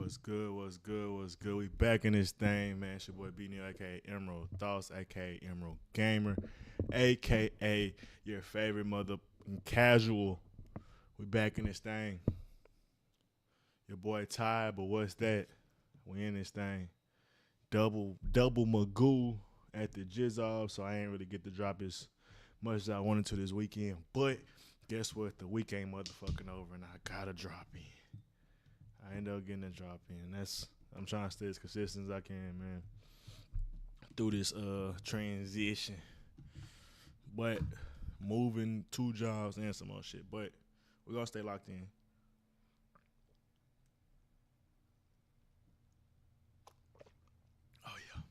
What's good? What's good? What's good? We back in this thing, man. It's your boy B Neil, aka Emerald Thoughts, aka Emerald Gamer, aka your favorite mother casual. We back in this thing. Your boy tired, but what's that? We in this thing. Double Magoo at the Jizzov, so I ain't really get to drop as much as I wanted to this weekend. But guess what? The week ain't motherfucking over, and I gotta drop in. I end up getting a drop in. I'm trying to stay as consistent as I can, man, through this transition. But moving 2 jobs and some more shit. But we're gonna stay locked in. Oh yeah.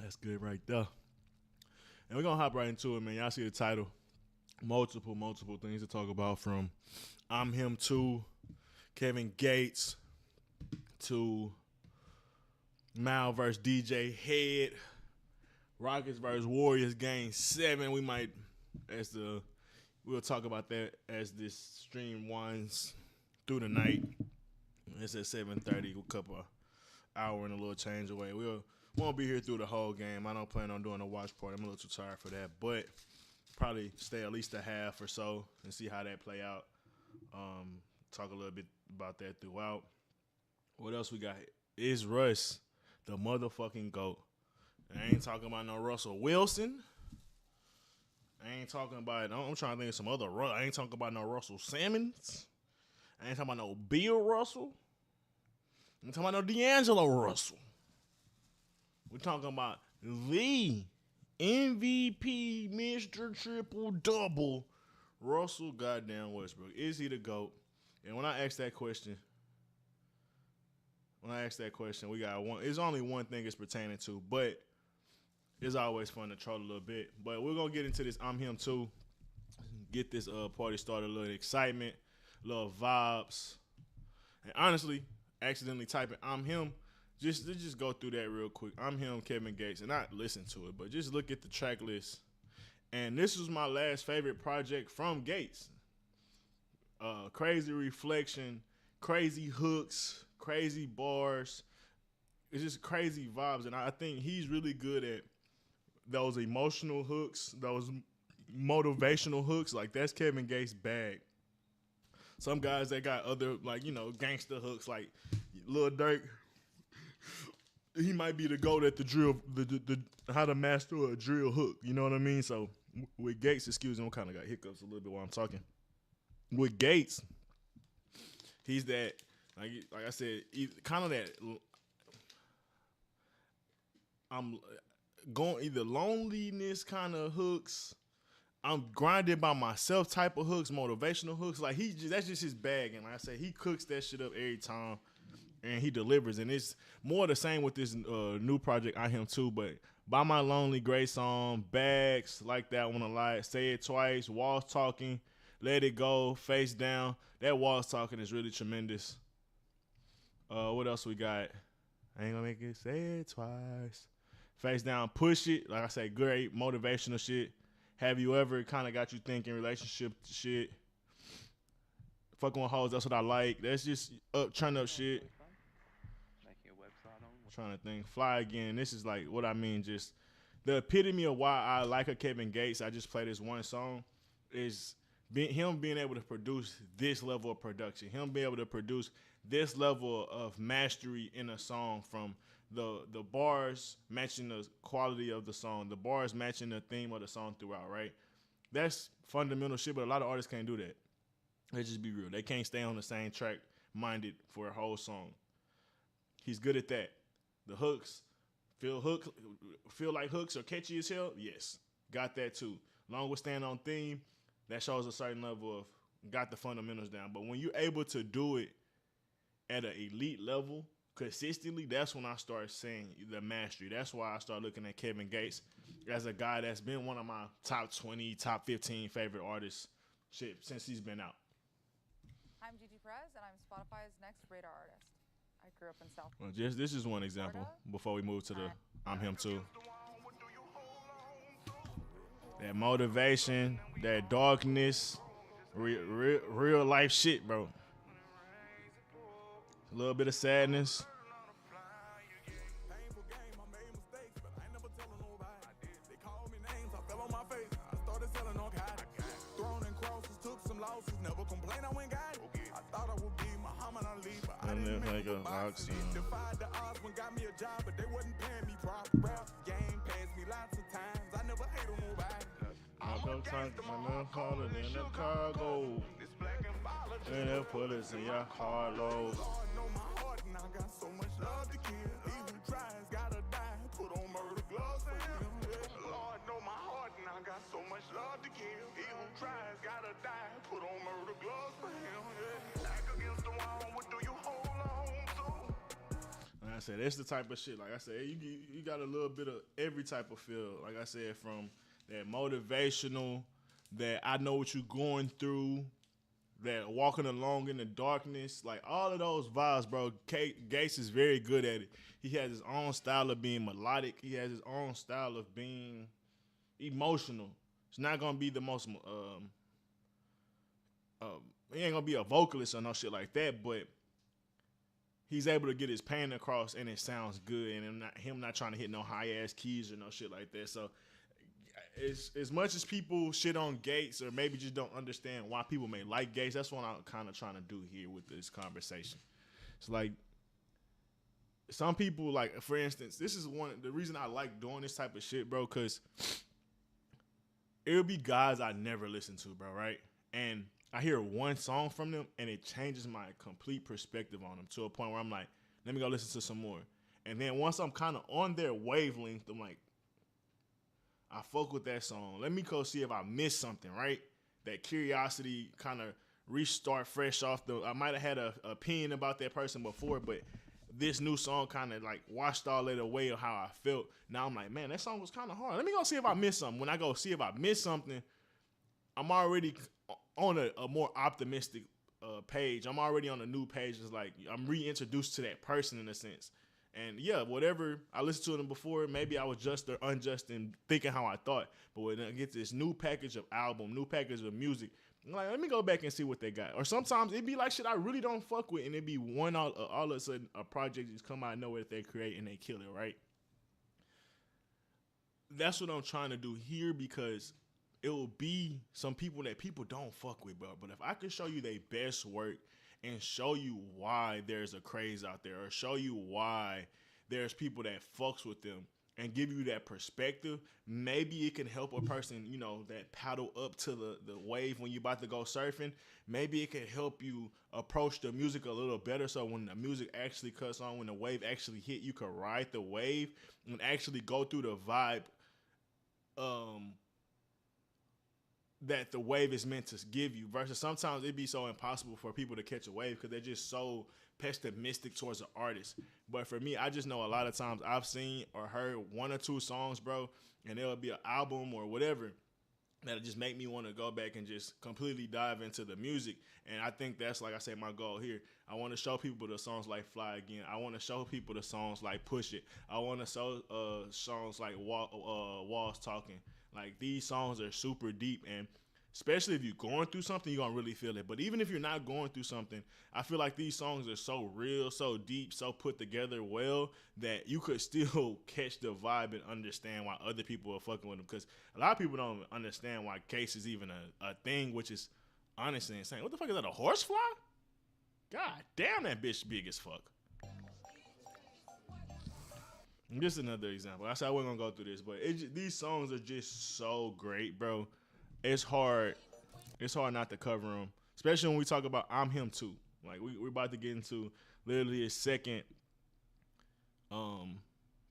That's good right there. And we're gonna hop right into it, man. Y'all see the title. Multiple things to talk about, from I'm Him to KeviN Gates to Mal versus DJ Head, Rockets versus Warriors Game 7. We'll talk about that as this stream winds through the night. It's at 7:30, a couple of hour and a little change away. We won't be here through the whole game. I don't plan on doing a watch party. I'm a little too tired for that, but probably stay at least a half or so and see how that play out. Talk a little bit about that throughout. What else we got? Is Russ the motherfucking GOAT? I ain't talking about no Russell Wilson. I ain't talking about, I'm trying to think of some other Russ. I ain't talking about no Russell Simmons. I ain't talking about no Bill Russell. I ain't talking about no D'Angelo Russell. We're talking about the MVP, Mr. Triple Double, Russell goddamn Westbrook. Is he the GOAT? And when I ask that question, we got one. It's only one thing it's pertaining to, but it's always fun to troll a little bit. But we're gonna get into this I'm Him too. Get this party started, a little excitement, a little vibes. And honestly, accidentally typing I'm Him. Just go through that real quick. I'm Him, KeviN Gates, and not listen to it, but just look at the track list. And this was my last favorite project from Gates. Crazy reflection, crazy hooks, crazy bars. It's just crazy vibes, and I think he's really good at those emotional hooks, those motivational hooks. Like, that's KeviN Gates' bag. Some guys that got other, like, gangster hooks, like Lil Durk. He might be the GOAT at the drill, the how to master a drill hook. You know what I mean? So with Gates, excuse me, I kind of got hiccups a little bit while I'm talking. With Gates, he's that, like I said, kind of that. I'm going either loneliness kind of hooks. I'm grinded by myself type of hooks, motivational hooks. Like, that's just his bag, and like I say, he cooks that shit up every time, and he delivers. And it's more the same with this new project, I Him Too. But By My Lonely, great song. Bags, like that one a lot. Say It Twice, Walls Talking, Let It Go, Face Down. That Walls Talking is really tremendous. What else we got? I ain't gonna make it. Say it twice. Face Down, Push It. Like I say, great motivational shit. Have You Ever kind of got you thinking relationship shit. Fucking with hoes, that's what I like. That's just turn up shit. Trying to think. Fly Again. This is like what I mean. Just the epitome of why I like a KeviN Gates. I just play this one song. Is him being able to produce this level of production. Him being able to produce this level of mastery in a song, from the bars matching the quality of the song, the bars matching the theme of the song throughout, right? That's fundamental shit, but a lot of artists can't do that. Let's just be real. They can't stay on the same track minded for a whole song. He's good at that. The hooks, feel like hooks are catchy as hell? Yes. Got that too. Long with staying on theme, that shows a certain level of got the fundamentals down. But when you're able to do it at an elite level consistently, that's when I start seeing the mastery. That's why I start looking at KeviN Gates as a guy that's been one of my top 20, top 15 favorite artists since he's been out. I'm Gigi Perez, and I'm Spotify's next radar artist. I grew up in South. Well, this is one example before we move to the I'm Him Too. That motivation, that darkness, real life shit, bro. A little bit of sadness. And then like a boxing. Defied the odds when got me a job, but they wasn't paying me proper. Game passed me lots of times. I never hate on nobody. I'm a gangster, I'm harder than Chicago. And they put us in your car load. Lord know my heart, and I got so much love to give. He who tries gotta die. Put on murder gloves for him. Lord know my heart, and I got so much love to give. He who tries gotta die. Put on murder gloves for him. Back against the wall, what do you hold on to? Like I said, that's the type of shit. Like I said, you got a little bit of every type of feel. Like I said, from that motivational, that I know what you're going through, that walking along in the darkness, like all of those vibes, bro. Gates is very good at it. He has his own style of being melodic. He has his own style of being emotional. It's not gonna be the most, he ain't gonna be a vocalist or no shit like that, but he's able to get his pain across and it sounds good, and him not trying to hit no high ass keys or no shit like that. So as much as people shit on Gates or maybe just don't understand why people may like Gates, that's what I'm kind of trying to do here with this conversation. It's like some people, like for instance, this is the reason I like doing this type of shit, bro, because it'll be guys I never listen to, bro, right? And I hear one song from them and it changes my complete perspective on them to a point where I'm like, let me go listen to some more. And then once I'm kind of on their wavelength, I'm like, I fuck with that song. Let me go see if I missed something, right? That curiosity kind of restart fresh off I might have had a opinion about that person before, but this new song kind of like washed all that away of how I felt. Now I'm like, man, that song was kind of hard. Let me go see if I missed something. When I go see if I missed something, I'm already on a more optimistic page. I'm already on a new page. It's like I'm reintroduced to that person in a sense. And yeah, whatever I listened to them before, maybe I was just or unjust in thinking how I thought. But when I get this new package of album, new package of music, I'm like, let me go back and see what they got. Or sometimes it'd be like shit I really don't fuck with, and it'd be all of a sudden a project just come out of nowhere that they create and they kill it, right? That's what I'm trying to do here, because it will be some people that people don't fuck with, bro. But if I can show you their best work and show you why there's a craze out there, or show you why there's people that fucks with them, and give you that perspective, maybe it can help a person, you know, that paddle up to the wave when you about to go surfing. Maybe it can help you approach the music a little better, so when the music actually cuts on, when the wave actually hit, you can ride the wave and actually go through the vibe that the wave is meant to give you, versus sometimes it'd be so impossible for people to catch a wave because they're just so pessimistic towards the artist. But for me, I just know a lot of times I've seen or heard one or two songs, bro, and there'll be an album or whatever that'll just make me want to go back and just completely dive into the music. And I think that's, like I say, my goal here. I want to show people the songs like Fly Again. I want to show people the songs like Push It. I want to show songs like Walls Talking. Like, these songs are super deep, and especially if you're going through something, you're going to really feel it. But even if you're not going through something, I feel like these songs are so real, so deep, so put together well, that you could still catch the vibe and understand why other people are fucking with them. Because a lot of people don't understand why Case is even a thing, which is honestly insane. What the fuck is that, a horsefly? God damn, that bitch big as fuck. This is another example. I said I wasn't going to go through this, but these songs are just so great, bro. It's hard not to cover them, especially when we talk about I'm Him Too. Like, we're about to get into literally his second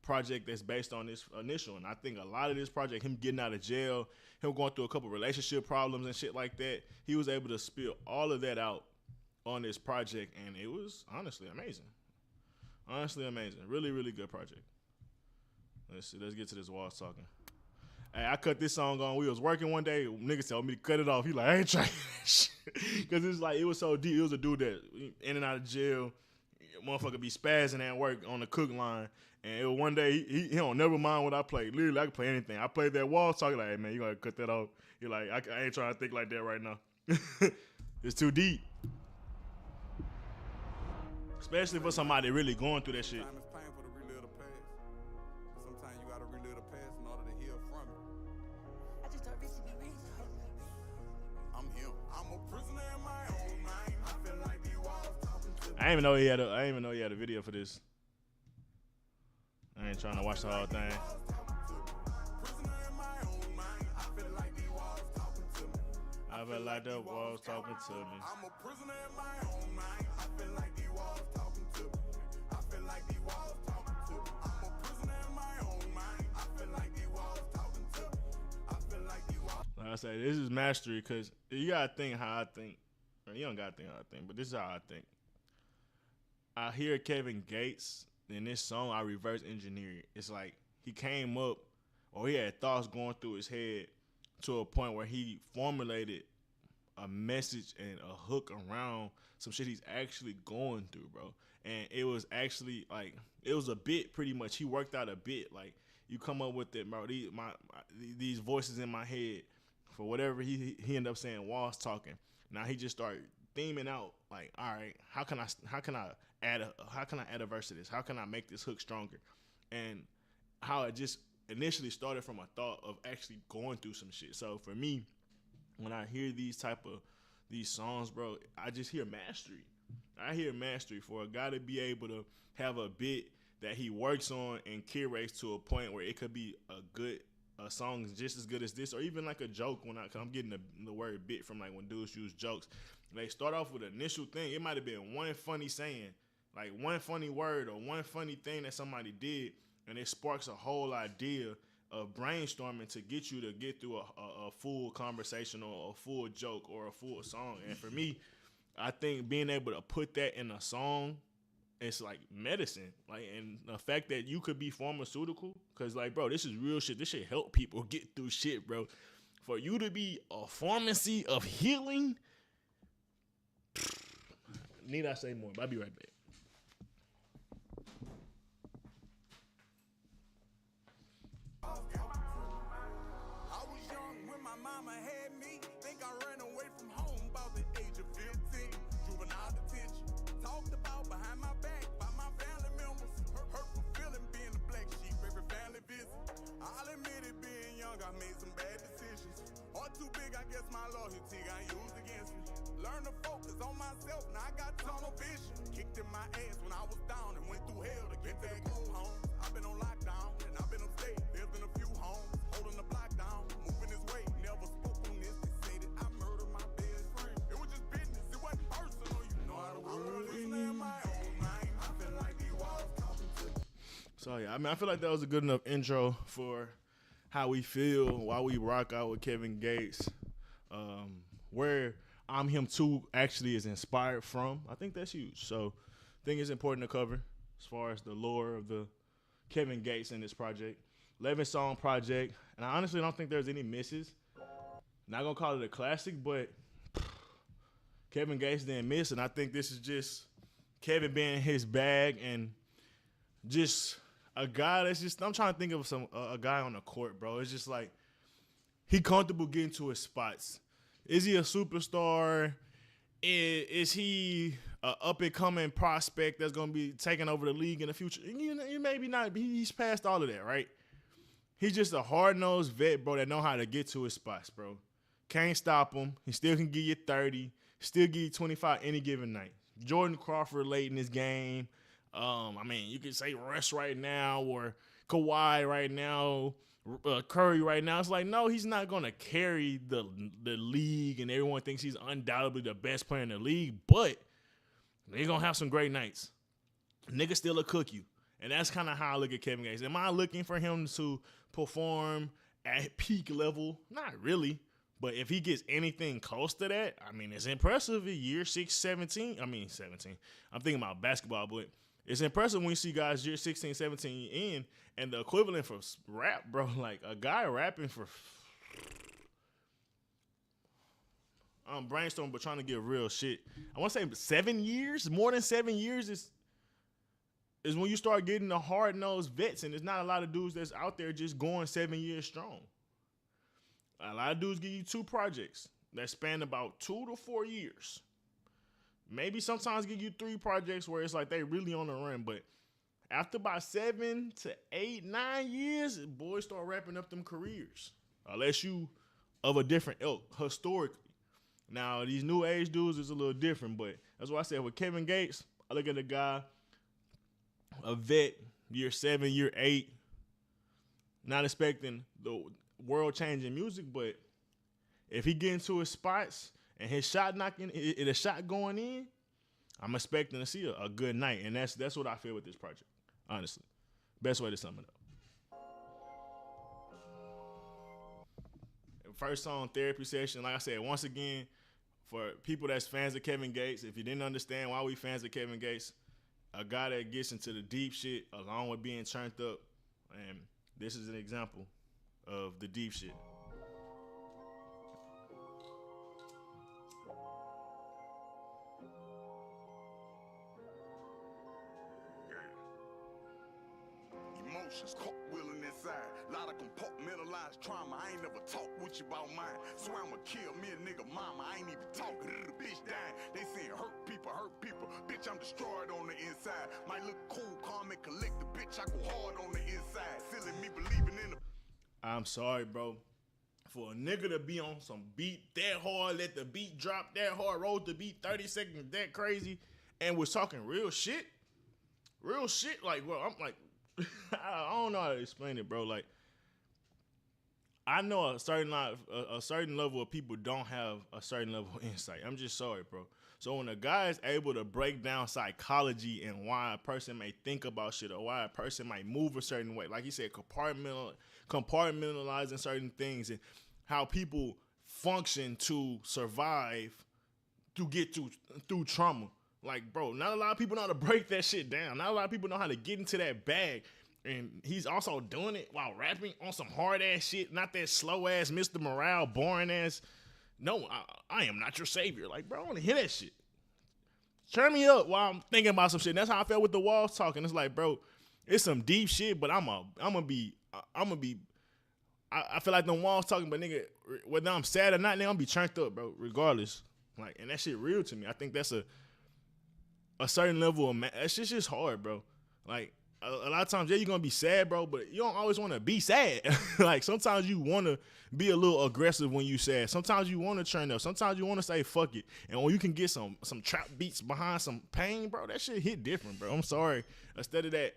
project that's based on this initial. And I think a lot of this project, him getting out of jail, him going through a couple relationship problems and shit like that, he was able to spill all of that out on this project, and it was honestly amazing. Honestly amazing. Really, really good project. Let's see. Let's get to this Walls Talking. Hey, I cut this song on. We was working one day. Niggas told me to cut it off. He like, I ain't trying that shit. Because it's like, it was so deep. It was a dude that in and out of jail. Motherfucker be spazzing at work on the cook line. And it was one day, he don't never mind what I play. Literally, I can play anything. I played that Walls Talking. Like, hey, man, you got to cut that off. You're like, I ain't trying to think like that right now. It's too deep. Especially for somebody really going through that shit. Sometimes it's painful to relive the past. Sometimes you gotta relive the past in order to heal from it. I just thought Rich would be rich. I'm him. I'm a prisoner in my own mind. I feel like the walls talking to me. I didn't even know he had a video for this. I ain't trying to watch the whole thing. Prisoner in my own mind. I feel like the walls talking to me. I feel like the walls talking to me. I'm a prisoner in my own mind. I feel like the walls talking to me. I feel like the walls talking to me. I'm a prisoner in my own mind. I feel like the walls talking to me. I feel like the walls. Like I say, this is mastery because you gotta think how I think. Or you don't gotta think how I think, but this is how I think. I hear KeviN Gates in this song. I reverse engineer it. It's like he came up, or he had thoughts going through his head to a point where he formulated a message and a hook around some shit he's actually going through, bro. And it was actually like it was a bit, pretty much. He worked out a bit. Like you come up with it, bro. These voices in my head, for whatever he ended up saying, walls talking. Now he just started theming out like, all right, how can I add a verse to this? How can I make this hook stronger? And how it just initially started from a thought of actually going through some shit. So for me, when I hear these songs, bro, I just hear mastery. I hear mastery for a guy to be able to have a bit that he works on and curates to a point where it could be a song just as good as this, or even like a joke. Cause I'm getting the word bit from like when dudes use jokes. They start off with an initial thing. It might have been one funny saying, like one funny word or one funny thing that somebody did, and it sparks a whole idea of brainstorming to get you to get through a full conversation or a full joke or a full song. And for me, I think being able to put that in a song, it's like medicine. Like, and the fact that you could be pharmaceutical, because like, bro, this is real shit. This shit help people get through shit, bro. For you to be a pharmacy of healing, need I say more? But I'll be right back. I was young when my mama had me. Think I ran away from home about the age of 15. Juvenile detention. Talked about behind my back by my family members. Hurtful feeling being the black sheep every family visit. I'll admit it, being young, I made some bad decisions. Heart too big, I guess my loyalty got used against me. Learn to focus on myself, now I got tunnel vision. Kicked in my ass when I was down and went through hell to get back home. I've been on lockdown and I've been upstate. There's been a few homes holding the block down, moving this way. Never spoke on this. They say that I murdered my best friend. It was just business, it wasn't personal. You know how the world is in my own mind. I feel like the walls talking to me. So yeah, I mean, I feel like that was a good enough intro for how we feel while we rock out with KeviN Gates. Where I'm Him Too actually is inspired from. I think that's huge. So I think it's important to cover as far as the lore of the KeviN Gates in this project. 11-song project. And I honestly don't think there's any misses. Not going to call it a classic, but KeviN Gates didn't miss. And I think this is just Kevin being his bag and just a guy that's just, I'm trying to think of a guy on the court, bro. It's just like he comfortable getting to his spots. Is he a superstar? Is he an up-and-coming prospect that's going to be taking over the league in the future? You maybe not. He's past all of that, right? He's just a hard-nosed vet, bro, that know how to get to his spots, bro. Can't stop him. He still can give you 30. Still give you 25 any given night. Jordan Crawford late in this game. I mean, you could say Russ right now or Kawhi right now. Curry right now. It's like, no, he's not going to carry the league, and everyone thinks he's undoubtedly the best player in the league, but they're going to have some great nights. Nigga still will cook you. And that's kind of how I look at KeviN Gates. Am I looking for him to perform at peak level? Not really. But if he gets anything close to that, I mean, it's impressive. Year 17. I'm thinking about basketball, but it's impressive when you see guys year 16, 17 in, and the equivalent for rap, bro. Like a guy rapping for, I'm brainstorming, but trying to get real shit. I want to say 7 years, more than 7 years is when you start getting the hard-nosed vets, and there's not a lot of dudes that's out there just going 7 years strong. A lot of dudes give you 2 projects that span about 2 to 4 years. maybe sometimes give you 3 projects where it's like they really on the run, but after about 7 to 8, 9 years, boys start wrapping up them careers. Unless you of a different ilk, historically. Now, these new age dudes is a little different, but that's why I said with KeviN Gates, I look at a guy, a vet, year 7, year 8, not expecting the world-changing music, but if he get into his spots and his shot knocking, the shot going in, I'm expecting to see a good night, and that's what I feel with this project, honestly. Best way to sum it up. First song, Therapy Session. Like I said, once again, for people that's fans of KeviN Gates, if you didn't understand why we fans of KeviN Gates, a guy that gets into the deep shit along with being turned up, and this is an example of the deep shit. Emotions caught wheeling inside. Lot of compartmentalized trauma. I ain't never talked with you about mine. So I'ma kill me a nigga mama. I ain't even talking to the bitch dying. They saying hurt people, hurt people. Bitch, I'm destroyed on the inside. Might look cool, calm and collected. Bitch, I go hard on the inside. Feeling me believing in the. I'm sorry, bro. For a nigga to be on some beat that hard, let the beat drop that hard, roll the beat 30 seconds that crazy, and was talking real shit. Real shit, like, well, I'm like, I don't know how to explain it, bro. Like, I know a certain level of people don't have a certain level of insight. I'm just sorry, bro. So when a guy is able to break down psychology and why a person may think about shit or why a person might move a certain way, like he said, compartmentalizing certain things and how people function to survive to get through trauma. Like, bro, not a lot of people know how to break that shit down. Not a lot of people know how to get into that bag. And he's also doing it while rapping on some hard-ass shit, not that slow-ass Mr. Morale, boring-ass. No, I am not your savior. Like, bro, I want to hear that shit. Turn me up while I'm thinking about some shit. And that's how I felt with the Walls talking. It's like, bro, it's some deep shit, but I feel like the Walls talking, but nigga, whether I'm sad or not, nigga, I'm gonna be turned up, bro, regardless. Like, and that shit real to me. I think that's a certain level of that shit's just hard, bro. Like, a lot of times, yeah, you're gonna be sad, bro, but you don't always want to be sad. Like, sometimes you want to be a little aggressive when you sad. Sometimes you want to turn up. Sometimes you want to say fuck it. And when you can get some trap beats behind some pain, bro, that shit hit different, bro. I'm sorry. Instead of that,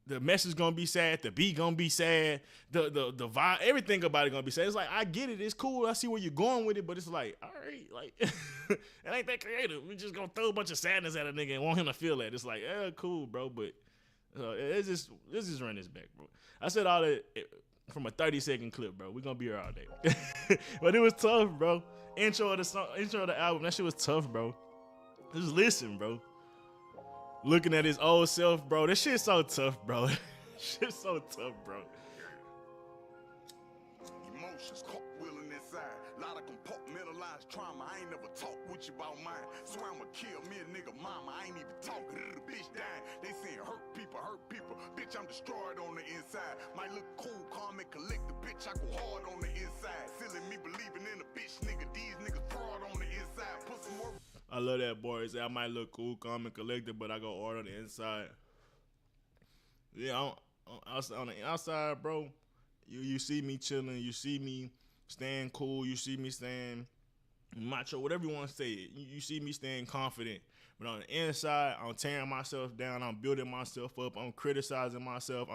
the message gonna be sad, the beat gonna be sad, the vibe, everything about it gonna be sad. It's like, I get it, it's cool, I see where you're going with it, but it's like, all right, like, it ain't that creative. We just gonna throw a bunch of sadness at a nigga and want him to feel that. It's like, cool, bro, but let's just run this back, bro. I said all that from a 30-second clip, bro. We gonna be here all day. But it was tough, bro. Intro of the album, that shit was tough, bro. Just listen, bro. Looking at his old self, bro. This shit's so tough, bro. Shit's so tough, bro. Emotions caught wheeling inside. Lot of compartmentalized trauma. I ain't never talked with you about mine. So I'ma kill me a nigga mama. I ain't even talking to the bitch dying. They saying hurt people, hurt people. Bitch, I'm destroyed on the inside. Might look cool, calm and collected. Bitch, I go hard on the inside. Feeling me believing in a bitch, nigga. These niggas fraud on the inside. Put some more. I love that boy. I might look cool, calm, and collected, but I go hard on the inside. Yeah, on the outside, bro, you see me chilling. You see me staying cool. You see me staying macho, whatever you want to say it. You see me staying confident. But on the inside, I'm tearing myself down. I'm building myself up. I'm criticizing myself.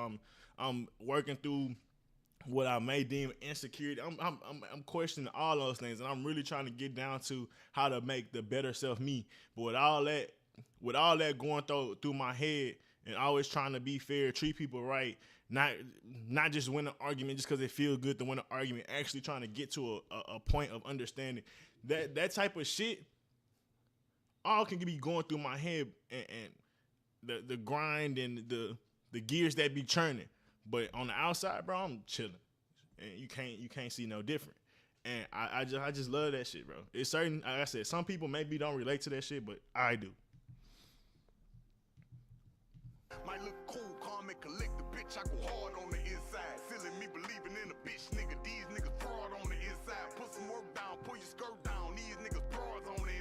I'm working through what I may deem insecurity. I'm questioning all those things, and I'm really trying to get down to how to make the better self me. But with all that going through my head, and always trying to be fair, treat people right, not just win an argument just because it feels good to win an argument. Actually trying to get to a point of understanding that type of shit. All can be going through my head, and the grind and the gears that be churning. But on the outside, bro, I'm chilling, and you can't see no different. And I just love that shit, bro. It's certain, like I said, some people maybe don't relate to that shit, but I do. Might look cool, calm and collected. Bitch, I go hard on the inside. Feeling me believing in a bitch, nigga. These niggas fraud on the inside. Put some work down, pull your skirt down. These niggas frauds on the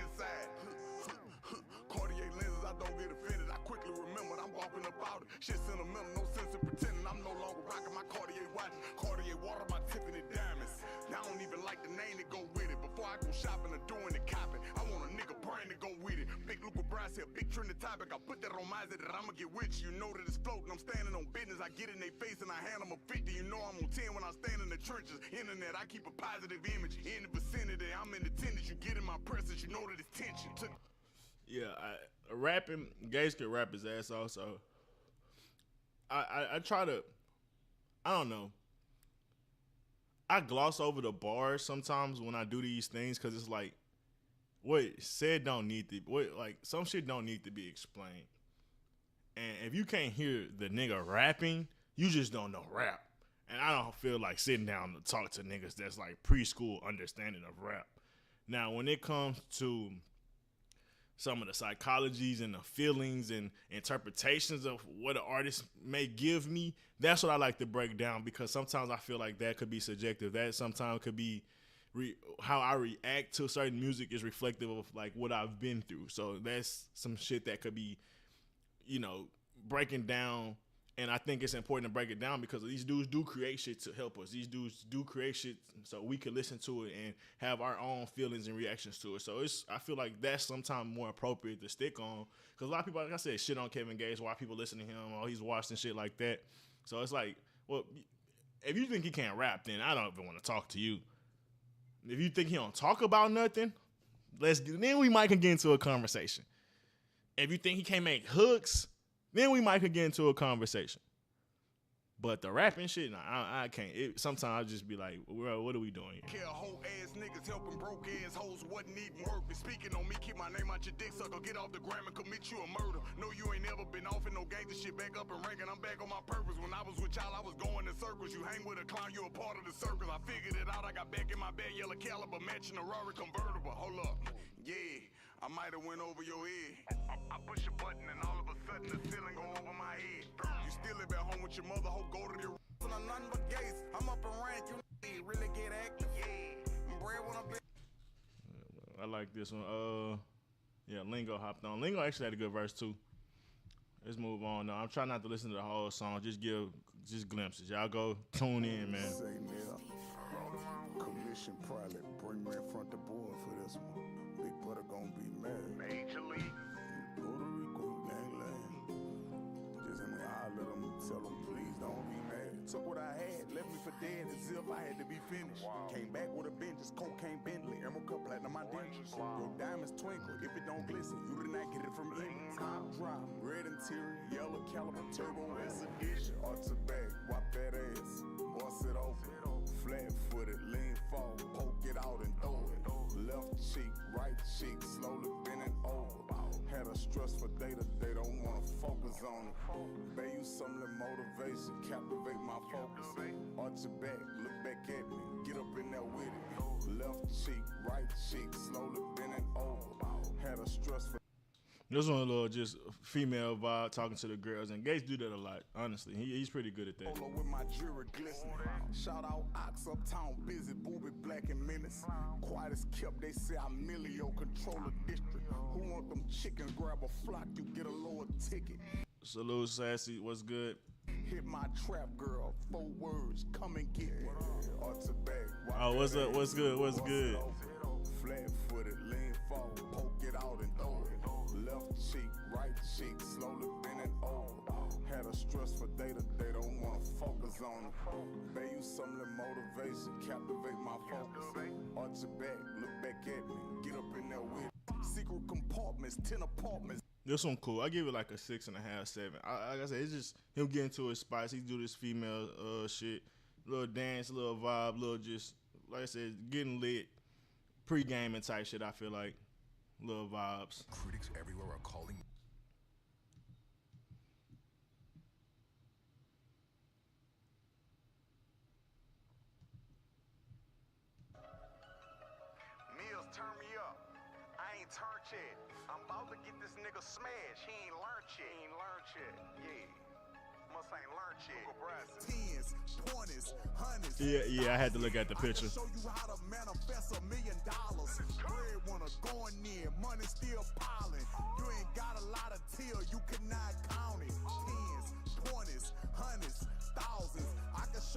about it. Shit sentimental, no sense in pretending I'm no longer rocking my Cartier watch. Cartier water, my Tiffany diamonds. Now I don't even like the name that go with it. Before I go shopping or doing the copping, I want a nigga brain to go with it. Big Luca Bryce here, big trending topic. I put that on my that I'ma get rich. You know that it's floating. I'm standing on business. I get in their face and I hand them a 50. You know I'm on 10 when I stand in the trenches. Internet, I keep a positive image. In the vicinity, I'm in attendance. You get in my presence, you know that it's tension. Yeah, rapping, Gates could rap his ass off, so I try to, I don't know. I gloss over the bars sometimes when I do these things because it's like, what said don't need to, some shit don't need to be explained. And if you can't hear the nigga rapping, you just don't know rap. And I don't feel like sitting down to talk to niggas that's like preschool understanding of rap. Now, when it comes to some of the psychologies and the feelings and interpretations of what an artist may give me, that's what I like to break down because sometimes I feel like that could be subjective. That sometimes could be how I react to certain music is reflective of like what I've been through. So that's some shit that could be, breaking down. And I think it's important to break it down because these dudes do create shit to help us. These dudes do create shit so we can listen to it and have our own feelings and reactions to it. So I feel like that's sometimes more appropriate to stick on because a lot of people, like I said, shit on KeviN Gates, why people listen to him, or he's watched and shit like that. So it's like, well, if you think he can't rap, then I don't even want to talk to you. If you think he don't talk about nothing, then we might can get into a conversation. If you think he can't make hooks, then we might could get into a conversation. But the rapping shit, I can't. Sometimes I just be like, well, what are we doing here? Care whole ass niggas helping broke ass hoes wasn't even work. Be speaking on me, keep my name out your dick sucker. Get off the gram and commit you a murder. No, you ain't never been off in no gangster shit. Back up and ranking, I'm back on my purpose. When I was with y'all, I was going in circles. You hang with a clown, you a part of the circus. I figured it out. I got back in my bed, yellow caliber, matching a Rari convertible. Hold up, yeah. I might have went over your head. I push a button and all of a sudden the ceiling go over my head. You still live at home with your mother, ho, go to the and nothing but gates. I'm up and rank, you really get active. Yeah, I'm brave when I'm big. I like this one. Yeah, Lingo hopped on. Lingo actually had a good verse too. Let's move on now. I'm trying not to listen to the whole song. Just glimpses. Y'all go tune in, man. Say now, commission pilot, bring me in front the board for this one. Big brother gonna be mad. Major League. Puerto Rico, gangland. Just in the eye, let them tell them, please don't be mad. Took what I had, left me for dead as if I had to be finished. Wow. Came back with a Bentley, cocaine Bentley, Emerald Cup platinum my dentures. Wow. Your diamonds twinkle, if it don't glisten, you did not get it from me. Top drop, red interior, yellow caliber, turbo S edition. Arts back, whop that ass, bust it open. Flat footed, lean forward, poke it out and throw it. Left cheek, right cheek, slowly bending over. Had a stressful day today, don't wanna focus on it. Bay you some little motivation, captivate my focus. Arch your back, look back at me, get up in there with it. Left cheek, right cheek, slowly bending over. Had a stressful. This one a little just female vibe, talking to the girls, and Gates do that a lot. Honestly, he's pretty good at that. With my jewelry glistening. Shout out Ox Uptown, busy, booby, black and menace. Quiet as kept, they say I'm Emilio, control the district. Who want them chickens? Grab a flock, you get a lower ticket. Salute, Sassy, what's good? Hit my trap girl, 4 words, come and get it. Oh, what's up? What's good? What's good? Flat footed, lean forward, poke it out and throw it. Left cheek, right cheek, slowly bending over. Had a stressful day today, don't wanna focus on it. Bay you some little motivation, captivate my focus. Arch your back, look back at me, get up in there with it. Secret compartments, 10 apartments. This one cool. I give it like a 6.5, 7. Like I said, it's just him getting to his spots. He do this female shit, little dance, little vibe, little just like I said, getting lit, pre-gaming type shit. I feel like little vibes. Critics everywhere are calling. Mills, turn me up. I ain't turned yet. I'm about to get this nigga smashed. He ain't learned yet. Yeah. Must ain't learned yet. Tens, 20s, hundreds. Yeah, I had to look at the picture. Show you how to manifest $1 million. Bread wanna go in, money still piling. You ain't got a lot of till, you cannot count it. Tens,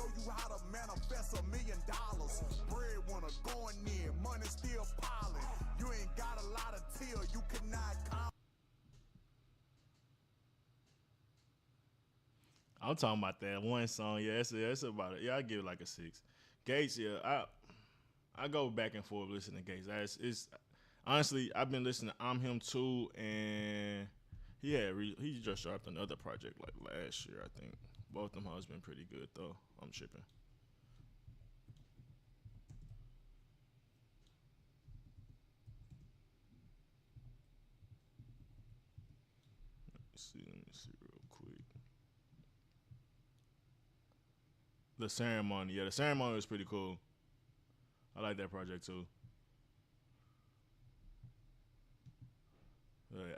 show you how to manifest $1 million. Breadwinner going in, money still piling. You ain't got a lot of till, you cannot count. I'm talking about that one song. Yeah, it's about it. Yeah, I give it like a 6. Gates, yeah, I go back and forth listening to Gates. It's honestly, I've been listening to I'm Him too, and he just dropped another project like last year, I think. Both of them has been pretty good though. I'm tripping. Let me see real quick. The Ceremony, yeah, the Ceremony was pretty cool. I like that project too.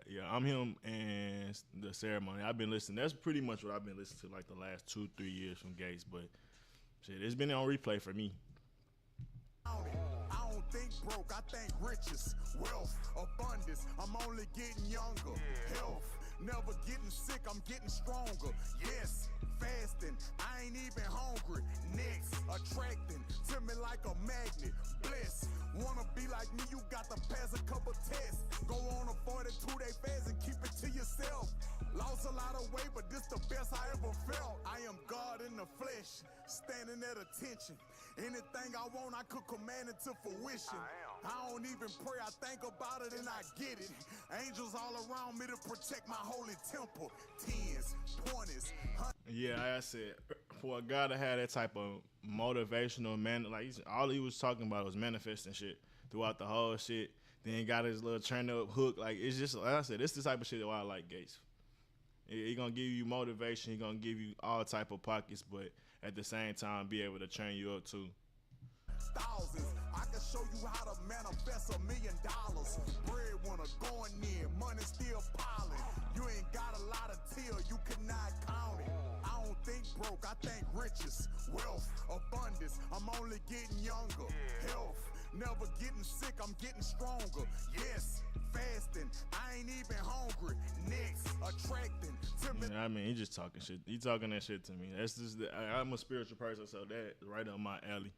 Yeah, I'm Him and the Ceremony. I've been listening. That's pretty much what I've been listening to like the last 2-3 years from Gates. But shit, it's been on replay for me. I don't think broke, I think riches, wealth, abundance. I'm only getting younger. Health, never getting sick, I'm getting stronger. Yes, fasting, I ain't even hungry. Next, attracting to me like a magnet. Bliss, wanna be like me, you got to pass a couple tests. Go on a 42-day fast and keep it to yourself. Lost a lot of weight, but this the best I ever felt. I am God in the flesh, standing at attention. Anything I want, I could command it to fruition. I don't even pray, I think about it and I get it. Angels all around me to protect my holy temple. 10s, 20s, 100s. Yeah, like I said, for a guy to have that type of motivational man, like all he was talking about was manifesting shit throughout the whole shit. Then he got his little turn up hook. Like it's just like I said, it's the type of shit that I like Gates. He gonna give you motivation. He gonna give you all type of pockets, but at the same time, be able to turn you up too. Thousands, I can show you how to manifest $1 million. Breadwinner going in, money still piling. You ain't got a lot of till, you cannot count it. I don't think broke, I think riches, wealth, abundance. I'm only getting younger. Health, never getting sick, I'm getting stronger. Yes, fasting, I ain't even hungry. Next, attracting to me. Yeah, I mean, he just talking shit. He talking that shit to me. That's just I'm a spiritual person, so that right up my alley.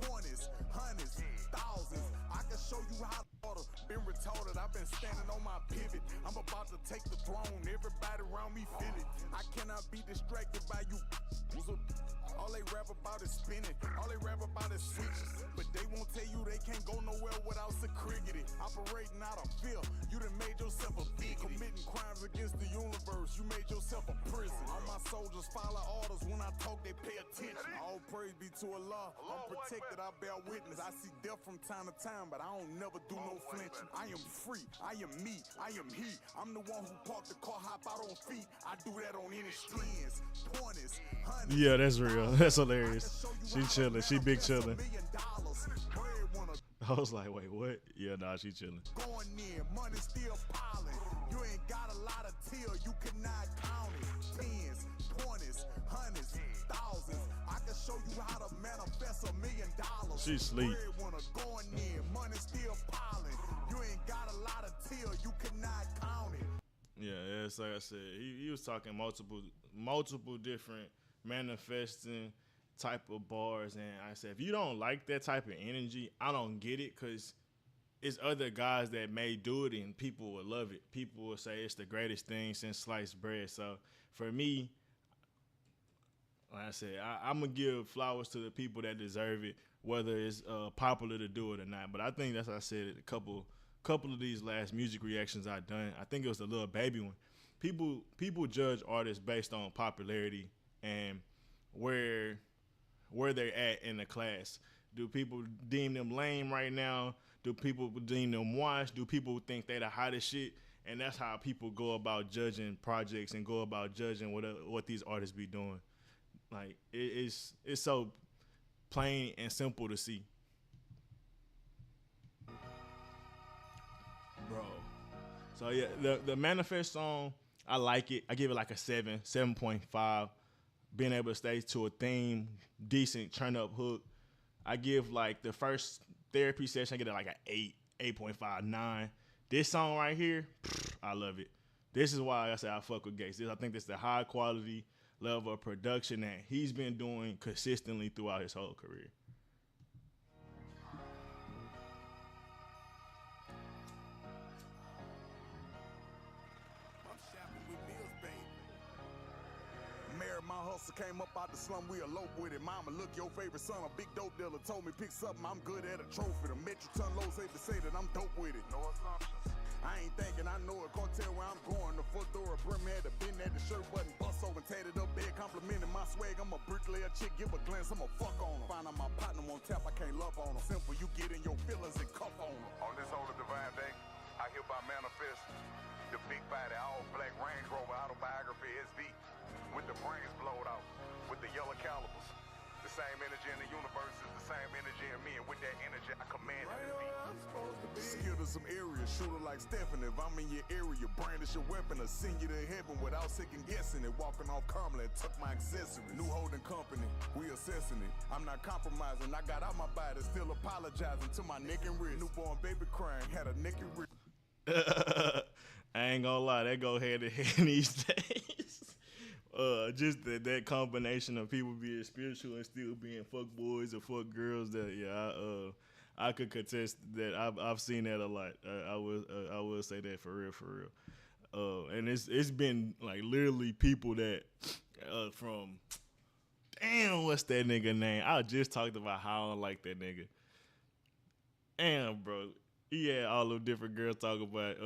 20s, 100s, thousands. I can show you how to order. Been retarded, I've been standing on my pivot. I'm about to take the throne. Everybody around me feel it. I cannot be distracted by you. All they rap about is spinning. All they rap about is switches. But they won't tell you they can't go nowhere without security. Operating out of fear. You done made yourself a big. Committing crimes against the universe. You made yourself a prison. All my soldiers follow orders. When I talk, they pay attention. All praise be to Allah. I'm protected, I bear witness. I see death from time to time, but I don't never do no flinching. I am free. I am me. I am he. I'm the one who parked the car, hop out on feet. I do that on any streams. 20s, 100s. Yeah, that's real. That's hilarious. She chilling. She big chilling. I was like, wait, what? Yeah, nah, she chilling. Going in, money still piling. You ain't got a lot of till, you cannot count it. 10s, 20s, 100s, thousands. I can show you how to manifest $1 million. She sleep. Going in, money still piling. You ain't got a lot of till, you cannot count it. Yeah, it's like I said, he was talking multiple different manifesting type of bars, and I said, if you don't like that type of energy, I don't get it, because it's other guys that may do it and people will love it. People will say it's the greatest thing since sliced bread. So for me, like I said, I'm going to give flowers to the people that deserve it, whether it's popular to do it or not. But I think that's what I said a couple of these last music reactions I done. I think it was the Lil Baby one. People judge artists based on popularity and where they're at in the class. Do people deem them lame right now? Do people deem them washed? Do people think they the hottest shit? And that's how people go about judging projects and go about judging what these artists be doing. Like it's so plain and simple to see, bro. So yeah, the Manifest song, I like it. I give it like a 7.5. Being able to stay to a theme, decent turn up hook. I give like the first therapy session, I get it like an 8.5, 9. This song right here, I love it. This is why I say I fuck with Gates. I think this is the high quality, level of production that he's been doing consistently throughout his whole career. I'm shopping with Mills, baby. Married my hustle, came up out the slum, we elope with it. Mama, look, your favorite son, a big dope dealer, told me pick something, I'm good at a trophy. The Metro Ton Lows hate to say that I'm dope with it. No assumptions. I ain't thinking, I know it, can't tell where I'm going. The foot door, brim had the bin at the shirt button, bust open, tatted up bed, complimenting my swag. I'm a bricklayer chick, give a glance, I'm a fuck on her. Find out my partner on tap, I can't love on her. Simple, you get in your feelings and cuff on her. On this holy divine day, I hereby manifest the big body, all black Range Rover autobiography SV, with the brains blowed out, with the yellow calibers. The same energy in the universe is the same energy in me, and with that energy I command it to be. Skilled in some areas, shooter like Stephen. If I'm in your area, brandish your weapon, or send you to heaven without second guessing it. Walking off calmly and tuck my accessories. New holding company, we assessing it. I'm not compromising, I got out my body, still apologizing to my neck and wrist. Newborn baby crying, had a naked wrist. I ain't gonna lie, that go hand in hand these days. Just that combination of people being spiritual and still being fuck boys or fuck girls. That I could contest that. I've seen that a lot. I will say that for real. And it's been like literally people that from damn, what's that nigga name? I just talked about how I don't like that nigga. Damn, bro. He had all the different girls talk about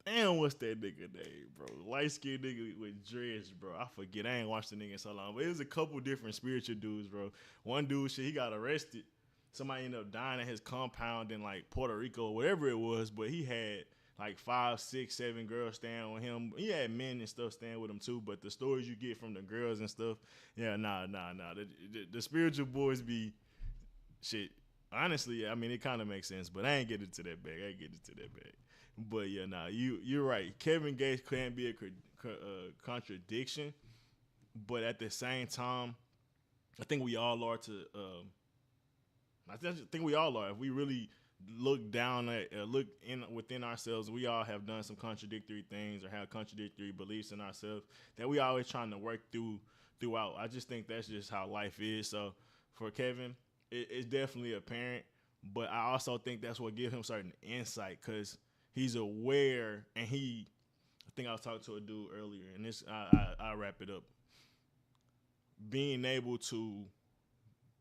damn, what's that nigga name, bro? Light-skinned nigga with dreads, bro. I forget. I ain't watched the nigga in so long. But it was a couple different spiritual dudes, bro. One dude, shit, he got arrested. Somebody ended up dying at his compound in, like, Puerto Rico or whatever it was. But he had, like, 5, 6, 7 girls staying with him. He had men and stuff staying with him, too. But the stories you get from the girls and stuff, yeah, nah. The spiritual boys be, shit. Honestly, I mean, it kind of makes sense. But I ain't getting to that bag. But yeah, you're right. KeviN Gates can't be a contradiction, but at the same time, I think we all are. If we really look down at within ourselves, we all have done some contradictory things or have contradictory beliefs in ourselves that we always trying to work throughout. I just think that's just how life is. So for KeviN, it's definitely apparent, but I also think that's what gives him certain insight because he's aware, and I think I was talking to a dude earlier, and this I wrap it up. Being able to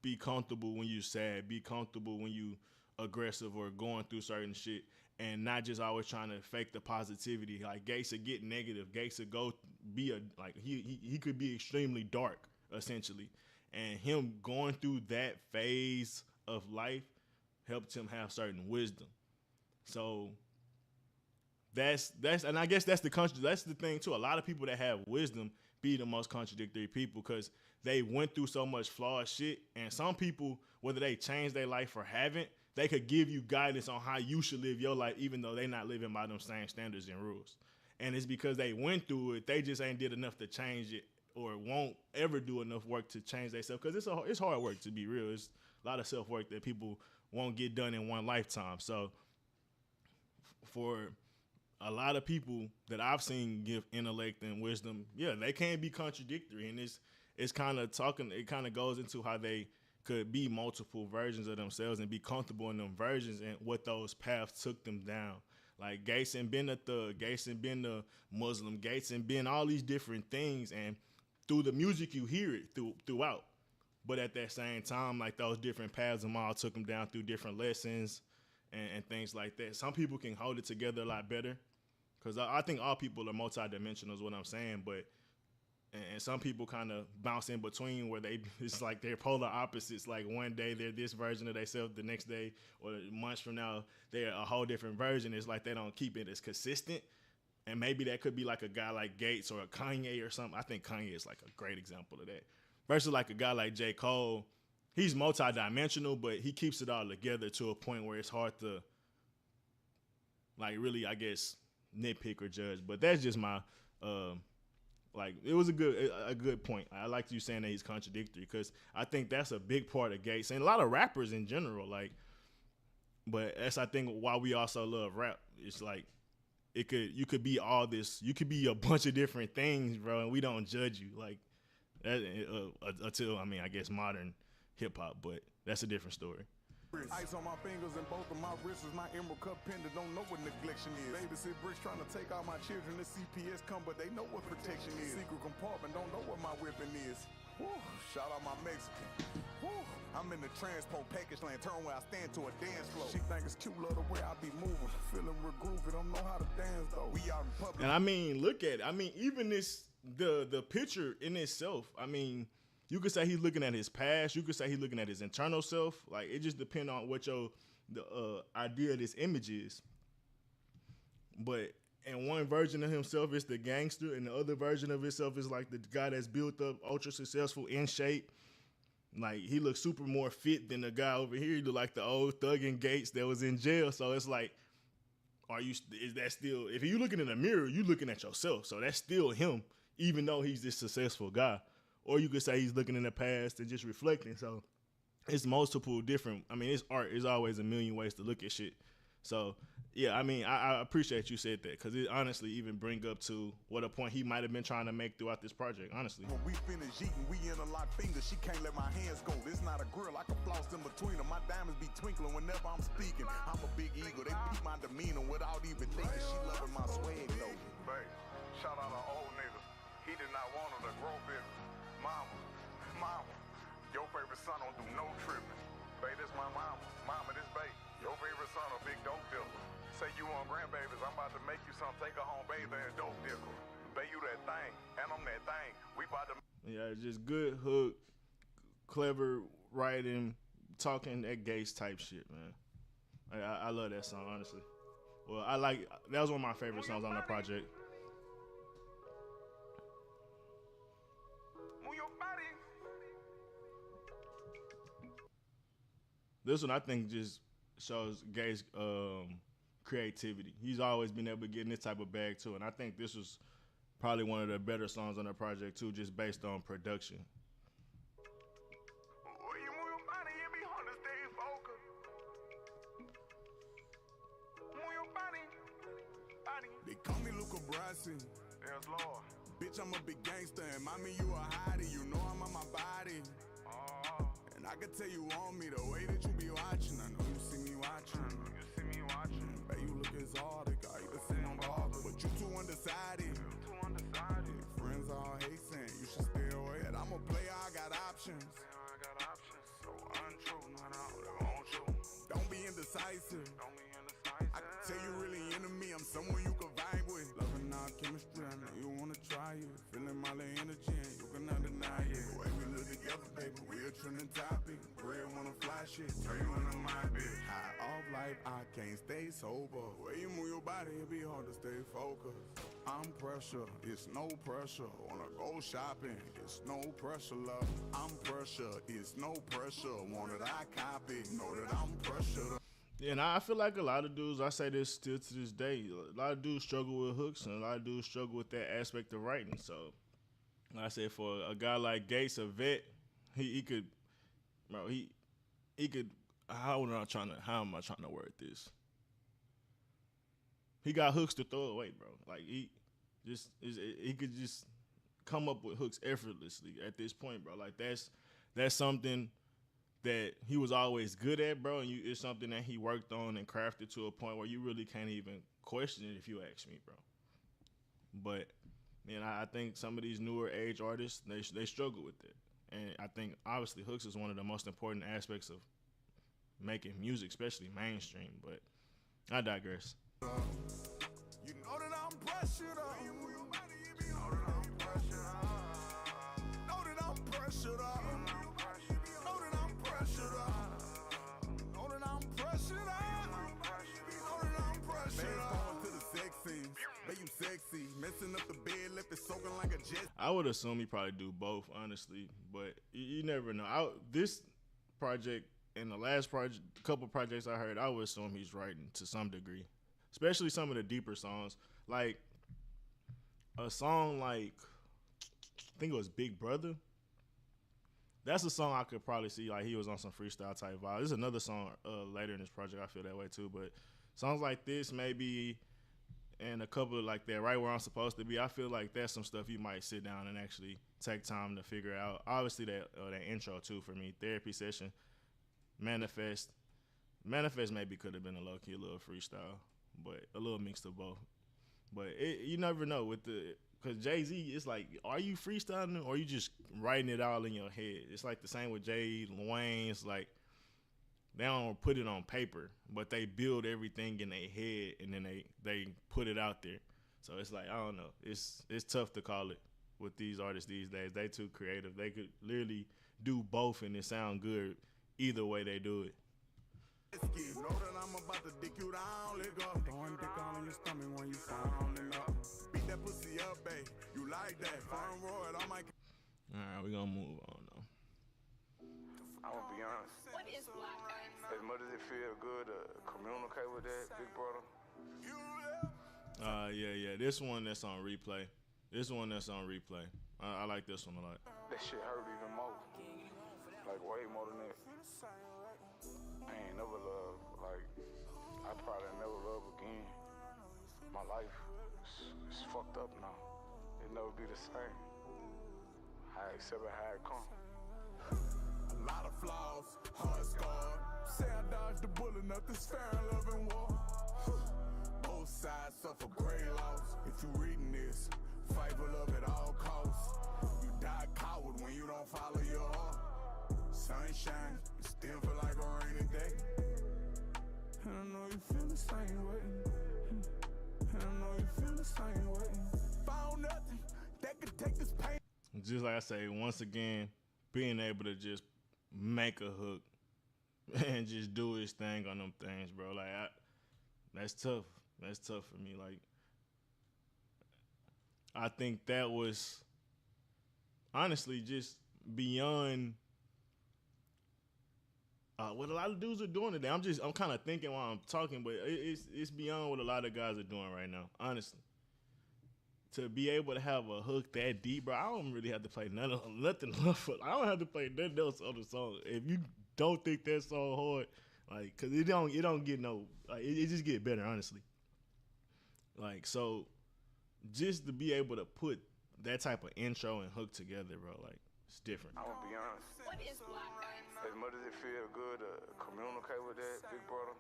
be comfortable when you're sad, be comfortable when you aggressive or going through certain shit, and not just always trying to fake the positivity. Like Gates would get negative. Gates would go be he could be extremely dark essentially, and him going through that phase of life helped him have certain wisdom. So that's and I guess that's the thing too. A lot of people that have wisdom be the most contradictory people because they went through so much flawed shit. And some people, whether they change their life or haven't, they could give you guidance on how you should live your life, even though they're not living by them same standards and rules. And it's because they went through it. They just ain't did enough to change it or won't ever do enough work to change themselves. Because it's hard work, to be real. It's a lot of self-work that people won't get done in one lifetime. So for a lot of people that I've seen give intellect and wisdom, yeah, they can be contradictory. And it's kind of talking, it kind of goes into how they could be multiple versions of themselves and be comfortable in them versions and what those paths took them down. Like Gates and been a thug, Gates and been a Muslim, Gates and been all these different things. And through the music, you hear it throughout. But at that same time, like those different paths them all took them down through different lessons and things like that. Some people can hold it together a lot better. Because I think all people are multidimensional is what I'm saying, but and some people kind of bounce in between where it's like they're polar opposites. Like one day they're this version of themselves, the next day or months from now they're a whole different version. It's like they don't keep it as consistent, and maybe that could be like a guy like Gates or a Kanye or something. I think Kanye is like a great example of that. Versus like a guy like J. Cole, he's multidimensional, but he keeps it all together to a point where it's hard to like really, I guess, nitpick or judge. But that's just my like it was a good point. I liked you saying that he's contradictory because I think that's a big part of Gates and a lot of rappers in general. Like, but that's I think why we also love rap. It's like you could be all this, you could be a bunch of different things, bro, and we don't judge you. Like Until I guess modern hip hop, but that's a different story. Ice on my fingers and both of my wrists is my emerald cup pendant. Don't know what neglection is. Babysit bricks trying to take out my children. The CPS come, but they know what protection is. Secret compartment, don't know what my weapon is. Woo, shout out my Mexican. Woo, I'm in the transport package land. Turn where I stand to a dance floor. She think it's cute, love the way I be moving. Feeling real groovy, don't know how to dance though. We out in public. And look at it. Even this the picture in itself. You could say he's looking at his past. You could say he's looking at his internal self. Like, it just depends on what the idea of this image is. But in one version of himself is the gangster, and the other version of himself is like the guy that's built up, ultra successful, in shape. Like, he looks super more fit than the guy over here. He look like the old thuggin' Gates that was in jail. So it's like, is that still? If you looking in the mirror, you looking at yourself. So that's still him, even though he's this successful guy. Or you could say he's looking in the past and just reflecting. So it's multiple different. It's art. There's always a million ways to look at shit. So yeah, I appreciate you said that, because it honestly even bring up to what a point he might have been trying to make throughout this project. Honestly. When we finish eating, we interlock fingers. She can't let my hands go. This not a grill. I can floss in between them. My diamonds be twinkling whenever I'm speaking. I'm a big eagle. They peep my demeanor without even thinking. She loving my swag though. Babe, shout out to old nigga. He did not want her to grow big. Mama, your favorite son don't do no tripping. Babe, this my mama, this babe. Your favorite son a big dope dealer. Say you want grandbabies, I'm about to make you some. Take her home, baby, and dope dealer. Babe, you that thing, and I'm that thing. We about to. Yeah, just good hook, clever writing, talking that Gates type shit, man. I love that song, honestly. Well, that was one of my favorite songs on the project. This one I think just shows Gates' creativity. He's always been able to get in this type of bag too, and I think this was probably one of the better songs on the project too, just based on production. They call me Luca Brasi. Yes, Lord. Bitch, I'm a big gangster, and mommy, you a hottie. You know I'm on my body. And I can tell you on me the way that you be watching. I know you see me watching. Babe, you look exotic. I either sin on bother, but you too undecided. Your friends all hate saying you should stay away. And I'm a player, I got options. So untrue, not all they want you. Don't be indecisive. I can tell you really into me. I'm someone you can vibe with. Loving our chemistry, I know you wanna try it. Feeling my little energy, and you cannot deny it. The way we live together, baby, we're a trending topic. Real wanna fly shit, turn you into my bitch. High off life, I can't stay sober. Way you move your body, it be hard to stay focused. I'm pressure, it's no pressure. Wanna go shopping, it's no pressure, love. I'm pressure, it's no pressure. Want it, I copy, know that I'm pressure. Yeah, and I feel like a lot of dudes, I say this still to this day, a lot of dudes struggle with hooks, and a lot of dudes struggle with that aspect of writing. So, like I said, for a guy like Gates, a vet, he could, bro, he could. How am I trying to word this? He got hooks to throw away, bro. Like he could just come up with hooks effortlessly at this point, bro. Like that's something that he was always good at, bro, and it's something that he worked on and crafted to a point where you really can't even question it, if you ask me, bro. But man, I think some of these newer age artists, they struggle with it, and I think obviously hooks is one of the most important aspects of making music, especially mainstream. But I digress. You know that I'm pressured up. You know that I'm pressured up. Know that I'm pressured up. Know that I'm pressured up. Know that I'm pressured up. Know that I'm pressured up. To the sex scenes. Babe, you sexy. Messing up the bed, left it soaking like a jet. I would assume he probably do both, honestly, but you never know. This project and the last couple projects I heard, I would assume he's writing to some degree, especially some of the deeper songs. Like a song like, I think it was Big Brother. That's a song I could probably see like he was on some freestyle type vibe. There's another song later in this project I feel that way too, but songs like this maybe, and a couple of like that right where I'm supposed to be. I feel like that's some stuff you might sit down and actually take time to figure out. Obviously that intro too for me, therapy session, manifest maybe could have been a low key little freestyle, but a little mixed of both. But you never know with because Jay-Z, it's like, are you freestyling or are you just writing it all in your head? It's like the same with Jay, Wayne's like. They don't put it on paper, but they build everything in their head, and then they put it out there. So it's like, I don't know. It's tough to call it with these artists these days. They too creative. They could literally do both, and it sound good either way they do it. Know that I'm about to dick you down, let go. Throwing dick all in your stomach when you sounding up. Beat that pussy up, babe. You like that? Fine roid, I might. All right, we're gonna move on though. I'm gonna be honest. What is black ice? As much as it feel good to communicate with that big brother. Yeah. This one that's on replay. I like this one a lot. That shit hurt even more. Like way more than that. I ain't never loved. Like I probably never love again. My life is fucked up now. It never be the same. I accept it how it come. A lot of flaws, hard scarred. Say I dodged the bullet, nothing's fair in love and war. Both sides suffer great loss. If you reading this, fight for love at all costs. You die coward when you don't follow your heart. Sunshine, it still feel like a rainy day. And I know you feel the same way. And I know you feel the same way. Found nothing that could take this pain. Just like I say, once again, being able to just make a hook and just do his thing on them things, bro. Like that's tough. That's tough for me. Like I think that was honestly just beyond what a lot of dudes are doing today. I'm kind of thinking while I'm talking, but it's beyond what a lot of guys are doing right now. Honestly, to be able to have a hook that deep, bro, I don't really have to play nothing else. I don't have to play nothing else on the song. If you don't think that song hard, like, cause it don't get no, like, it just get better, honestly. Like, so just to be able to put that type of intro and hook together, bro, like, it's different. I'm gonna be honest. What is black ice? As much as it feel good to communicate with that big brother.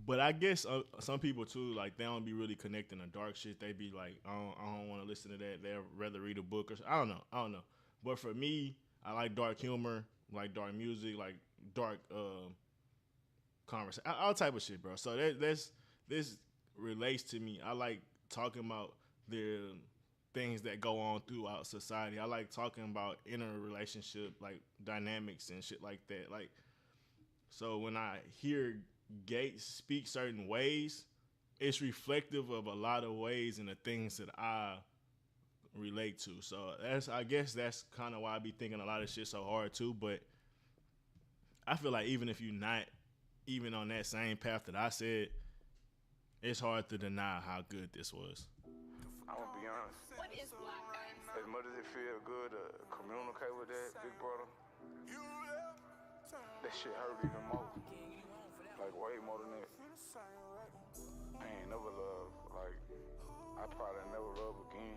But I guess some people too, like, they don't be really connecting to dark shit. They be like, I don't want to listen to that. They'd rather read a book or I don't know. But for me, I like dark humor, like dark music, like dark conversation, all type of shit, bro. So this relates to me. I like talking about the things that go on throughout society. I like talking about inner relationship, like dynamics and shit like that. Like, so when I hear Gates speak certain ways, it's reflective of a lot of ways and the things that I relate to. So I guess that's kind of why I be thinking a lot of shit so hard too. But I feel like even if you're not even on that same path that I said, it's hard to deny how good this was. I'm gonna be honest. What is black ice? As much as it feel good to communicate with that big brother, that shit hurt even more. Like way more than that. I ain't never loved. Like I probably never love again.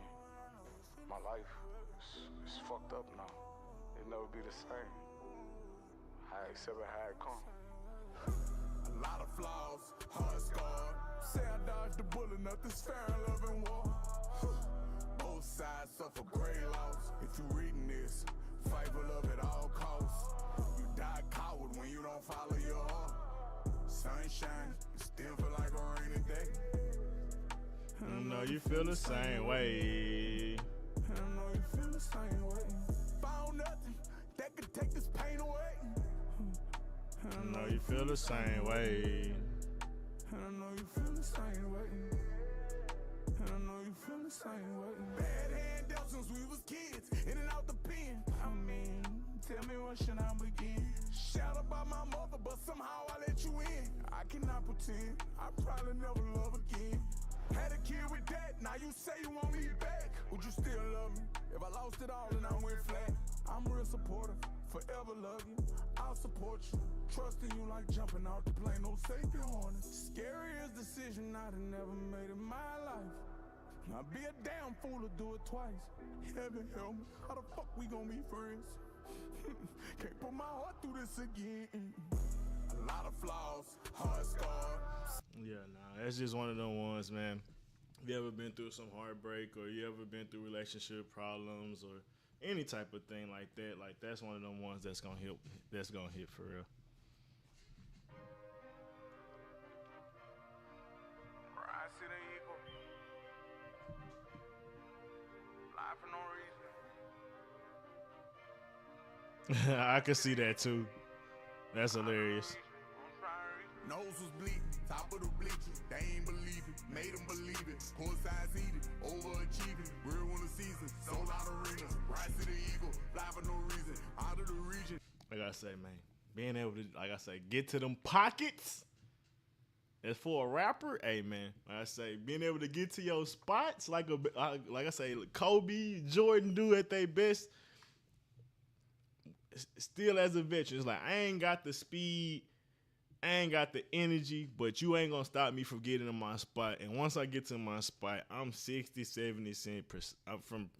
My life is fucked up now. It never be the same. I accept it how it come. A lot of flaws, hard scarred. Say I dodged the bullet, nothing's fair in love and war. Both sides suffer great loss. If you reading this, fight for love at all costs. You die coward when you don't follow your heart. Sunshine, it still feel like a rainy day. I know you feel the same way. I know you feel the same way. Found nothing that could take this pain away. I know you feel the same way. I know you feel the same way. I know you feel the same way. Bad hand dealt since we was kids, in and out the pen. I mean, tell me where should I begin? Shout about my mother, but somehow I let you in. I cannot pretend, I probably never love again. Had a kid with that, now you say you want me back. Would you still love me if I lost it all and I went flat? I'm real supportive, forever love you. I'll support you, trusting you like jumping out the plane, no safety harness. Scariest decision I'd have never made in my life. I'd be a damn fool to do it twice. Heaven help me, how the fuck we gonna be friends? Can't put my heart through this again. A lot of flaws, hard scars. Yeah, nah, that's just one of them ones, man. If you ever been through some heartbreak, or you ever been through relationship problems, or any type of thing like that, like that's one of them ones that's gonna hit. That's gonna hit for real. I see the eagle. Fly for no reason. I could see that too. That's hilarious. Nose was bleeding, top of the bleachers. They ain't believe it, made them believe it. Coincide seated, overachieving. Real one of season, sold out arenas. Rise to the eagle, fly for no reason. Out of the region. Like I say, man, being able to, like I say, get to them pockets. As for a rapper, hey man, like I say, being able to get to your spots, like I say, Kobe, Jordan do at their best. Still as a veteran, it's like I ain't got the speed. I ain't got the energy, but you ain't gonna stop me from getting in my spot. And once I get to my spot, I'm 60, 70%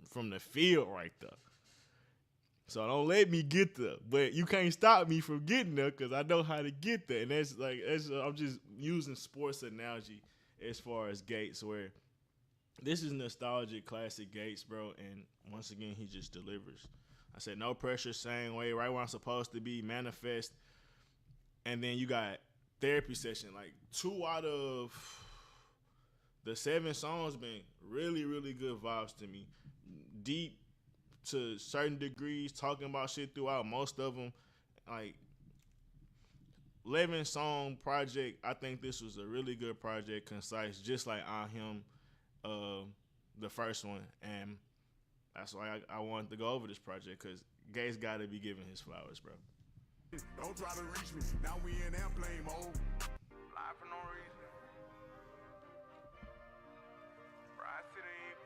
from the field right there. So don't let me get there. But you can't stop me from getting there because I know how to get there. And I'm just using sports analogy as far as Gates, where this is nostalgic, classic Gates, bro. And once again, he just delivers. I said no pressure, same way, right where I'm supposed to be, manifest. And then you got therapy session. Like 2 out of the 7 songs been really, really good vibes to me. Deep to certain degrees, talking about shit throughout most of them. Like 11 song project. I think this was a really good project, concise, just like I Him, the first one. And that's why I wanted to go over this project, because Gates got to be giving his flowers, bro. Don't try to reach me, now we in airplane mode. Fly for no reason. Rise to the eagle.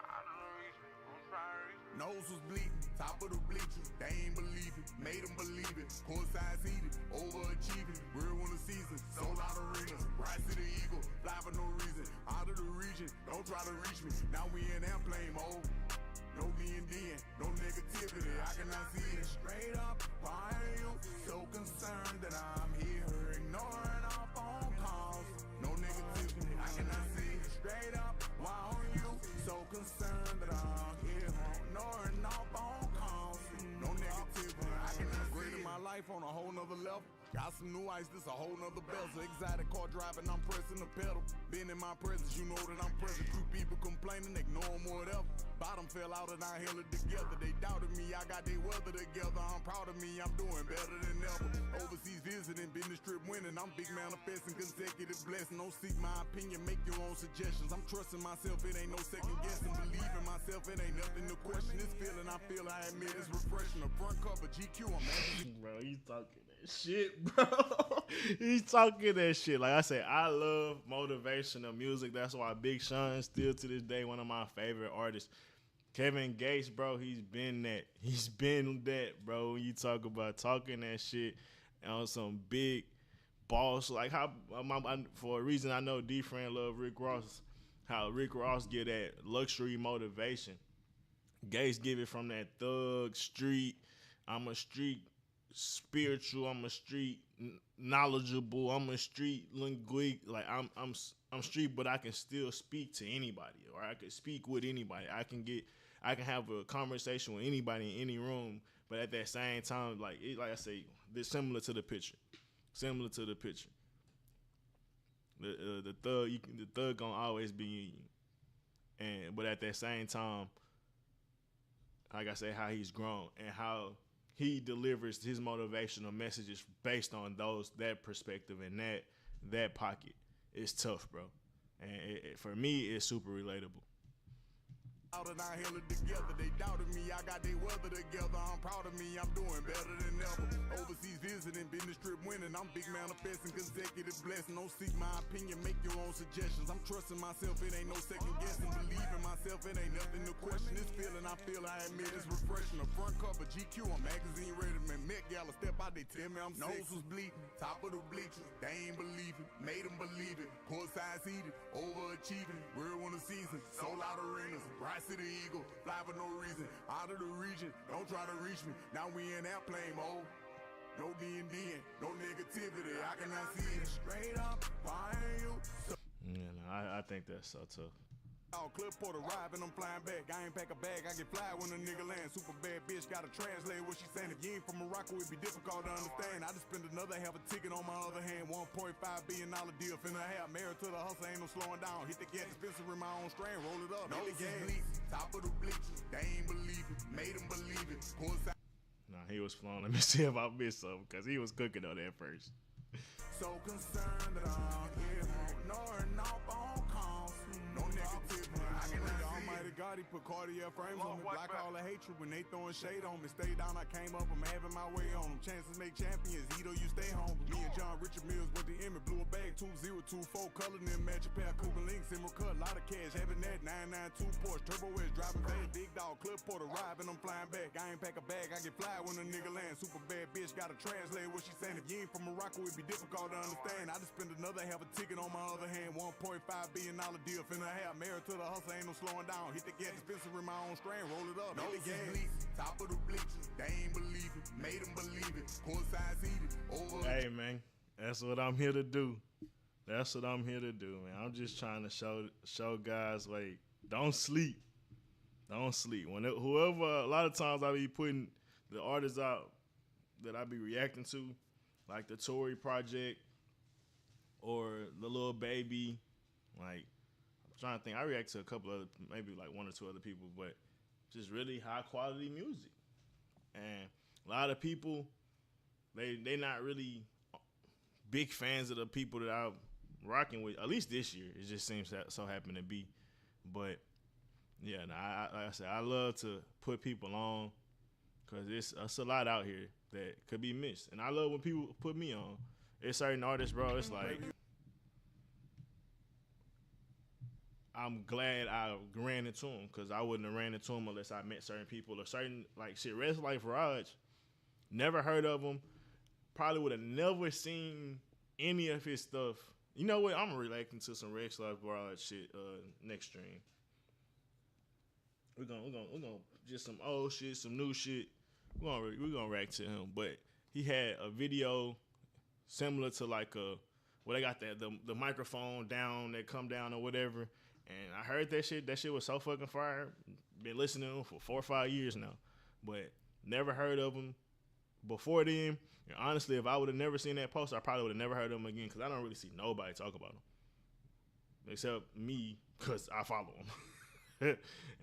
Out of the region. Don't try to reach me. Nose was bleeding, top of the bleachers. They ain't believe it, made them believe it. Coincide seated, overachieving. Real one of season, sold out arenas. Rise to the eagle, fly for no reason. Out of the region, don't try to reach me, now we in airplane mode. No D&D, no negativity, I cannot see it straight up. Why are you so concerned that I'm here ignoring our phone calls? No negativity, I cannot see it straight up. Why are you so concerned that I'm here ignoring our phone calls? No negativity, I cannot see it. My life on a whole nother level. Got some new ice, this a whole nother bezel. Exotic car driving, I'm pressing the pedal. Been in my presence, you know that I'm present. Crew people complaining, ignore them, whatever. Bottom fell out and I held it together. They doubted me, I got they weather together. I'm proud of me, I'm doing better than ever. Overseas visiting, business trip winning. I'm big manifesting, consecutive blessing. Don't seek my opinion, make your own suggestions. I'm trusting myself, it ain't no second guessing. Believe in myself, it ain't nothing to question. This feeling I feel, I admit it's refreshing. The front cover, GQ, I'm happy. Bro, he's talking that shit, bro. He's talking that shit. Like I said, I love motivational music. That's why Big Sean is still to this day one of my favorite artists. KeviN Gates, bro, he's been that. He's been that, bro. When you talk about talking that shit on some big boss, like how for a reason I know D-Friend love Rick Ross. How Rick Ross get that luxury motivation. Gates give it from that thug street. I'm a street spiritual. I'm a street knowledgeable. I'm a street linguic. Like I'm street, but I can still speak to anybody, or I can speak with anybody. I can have a conversation with anybody in any room. But at that same time, like I say, they're similar to the picture. Similar to the picture. The thug gonna always be in you. But at that same time, like I say, how he's grown and how he delivers his motivational messages based on that perspective and that pocket. It's tough, bro. And for me, it's super relatable. out and I held it together. They doubted me, I got they weather together. I'm proud of me, I'm doing better than ever. Overseas visiting, business trip winning. I'm big manifesting, consecutive blessing. Don't seek my opinion, make your own suggestions. I'm trusting myself, it ain't no second guessing. Believe in myself, it ain't nothing to question. This feeling I feel, I admit it's refreshing. A front cover, GQ, a magazine ready. Man, Met Gala, step out, they tell me I'm nose was bleeding. Top of the bleachers, they ain't believe it. Made them believe it. Poor side seated, overachieving. Real one of season, sold out arenas. Bright City Eagle, fly for no reason. Out of the region, don't try to reach me. Now we in airplane mode. No D&D, no negativity. I cannot see it straight up. Why ain't you? Yeah, no, I think that's so tough. Clip for the ride and I'm flying back. I ain't pack a bag, I get fly when a nigga land. Super bad bitch gotta translate what she saying. If you ain't from Morocco, it'd be difficult to understand. I just spent another half a ticket on my other hand. $1.5 billion deal finna have. Married to the hustle, ain't no slowing down. Hit the gas dispenser in my own strain, roll it up. Hit the gas. Top of the bleachers, they ain't believe it. Made them believe it. Pull side. Nah, he was flowing. Let me see if I missed something because he was cooking on that first. So concerned that I'm here, ignoring all phone calls. No negativity. I can the Almighty God, he put Cartier frames on me. Block all the hatred when they throwing shade on me. Stay down, I came up, I'm having my way on them. Chances make champions, Edo, you stay home. Me and John Richard Mills with the image. Blew a bag 2024, color them match a pair of Cuban links. Emerald cut, lot of cash. Having that 992 Porsche, Turbo S, driving fast. Big dog, clip for the ride, and I'm flying back. I ain't pack a bag, I get fly when a nigga land. Super bad bitch, gotta translate what she saying. If you ain't from Morocco, it'd be difficult to understand. I just spent another half a ticket on my other hand. $1.5 billion deal finna have. Married to the hustle, ain't no slowing down. Hit the gas dispenser in my own strain, roll it up. Hit the gas. Top of the bleachers, they ain't believe it. Made them believe it. Poor side seated, over. Hey, man, that's what I'm here to do. That's what I'm here to do, man. I'm just trying to show guys, like, don't sleep. Don't sleep. Whoever, a lot of times I be putting the artists out that I be reacting to, like the Tory Project or the Lil Baby. Like, I'm trying to think. I react to a couple other, maybe like one or two other people, but just really high quality music. And a lot of people, they not really big fans of the people that I'm rocking with. At least this year, it just seems that so happen to be. But yeah, like I said, I love to put people on because it's a lot out here that could be missed. And I love when people put me on. It's certain artists, bro. It's like, I'm glad I ran into them because I wouldn't have ran into them unless I met certain people or certain, like, shit. Red Life Raj, never heard of him. Probably would have never seen any of his stuff. You know what? I'm relating to some Red Life Raj shit next stream. We're gonna just some old shit, some new shit. We're gonna react to him. But he had a video similar to like where they got the microphone down, that come down or whatever. And I heard that shit. That shit was so fucking fire. Been listening to him for 4 or 5 years now, but never heard of him before then. And honestly, if I would have never seen that post, I probably would have never heard of him again because I don't really see nobody talk about him except me because I follow him.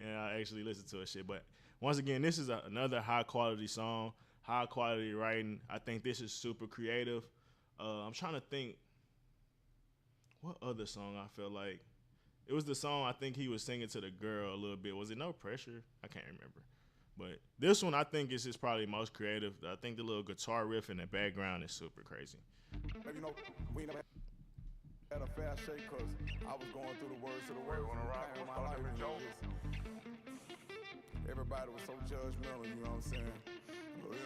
And I actually listen to his shit. But once again, this is another high quality song, high quality writing. I think this is super creative. I'm trying to think what other song I feel like. It was the song I think he was singing to the girl a little bit. Was it No Pressure? I can't remember. But this one I think is probably most creative. I think the little guitar riff in the background is super crazy. You know, we never had a fair shake because I was going through the words of the word. My life and everybody was so judgmental, you know what I'm saying? Oh, yeah.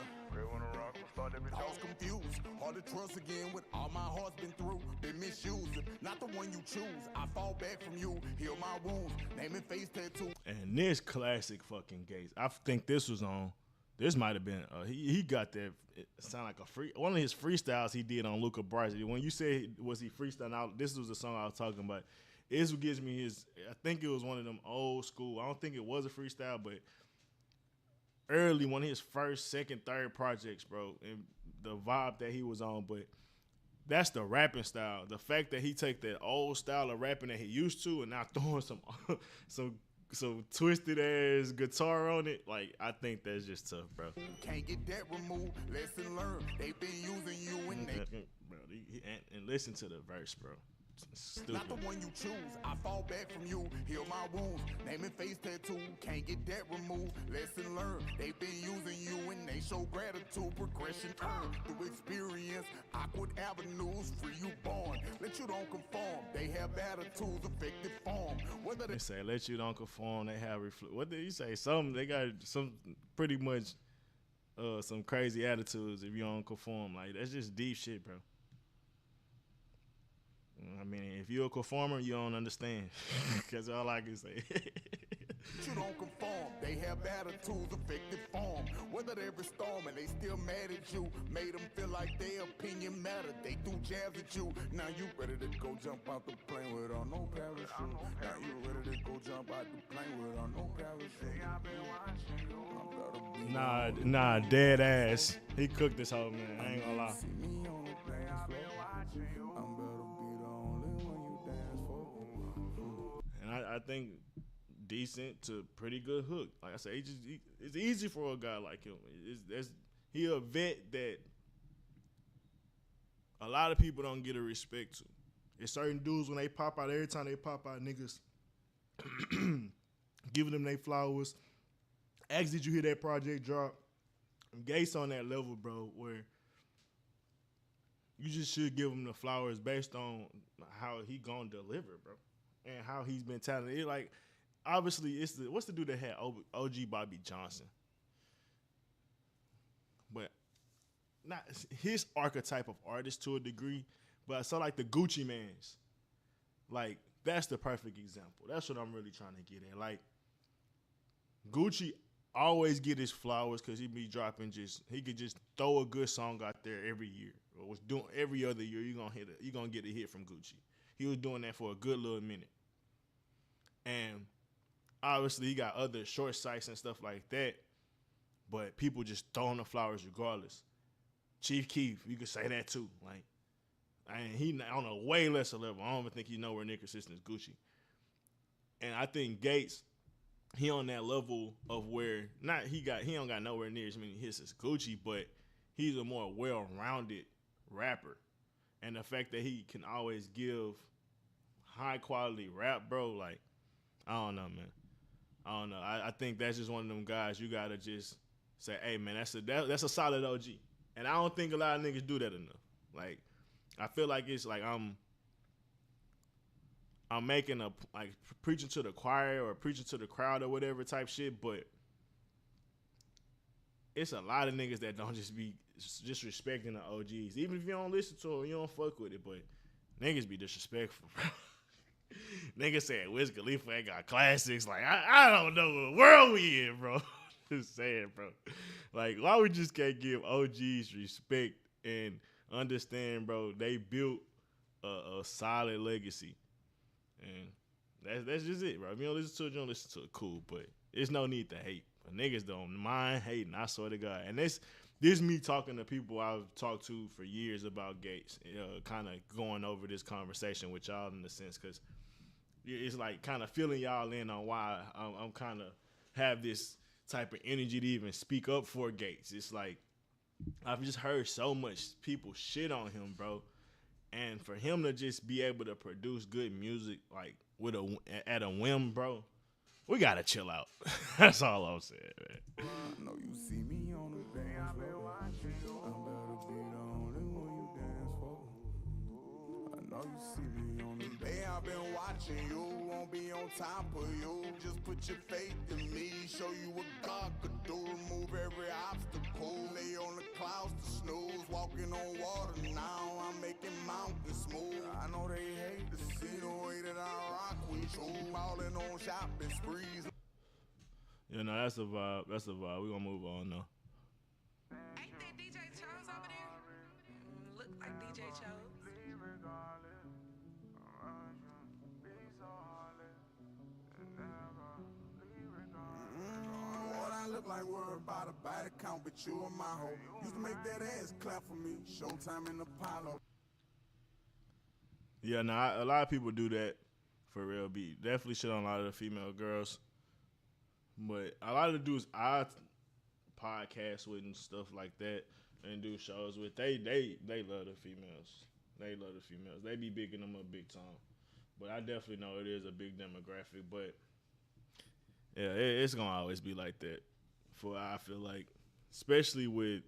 I was confused, hard to trust again with all my heart's been through. Been misused, not the one you choose. I fall back from you, heal my wounds, name and face tattoo. And this classic fucking Gates, I think this was on. This might have been he got that. It sound like a one of his freestyles he did on Luca Bryce. When you say was he freestyling out, this was the song I was talking about. This gives me his. I think it was one of them old school. I don't think it was a freestyle, but early one of his first, second, third projects, bro, and the vibe that he was on. But that's the rapping style. The fact that he take that old style of rapping that he used to and now throwing some twisted ass guitar on it, like, I think that's just tough, bro. Can't get that removed. Lesson learned. They been using you and they. Bro, and listen to the verse, bro. Stupid. Not the one you choose. I fall back from you, heal my wounds. Name and face tattoo, can't get that removed. Lesson learned, they been using you and they show gratitude. Progression earned through experience. Awkward avenues, free you born. Let you don't conform. They have attitudes, effective form. Whether They say let you don't conform. They have what did you say? They got some pretty much some crazy attitudes if you don't conform. Like that's just deep shit, bro. I mean, if you're a conformer, you don't understand. That's all I can say. you don't conform. They have attitudes, effective form. Weathered every storm and they still mad at you. Made them feel like their opinion mattered. They threw jabs at you. Now you ready to go jump out the plane without no parachute. Now you ready to go jump out the plane without no parachute. Nah, dead ass. He cooked this whole man. I ain't gonna lie. And I think decent to pretty good hook. Like I said, it's easy for a guy like him. He a vet that a lot of people don't get a respect to. There's certain dudes when they pop out, every time they pop out, niggas giving them their flowers. Ask, did you hear that project drop? Gates on that level, bro, where you just should give him the flowers based on how he gonna deliver, bro, and how he's been talented. Like, obviously, what's the dude that had OG Bobby Johnson, but not his archetype of artist to a degree, but I saw like the Gucci Mans, like that's the perfect example. That's what I'm really trying to get at. Like Gucci always get his flowers because he be dropping he could just throw a good song out there every year. Or was doing every other year, you're gonna get a hit from Gucci. He was doing that for a good little minute. And obviously he got other short sights and stuff like that, but people just throwing the flowers regardless. Chief Keef, you could say that too. Like, he on a way lesser level. I don't even think he's nowhere near consistent as Gucci. And I think Gates, he on that level of where he don't got nowhere near as many hits as Gucci, but he's a more well-rounded rapper. And the fact that he can always give high quality rap, bro, like, I don't know, man. I don't know. I think that's just one of them guys you gotta just say, hey man, that's a solid OG. And I don't think a lot of niggas do that enough. Like, I feel like it's like I'm making preaching to the choir or preaching to the crowd or whatever type shit, but it's a lot of niggas that don't just be disrespecting the OGs. Even if you don't listen to them, you don't fuck with it, but niggas be disrespectful, bro. Niggas said Wiz Khalifa ain't got classics. Like, I don't know what world we in, bro. Just saying, bro. Like, why we just can't give OGs respect and understand, bro, they built a solid legacy. And that's just it, bro. If you don't listen to it, you don't listen to it, cool. But there's no need to hate. But niggas don't mind hating, I swear to God. And this me talking to people I've talked to for years about Gates, kind of going over this conversation with y'all in a sense, because it's like kind of filling y'all in on why I'm kind of have this type of energy to even speak up for Gates. It's like I've just heard so much people shit on him, bro. And for him to just be able to produce good music like at a whim, bro, we gotta chill out. That's all I'm saying, man. I know you see me on the dance floor. I better be the only one you dance for. I know you see me on the day. I've been watching you, won't be on top of you. Just put your faith in me, show you what God could do. Remove every obstacle, lay on the clouds to snooze. Walking on water now, I'm making mountains smooth. I know they hate to see the way that I rock with you. Falling on shopping sprees. You know, that's a vibe. That's a vibe. We're gonna move on now. Ain't that DJ Chose over there? Look like DJ Chose. What I look like we're about to buy the count, but you and my hoe used to make that ass clap for me. Showtime in the Apollo. Yeah, a lot of people do that for real. Be definitely shit on a lot of the female girls, but a lot of the dudes I podcast with and stuff like that and do shows with, they love the females. They love the females. They be bigging them up big time. But I definitely know it is a big demographic. But yeah, it's gonna always be like that. For I feel like, especially with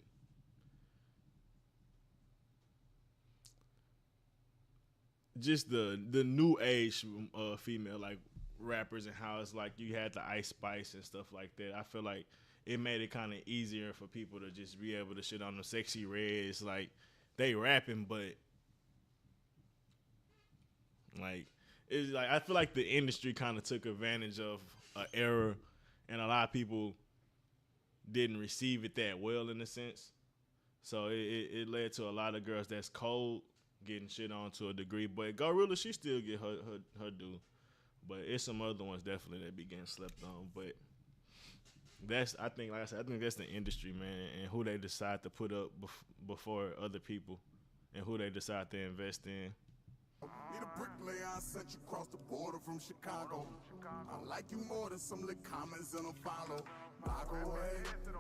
just the new age female like rappers and how it's like you had the Ice Spice and stuff like that. I feel like it made it kind of easier for people to just be able to shit on the Sexy Reds. Like they rapping, but like it's like I feel like the industry kind of took advantage of an era, and a lot of people didn't receive it that well in a sense. So it led to a lot of girls that's cold getting shit on to a degree. But Gorilla, she still get her due. But it's some other ones definitely that be getting slept on. But that's, I think, like I said, I think that's the industry, man, and who they decide to put up before other people, and who they decide to invest in. Need a bricklayer, I sent you across the border from Chicago. I like you more than some little comments and a follow. Block away,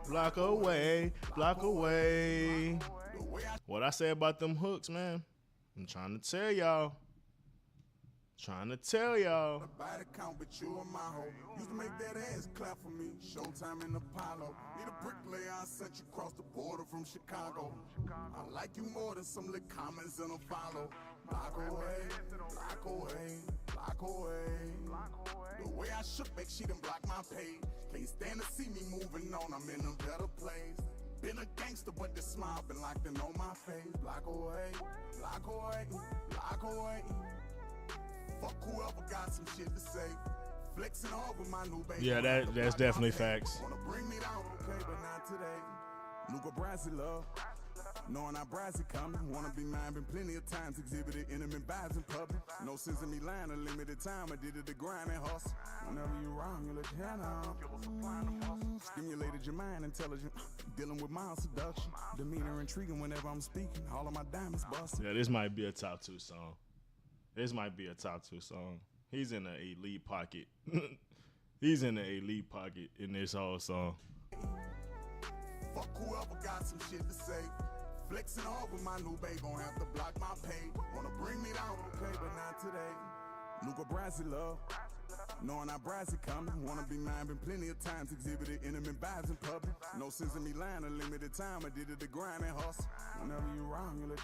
Block away, block away. What I say about them hooks, man, I'm trying to tell y'all. Body count, but you and my hoe. Used to make that ass clap for me. Showtime in Apollo. Need a bricklayer, I sent you across the border from Chicago. I like you more than some little comments and a follow. Block away, block away, block away. The way I shook back, she done block my page. Can't stand to see me moving on, I'm in a better place. Been a gangster, but the smile been locked in on my face. Block away, block away, block away. Fuck whoever got some shit to say. Flexing off with my new baby. Yeah, that's definitely facts. Wanna bring me down, okay, but not today. Luca Brasi love. Knowing I Brasi coming. Wanna be mine, been plenty of times exhibited enemy buys in public. No sense in me lying, a limited time. I did it the grind and hustle. Whenever you wrong, you look stimulated your mind, intelligent. Dealing with mild seduction. Demeanor intriguing whenever I'm speaking. All of my diamonds busting. Yeah, this might be a top 2 song. He's in the elite pocket. He's in the elite pocket in this whole song. Fuck whoever got some shit to say. Flexing off with my new babe, gon' have to block my pay. Wanna bring me down, okay, but not today. Luca Brasi love. Knowing I Brasi coming. Wanna be mine, been plenty of times exhibited enemy buys in public. No sense in me lying, a limited time. I did it the grind and hustle. Whenever you wrong, you look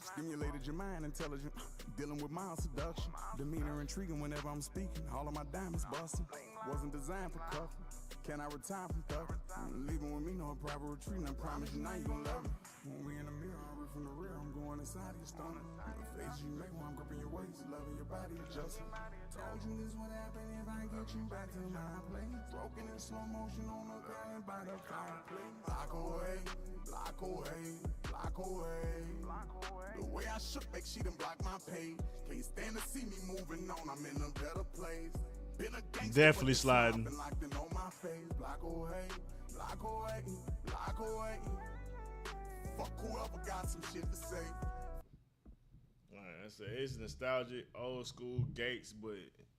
stimulated your mind, intelligent. Dealing with mild seduction. Demeanor intriguing whenever I'm speaking. All of my diamonds busting. Wasn't designed for cuffing. Can I retire from thugging? Leaving with me, no proper retreat. I promise you now you gon' love me. When we in the mirror, I read from the rear. I'm going inside your stomach. The face you make when I'm gripping your waist, loving your body adjusting. Told you this would happen if I get you back to my place. Broken in slow motion on the ground by the fireplace. Block away, block away, block away. The way I shook back, she done blocked my page. Can't stand to see me moving on. I'm in a better place. Definitely sliding. Block away, block away, block away. Fuck whoever got some shit to say. Like I said, it's nostalgic, old school Gates, but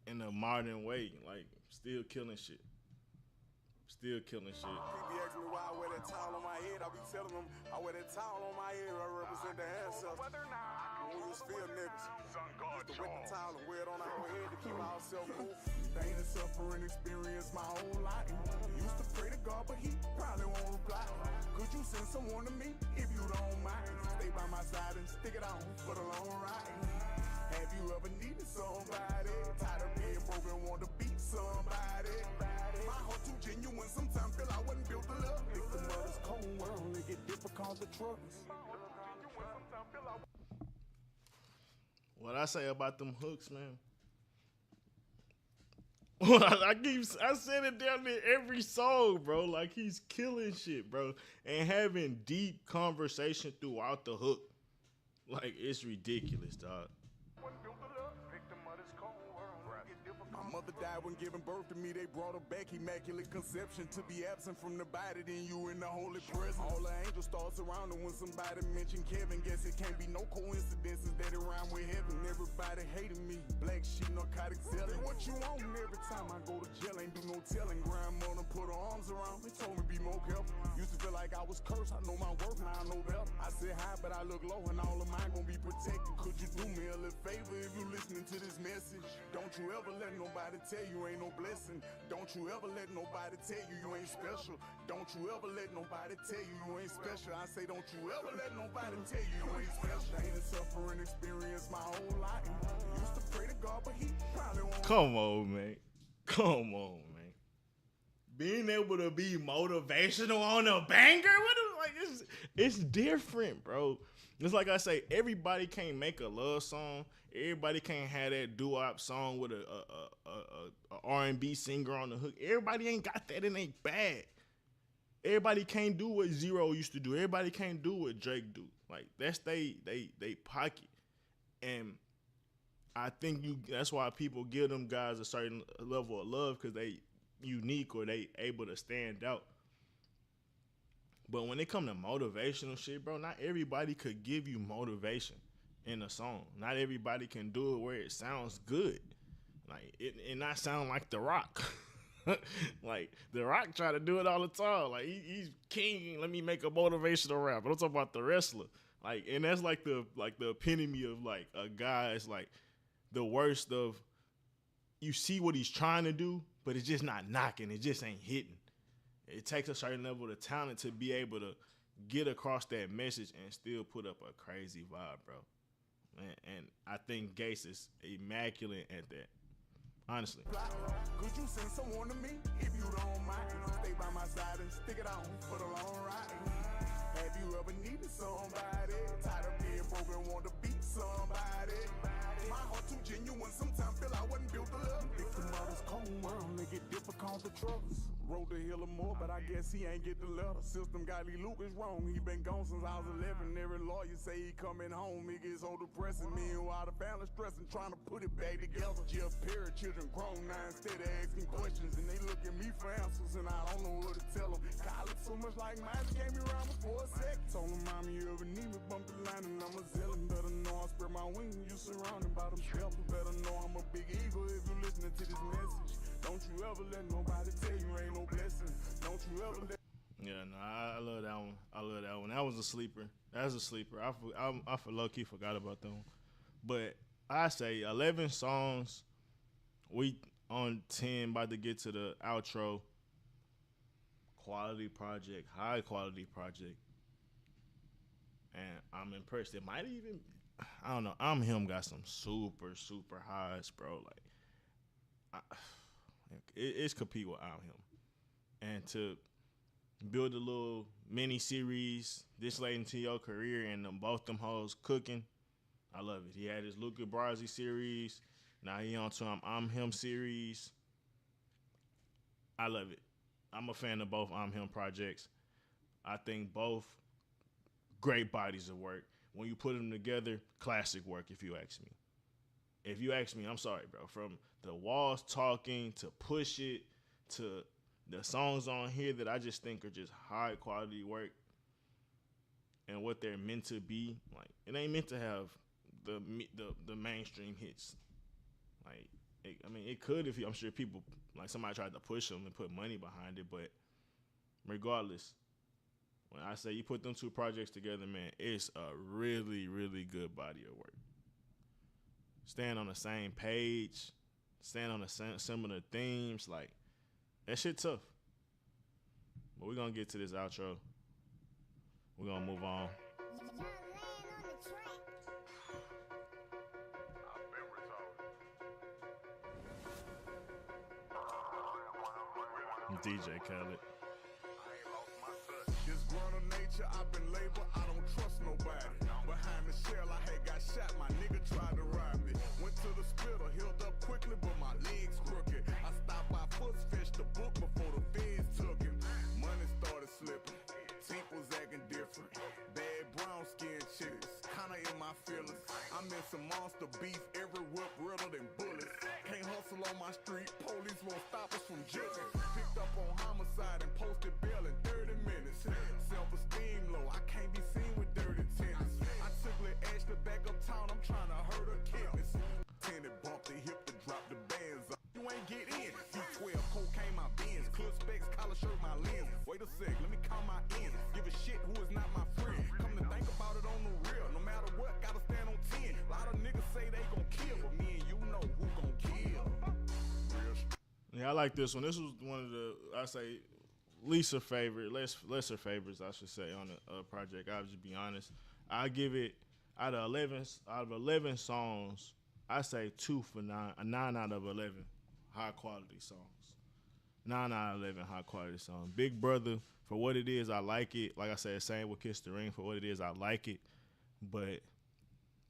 in a modern way, like still killing shit. People ask me why I wear that towel on my head. I be telling them I wear that towel on my head. I represent the ancestors. When we was field niggas, used to wet the towel and wear it on our head to keep ourselves cool. Pain and suffering experience my whole life. Used to pray to God, but he probably won't reply. Could you send someone to me if you don't mind? Stay by my side and stick it on for the long ride. Have you ever needed somebody? Tired of being broken, want to beat somebody. My heart too genuine, sometimes feel I wasn't built to love. Victim of this cold world, it get difficult to trust. What I say about them hooks, man. I said it down there every song, bro. Like he's killing shit, bro, and having deep conversation throughout the hook. Like it's ridiculous, dog. My mother died when giving birth to me. They brought her back, immaculate conception. To be absent from the body, then you in the holy presence. All the angels start surrounding when somebody mentioned KeviN. Guess it can't be no coincidences that it rhyme with heaven. Everybody hated me. Black black sheep, narcotic selling. What you want every time I go to jail? Ain't do no telling. Grandmother put her arms around me, told me be more careful. Used to feel like I was cursed. I know my worth, now I know better. I sit high, but I look low, and all of mine gon' be protected. Could you do me a little favor if you listening to this message? Don't you ever let nobody tell you ain't no blessing. Don't you ever let nobody tell you you ain't special. Don't you ever let nobody tell you you ain't special. I say don't you ever let nobody tell you you ain't special. Ain't a suffering experience my whole life. Used to pray to God, but he probably won't. Come on, man. Come on, man. Being able to be motivational on a banger, it's different, bro. It's like I say, everybody can't make a love song. Everybody can't have that doo-wop song with a R&B singer on the hook. Everybody ain't got that in their bag. Everybody can't do what Zero used to do. Everybody can't do what Drake do. Like, that's they pocket. And I think that's why people give them guys a certain level of love, because they unique or they able to stand out. But when it come to motivational shit, bro, not everybody could give you motivation in a song. Not everybody can do it where it sounds good. Like, it not sound like The Rock. Like, The Rock try to do it all the time. Like, he's king. Let me make a motivational rap. But I'm talking about the wrestler. Like, and that's like the epitome of like a guy. It's like the worst of, you see what he's trying to do, but it's just not knocking. It just ain't hitting. It takes a certain level of talent to be able to get across that message and still put up a crazy vibe, bro. And I think Gates is immaculate at that. Honestly. Could you send someone to me if you don't mind? Stay by my side and stick it out for the long ride. Have you ever needed somebody? Tired of being broken, want to beat somebody. My heart too genuine, sometimes feel I wasn't built to love. If the mother's cold world, they get difficult to trust. Wrote the hill of more, but I guess he ain't get the letter. System got Lee Lucas wrong. He been gone since I was 11. Every lawyer say he coming home. It gets so depressing. Meanwhile, the family stressing, trying to put it back together. Jeff Perry, children grown now, instead of asking questions. And they look at me for answers, and I don't know what to tell them. College so much like mine, gave me around for a sec. Told him, mommy, you ever need me, bump the line, and I'm a zealot. Better know I spread my wings, you surrounded by them shelters. Better know I'm a big eagle if you listening to this message. Don't you ever let nobody tell you ain't no blessing. Don't you ever let. Yeah, no, I love that one. I love that one. That was a sleeper. That's a sleeper. I for low-key forgot about that one. But I say 11 songs. We on 10, about to get to the outro. Quality project, high quality project. And I'm impressed. It might even, I don't know. I'm Him got some super, super highs, bro. Like, it's compete with I'm Him. And to build a little mini series this late into your career and both them hoes cooking, I love it. He had his Luca Brasi series. Now he on to I'm Him series. I love it. I'm a fan of both I'm Him projects. I think both great bodies of work. When you put them together, classic work, if you ask me. If you ask me, I'm sorry, bro. From the Walls Talking to Push It to the songs on here that I just think are just high quality work and what they're meant to be. Like, it ain't meant to have the mainstream hits. Like, it could if I'm sure people, like somebody tried to push them and put money behind it, but regardless, when I say you put them two projects together, man, it's a really, really good body of work. Staying on the same page, staying on the same similar themes, like, that shit tough. But we're going to get to this outro. We're going to move on. DJ Khaled. This grown of nature, I've been labeled, I don't trust nobody. Behind the shell, I had got shot, my nigga tried to rob me. Went to the spitter, healed up quickly, but my legs crooked. I stopped by Foots, fetched the book before the feds took him. Money started slipping, Tink was acting different. Bad brown skin chicks, kinda in my feelings. I'm in some monster beef, every whip realer than bullets. Can't hustle on my street, police won't stop us from jugging. Picked up on homicide and posted bail in 30 minutes. Self-esteem low, I can't be seen with dirty tennis. I took Ashley back uptown, I'm trying to hurt her kidneys. Tenant bumped the hip Wait a sec, let me count my ends. Give a shit who is not my friend. Come to think about it on the real, no matter what, gotta stand on 10. A lot of niggas say they gon' kill, but me and you know who gon' kill. Yeah, I like this one. This was one of the, I say, lesser favorites, I should say, on the project. I'll just be honest. I give it out of 11 songs. I say 2 for 9, 9 out of 11 high quality songs. 9 out of 11 high quality songs. Big Brother, for what it is, I like it. Like I said, same with Kiss the Ring. For what it is, I like it. But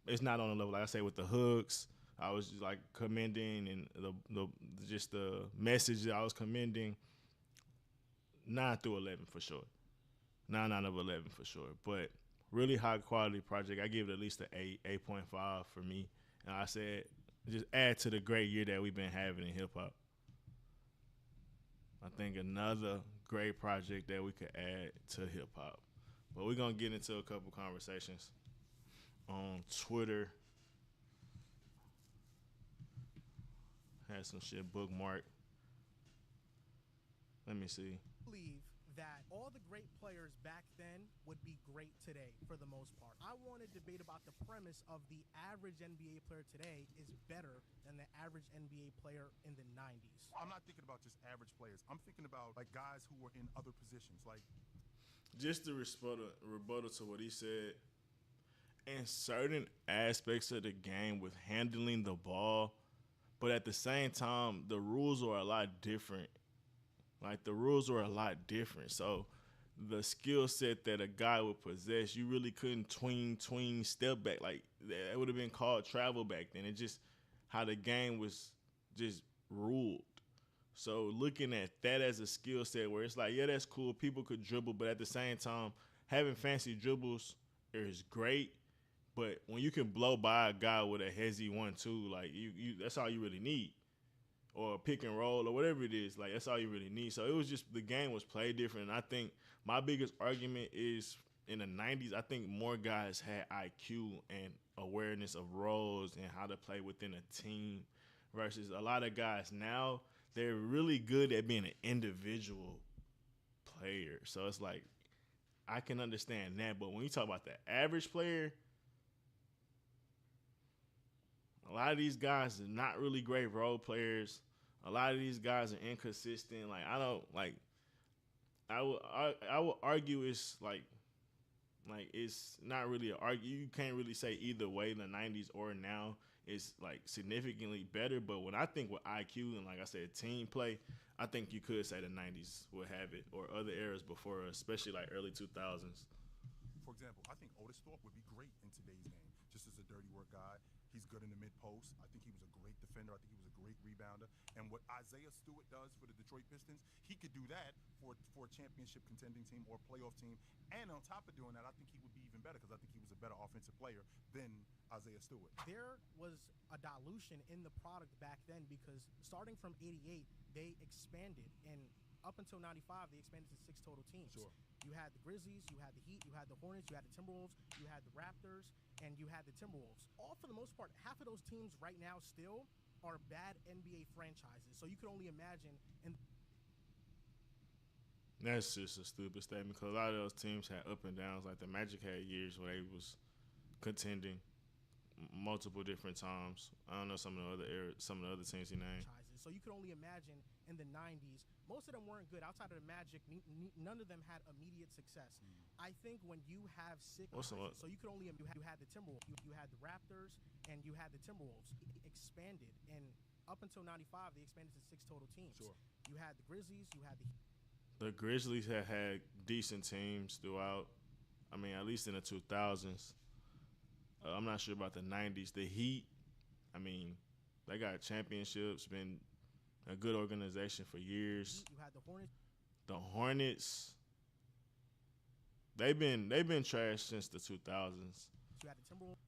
it's not on the level, like I say, with the hooks. I was just like commending and the message that I was commending. 9 through 11 for sure. 9 out of 11 for sure. But really high quality project. I give it at least an 8.5 for me. And I said, just add to the great year that we've been having in hip hop. I think another great project that we could add to hip hop. But we're gonna get into a couple conversations on Twitter. Had some shit bookmarked. Let me see. Believe that all the great players back then would be great today for the most part. I want to debate about the premise of the average NBA player today is better than the average NBA player in the 90s. I'm not thinking about just average players. I'm thinking about like guys who were in other positions. Like, just to rebuttal to what he said, in certain aspects of the game with handling the ball, but at the same time, the rules are a lot different. Like, the rules are a lot different. So the skill set that a guy would possess, you really couldn't tween, step back. Like, that would have been called travel back then. It's just how the game was just ruled. So looking at that as a skill set where it's like, yeah, that's cool. People could dribble, but at the same time, having fancy dribbles is great. But when you can blow by a guy with a hezzy 1-2, like you that's all you really need. Or pick and roll or whatever it is, like that's all you really need. So it was just, the game was played different. And I think my biggest argument is in the 90s, I think more guys had IQ and awareness of roles and how to play within a team versus a lot of guys now, they're really good at being an individual player. So it's like, I can understand that. But when you talk about the average player, a lot of these guys are not really great role players. A lot of these guys are inconsistent. Like, I would argue it's like it's not really an argue. You can't really say either way in the 90s or now is like significantly better. But when I think with IQ and, like I said, team play, I think you could say the 90s would have it, or other eras before, especially like early 2000s. for example, I think Otis Thorpe would be great in today's game, just as a dirty work guy. He's good in the mid-post. I think he was a great defender. I think he was a great rebounder. And what Isaiah Stewart does for the Detroit Pistons, he could do that for a championship contending team or a playoff team. And on top of doing that, I think he would be even better because I think he was a better offensive player than Isaiah Stewart. There was a dilution in the product back then because starting from 88, they expanded. And up until 95, they expanded to 6 total teams. Sure. You had the Grizzlies, you had the Heat, you had the Hornets, you had the Timberwolves, you had the Raptors, and you had the Timberwolves. All for the most part, half of those teams right now still are bad NBA franchises. So you could only imagine. That's just a stupid statement because a lot of those teams had up and downs. Like the Magic had years where they was contending multiple different times. I don't know some of the other teams he named. So you could only imagine in the 90s, most of them weren't good. Outside of the Magic, none of them had immediate success. I think when you have six, so you could only you had the Timberwolves, you had the Raptors, and you had the Timberwolves expanded. And up until 95, they expanded to 6 total teams. Sure. You had the Grizzlies, you had the Grizzlies had decent teams throughout. I mean, at least in the 2000s. I'm not sure about the 90s. The Heat, I mean, they got championships, been a good organization for years. You had the Hornets. The Hornets, they've been trash since the 2000s. You had the Timberwolves.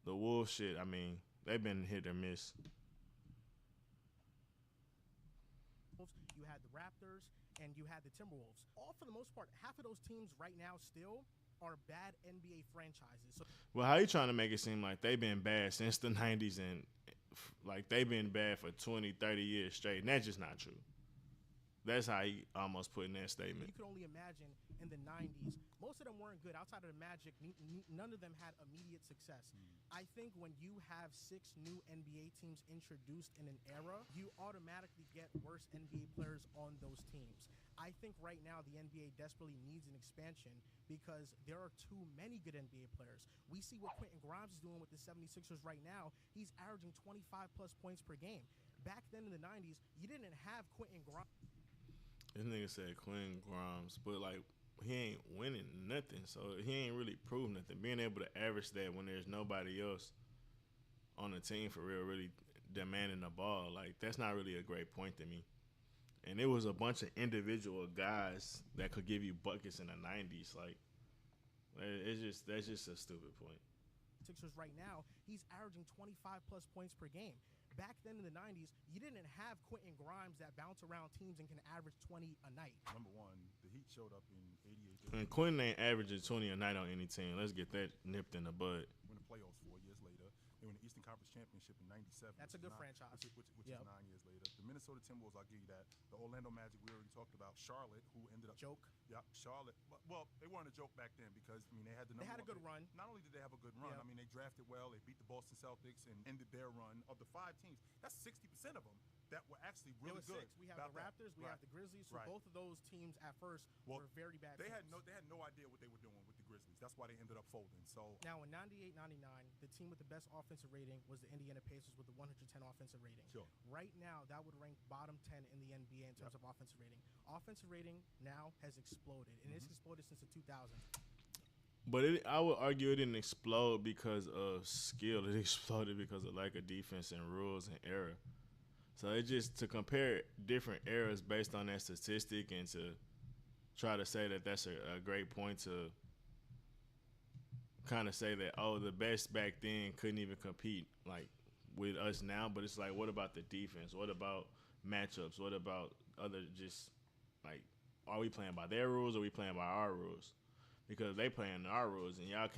The Wolves, shit, I mean, they've been hit or miss. You had the Raptors, and you had the Timberwolves. All for the most part, half of those teams right now still are bad NBA franchises. So well, how you trying to make it seem like they've been bad since the 90s and like they've been bad for 20, 30 years straight? And that's just not true. That's how he almost put in that statement. You could only imagine in the 90s, most of them weren't good. Outside of the Magic, none of them had immediate success. I think when you have 6 new NBA teams introduced in an era, you automatically get worse NBA players on those teams. I think right now the NBA desperately needs an expansion because there are too many good NBA players. We see what Quentin Grimes is doing with the 76ers right now. He's averaging 25-plus points per game. Back then in the 90s, you didn't have Quentin Grimes. This nigga said Quentin Grimes, but like he ain't winning nothing, so he ain't really proved nothing. Being able to average that when there's nobody else on the team for real, really demanding the ball, like that's not really a great point to me. And it was a bunch of individual guys that could give you buckets in the 90s. Like that's just a stupid point. Sixers right now, he's averaging 25-plus points per game. Back then in the 90s, you didn't have Quentin Grimes that bounce around teams and can average 20 a night. Number one, the Heat showed up in 88. And Quentin ain't averaging 20 a night on any team. Let's get that nipped in the bud. Win the playoffs 4 years later. They won the Eastern Conference Championship in 97. That's a good franchise. Which is 9 years later. The Minnesota Timberwolves, I'll give you that. The Orlando Magic, we already talked about. Charlotte, who ended up... Joke. Yeah, Charlotte. Well, they weren't a joke back then because, I mean, they had the number They had a one good run. Not only did they have a good run, Yeah. I mean, they drafted well. They beat the Boston Celtics and ended their run. Of the 5 teams, that's 60% of them that were actually really good. 6. We have the Raptors, we have the Grizzlies. So both of those teams at first were very bad They teams. had no idea what they were doing with the Grizzlies. That's why they ended up folding. So now in 98-99, the team with the best offensive rating was the Indiana Pacers with the 110 offensive rating. Sure. Right now, that would rank bottom 10 in the NBA in terms of offensive rating. Offensive rating now has exploded, and it's exploded since the 2000s. But I would argue it didn't explode because of skill. It exploded because of lack of defense and rules and error. So it just to compare different eras based on that statistic and to try to say that that's a great point to kind of say that, oh, the best back then couldn't even compete like with us now. But it's like, what about the defense? What about matchups? What about other just like, are we playing by their rules or are we playing by our rules? Because they playing our rules and y'all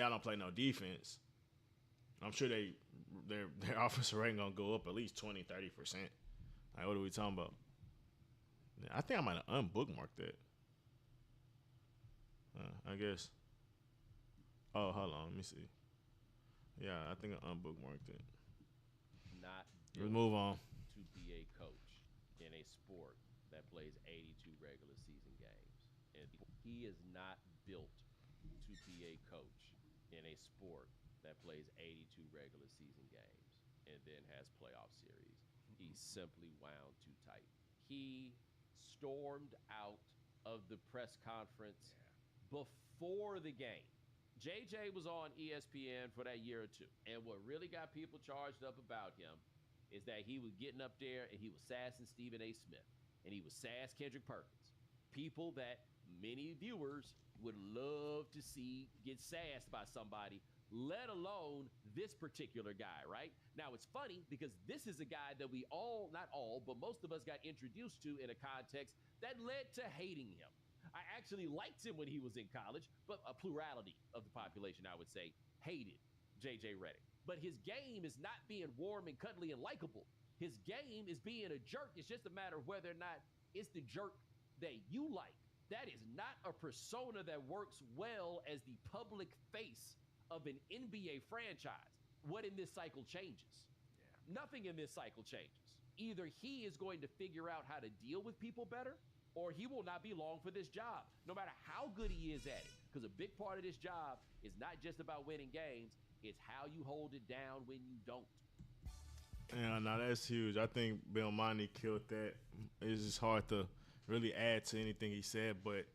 don't play no defense. I'm sure their offensive rating gonna go up at least 20-30%. Like, what are we talking about? I think I might have unbookmarked that. I guess. Oh, hold on, let me see. Yeah, I think I unbookmarked it. Let's move on. To be a coach in a sport that plays 82 regular season games, and he is not built to be a coach in a sport that plays 82 regular season games and then has playoff series. He's simply wound too tight. He stormed out of the press conference before the game. JJ was on ESPN for that year or two, and what really got people charged up about him is that he was getting up there and he was sassing Stephen A. Smith, and he was sass Kendrick Perkins. People that many viewers would love to see get sassed by somebody, let alone this particular guy, right? Now, it's funny because this is a guy that we all, not all, but most of us got introduced to in a context that led to hating him. I actually liked him when he was in college, but a plurality of the population, I would say, hated J.J. Redick. But his game is not being warm and cuddly and likable. His game is being a jerk. It's just a matter of whether or not it's the jerk that you like. That is not a persona that works well as the public face of an NBA franchise. What in this cycle changes? Nothing in this cycle changes. Either he is going to figure out how to deal with people better, or he will not be long for this job, no matter how good he is at it. Because a big part of this job is not just about winning games, it's how you hold it down when you don't. Yeah, no, that's huge. I think Belmonte killed that. It's just hard to really add to anything he said, but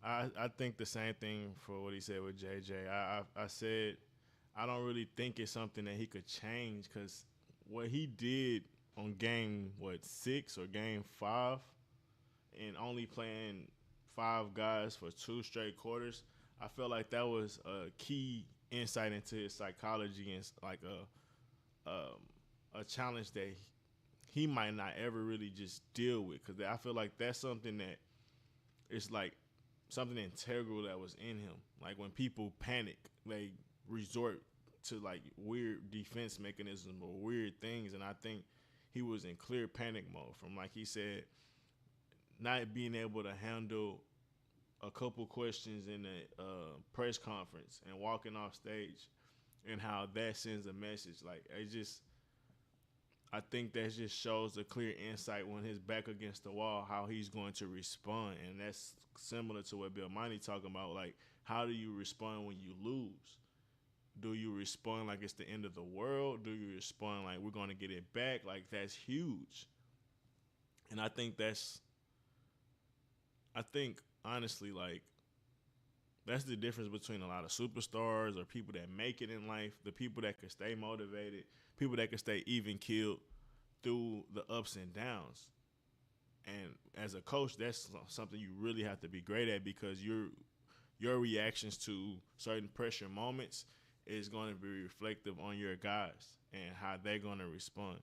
I think the same thing for what he said with JJ. I said I don't really think it's something that he could change because what he did on game, 6 or game 5, and only playing 5 guys for 2 straight quarters, I felt like that was a key insight into his psychology and like a challenge that he might not ever really just deal with. Because I feel like that's something that it's like something integral that was in him. Like when people panic, they resort to like weird defense mechanisms or weird things. And I think he was in clear panic mode from, like he said, not being able to handle a couple questions in a press conference and walking off stage, and how that sends a message. Like it just, I think that just shows a clear insight when his back against the wall, how he's going to respond, and that's similar to what Bill Money talking about. Like, how do you respond when you lose? Do you respond like it's the end of the world? Do you respond like we're going to get it back? Like that's huge. And I think honestly, like that's the difference between a lot of superstars or people that make it in life, the people that can stay motivated, people that can stay even keeled through the ups and downs. And as a coach, that's something you really have to be great at, because your reactions to certain pressure moments is going to be reflective on your guys and how they're going to respond.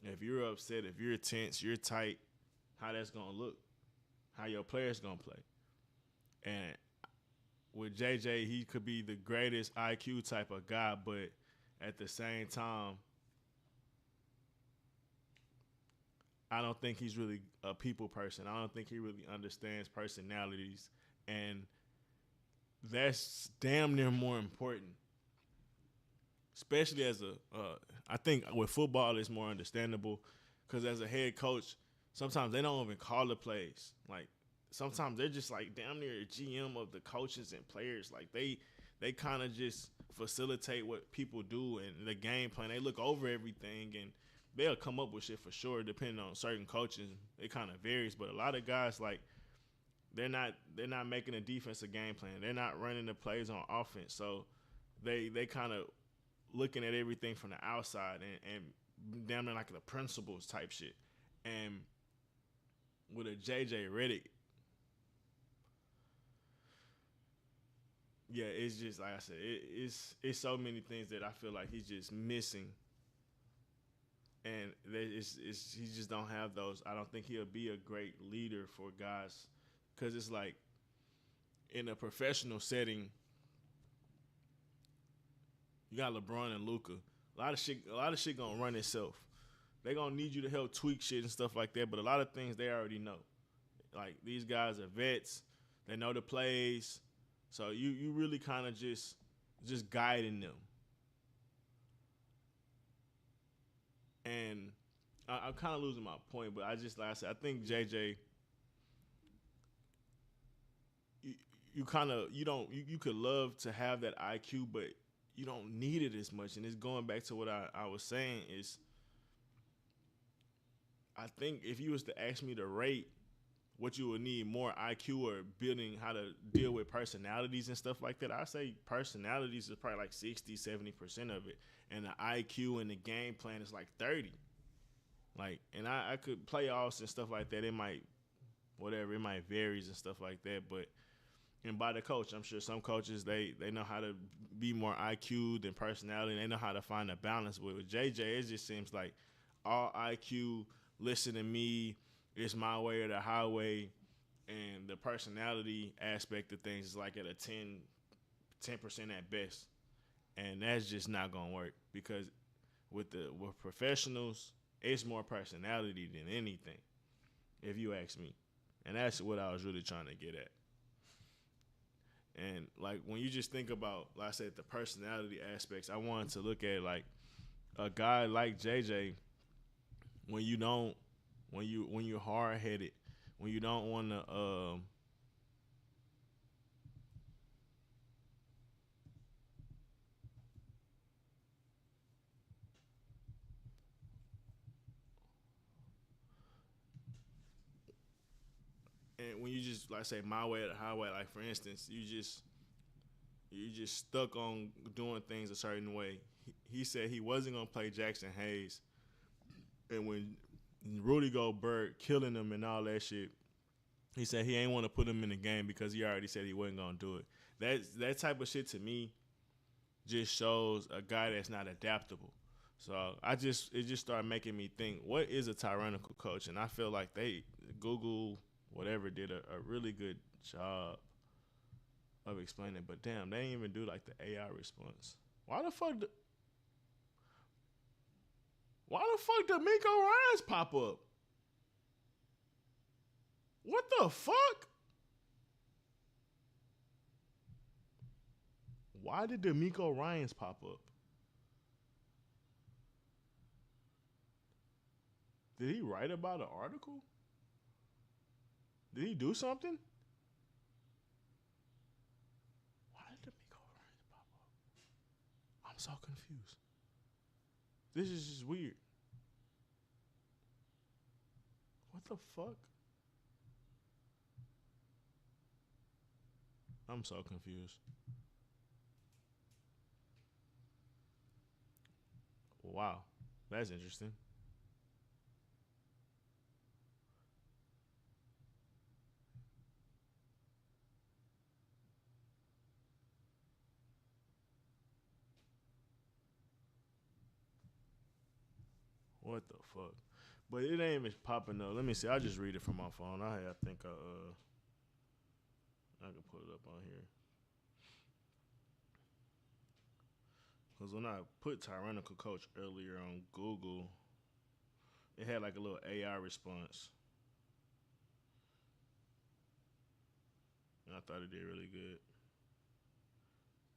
If you're upset, if you're tense, you're tight, how that's going to look, how your players going to play. And with JJ, he could be the greatest IQ type of guy, but at the same time, I don't think he's really a people person. I don't think he really understands personalities, and that's damn near more important. Especially as I think with football it's more understandable, because as a head coach, sometimes they don't even call the plays. Like sometimes they're just like damn near a GM of the coaches and players. Like they kind of just facilitate what people do and the game plan. They look over everything and they'll come up with shit for sure, depending on certain coaches. It kind of varies, but a lot of guys, like, they're not making a defensive game plan. They're not running the plays on offense. So they kind of looking at everything from the outside and damn near like the principles type shit. And with a JJ Redick, yeah, it's just like I said, it's so many things that I feel like he's just missing. And he just don't have those. I don't think he'll be a great leader for guys, because it's like in a professional setting, you got LeBron and Luka. A lot of shit gonna run itself. They gonna need you to help tweak shit and stuff like that. But a lot of things they already know. Like these guys are vets. They know the plays. So you really kind of just guiding them. And I'm kind of losing my point, but like I said, I think JJ, you could love to have that IQ, but you don't need it as much. And it's going back to what I was saying is, I think if you was to ask me to rate what you would need more IQ or building how to deal with personalities and stuff like that, I say personalities is probably like 60-70% of it, and the IQ and the game plan is like 30. Like, and I could playoffs and stuff like that. It might varies and stuff like that, but and by the coach, I'm sure some coaches they know how to be more IQ than personality, and they know how to find a balance. But with JJ, it just seems like all IQ, listen to me, it's my way or the highway, and the personality aspect of things is like at a 10% at best. And that's just not gonna work, because with professionals, it's more personality than anything, if you ask me. And that's what I was really trying to get at. And like when you just think about, like I said, the personality aspects, I wanted to look at like a guy like JJ, when you're hard headed, when you don't want to and when you just, like I say, my way or the highway, like for instance, you just stuck on doing things a certain way. He said he wasn't gonna play Jackson Hayes, and when Rudy Gobert killing him and all that shit, he said he ain't want to put him in the game because he already said he wasn't gonna do it. That type of shit to me just shows a guy that's not adaptable. So it just started making me think, what is a tyrannical coach? And I feel like Google whatever did a really good job of explaining it. But damn, they didn't even do like the AI response. Why the fuck did Miko Ryans pop up? What the fuck? Why did D'Amico Ryans pop up? Did he write about an article? Did he do something? Why did D'Amico Ryans pop up? I'm so confused. This is just weird. What the fuck? I'm so confused. Wow, that's interesting. What the fuck? But it ain't even popping up. Let me see. I'll just read it from my phone. I think I can put it up on here. Because when I put tyrannical coach earlier on Google, it had like a little AI response. And I thought it did really good.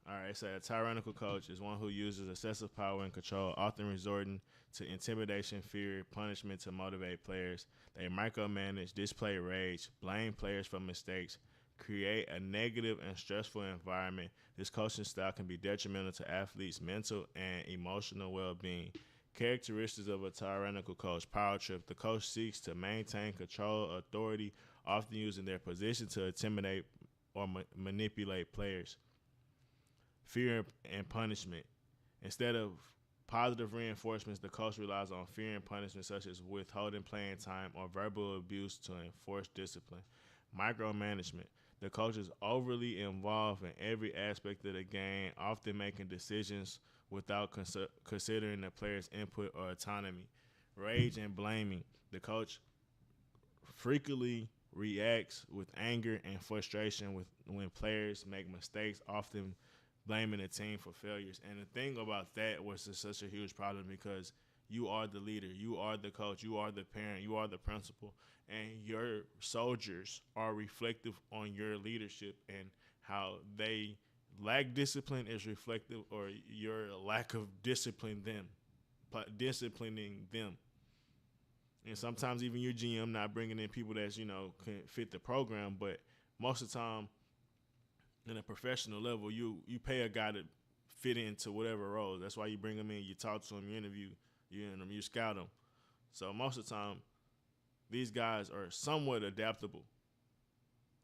All right, so a tyrannical coach is one who uses excessive power and control, often resorting to intimidation, fear, punishment to motivate players. They micromanage, display rage, blame players for mistakes, create a negative and stressful environment. This coaching style can be detrimental to athletes' mental and emotional well-being. Characteristics of a tyrannical coach: power trip. The coach seeks to maintain control, authority, often using their position to intimidate or manipulate players. Fear and punishment. Instead of positive reinforcements, the coach relies on fear and punishment, such as withholding playing time or verbal abuse to enforce discipline. Micromanagement. The coach is overly involved in every aspect of the game, often making decisions without considering the player's input or autonomy. Rage and blaming. The coach frequently reacts with anger and frustration when players make mistakes, often blaming the team for failures. And the thing about that was such a huge problem because you are the leader, you are the coach, you are the parent, you are the principal, and your soldiers are reflective on your leadership, and how they lack discipline is reflective, or your lack of disciplining them. And sometimes even your GM not bringing in people that's, can fit the program, but most of the time in a professional level, you pay a guy to fit into whatever role. That's why you bring him in, you talk to him, you interview, you scout him. So most of the time, these guys are somewhat adaptable.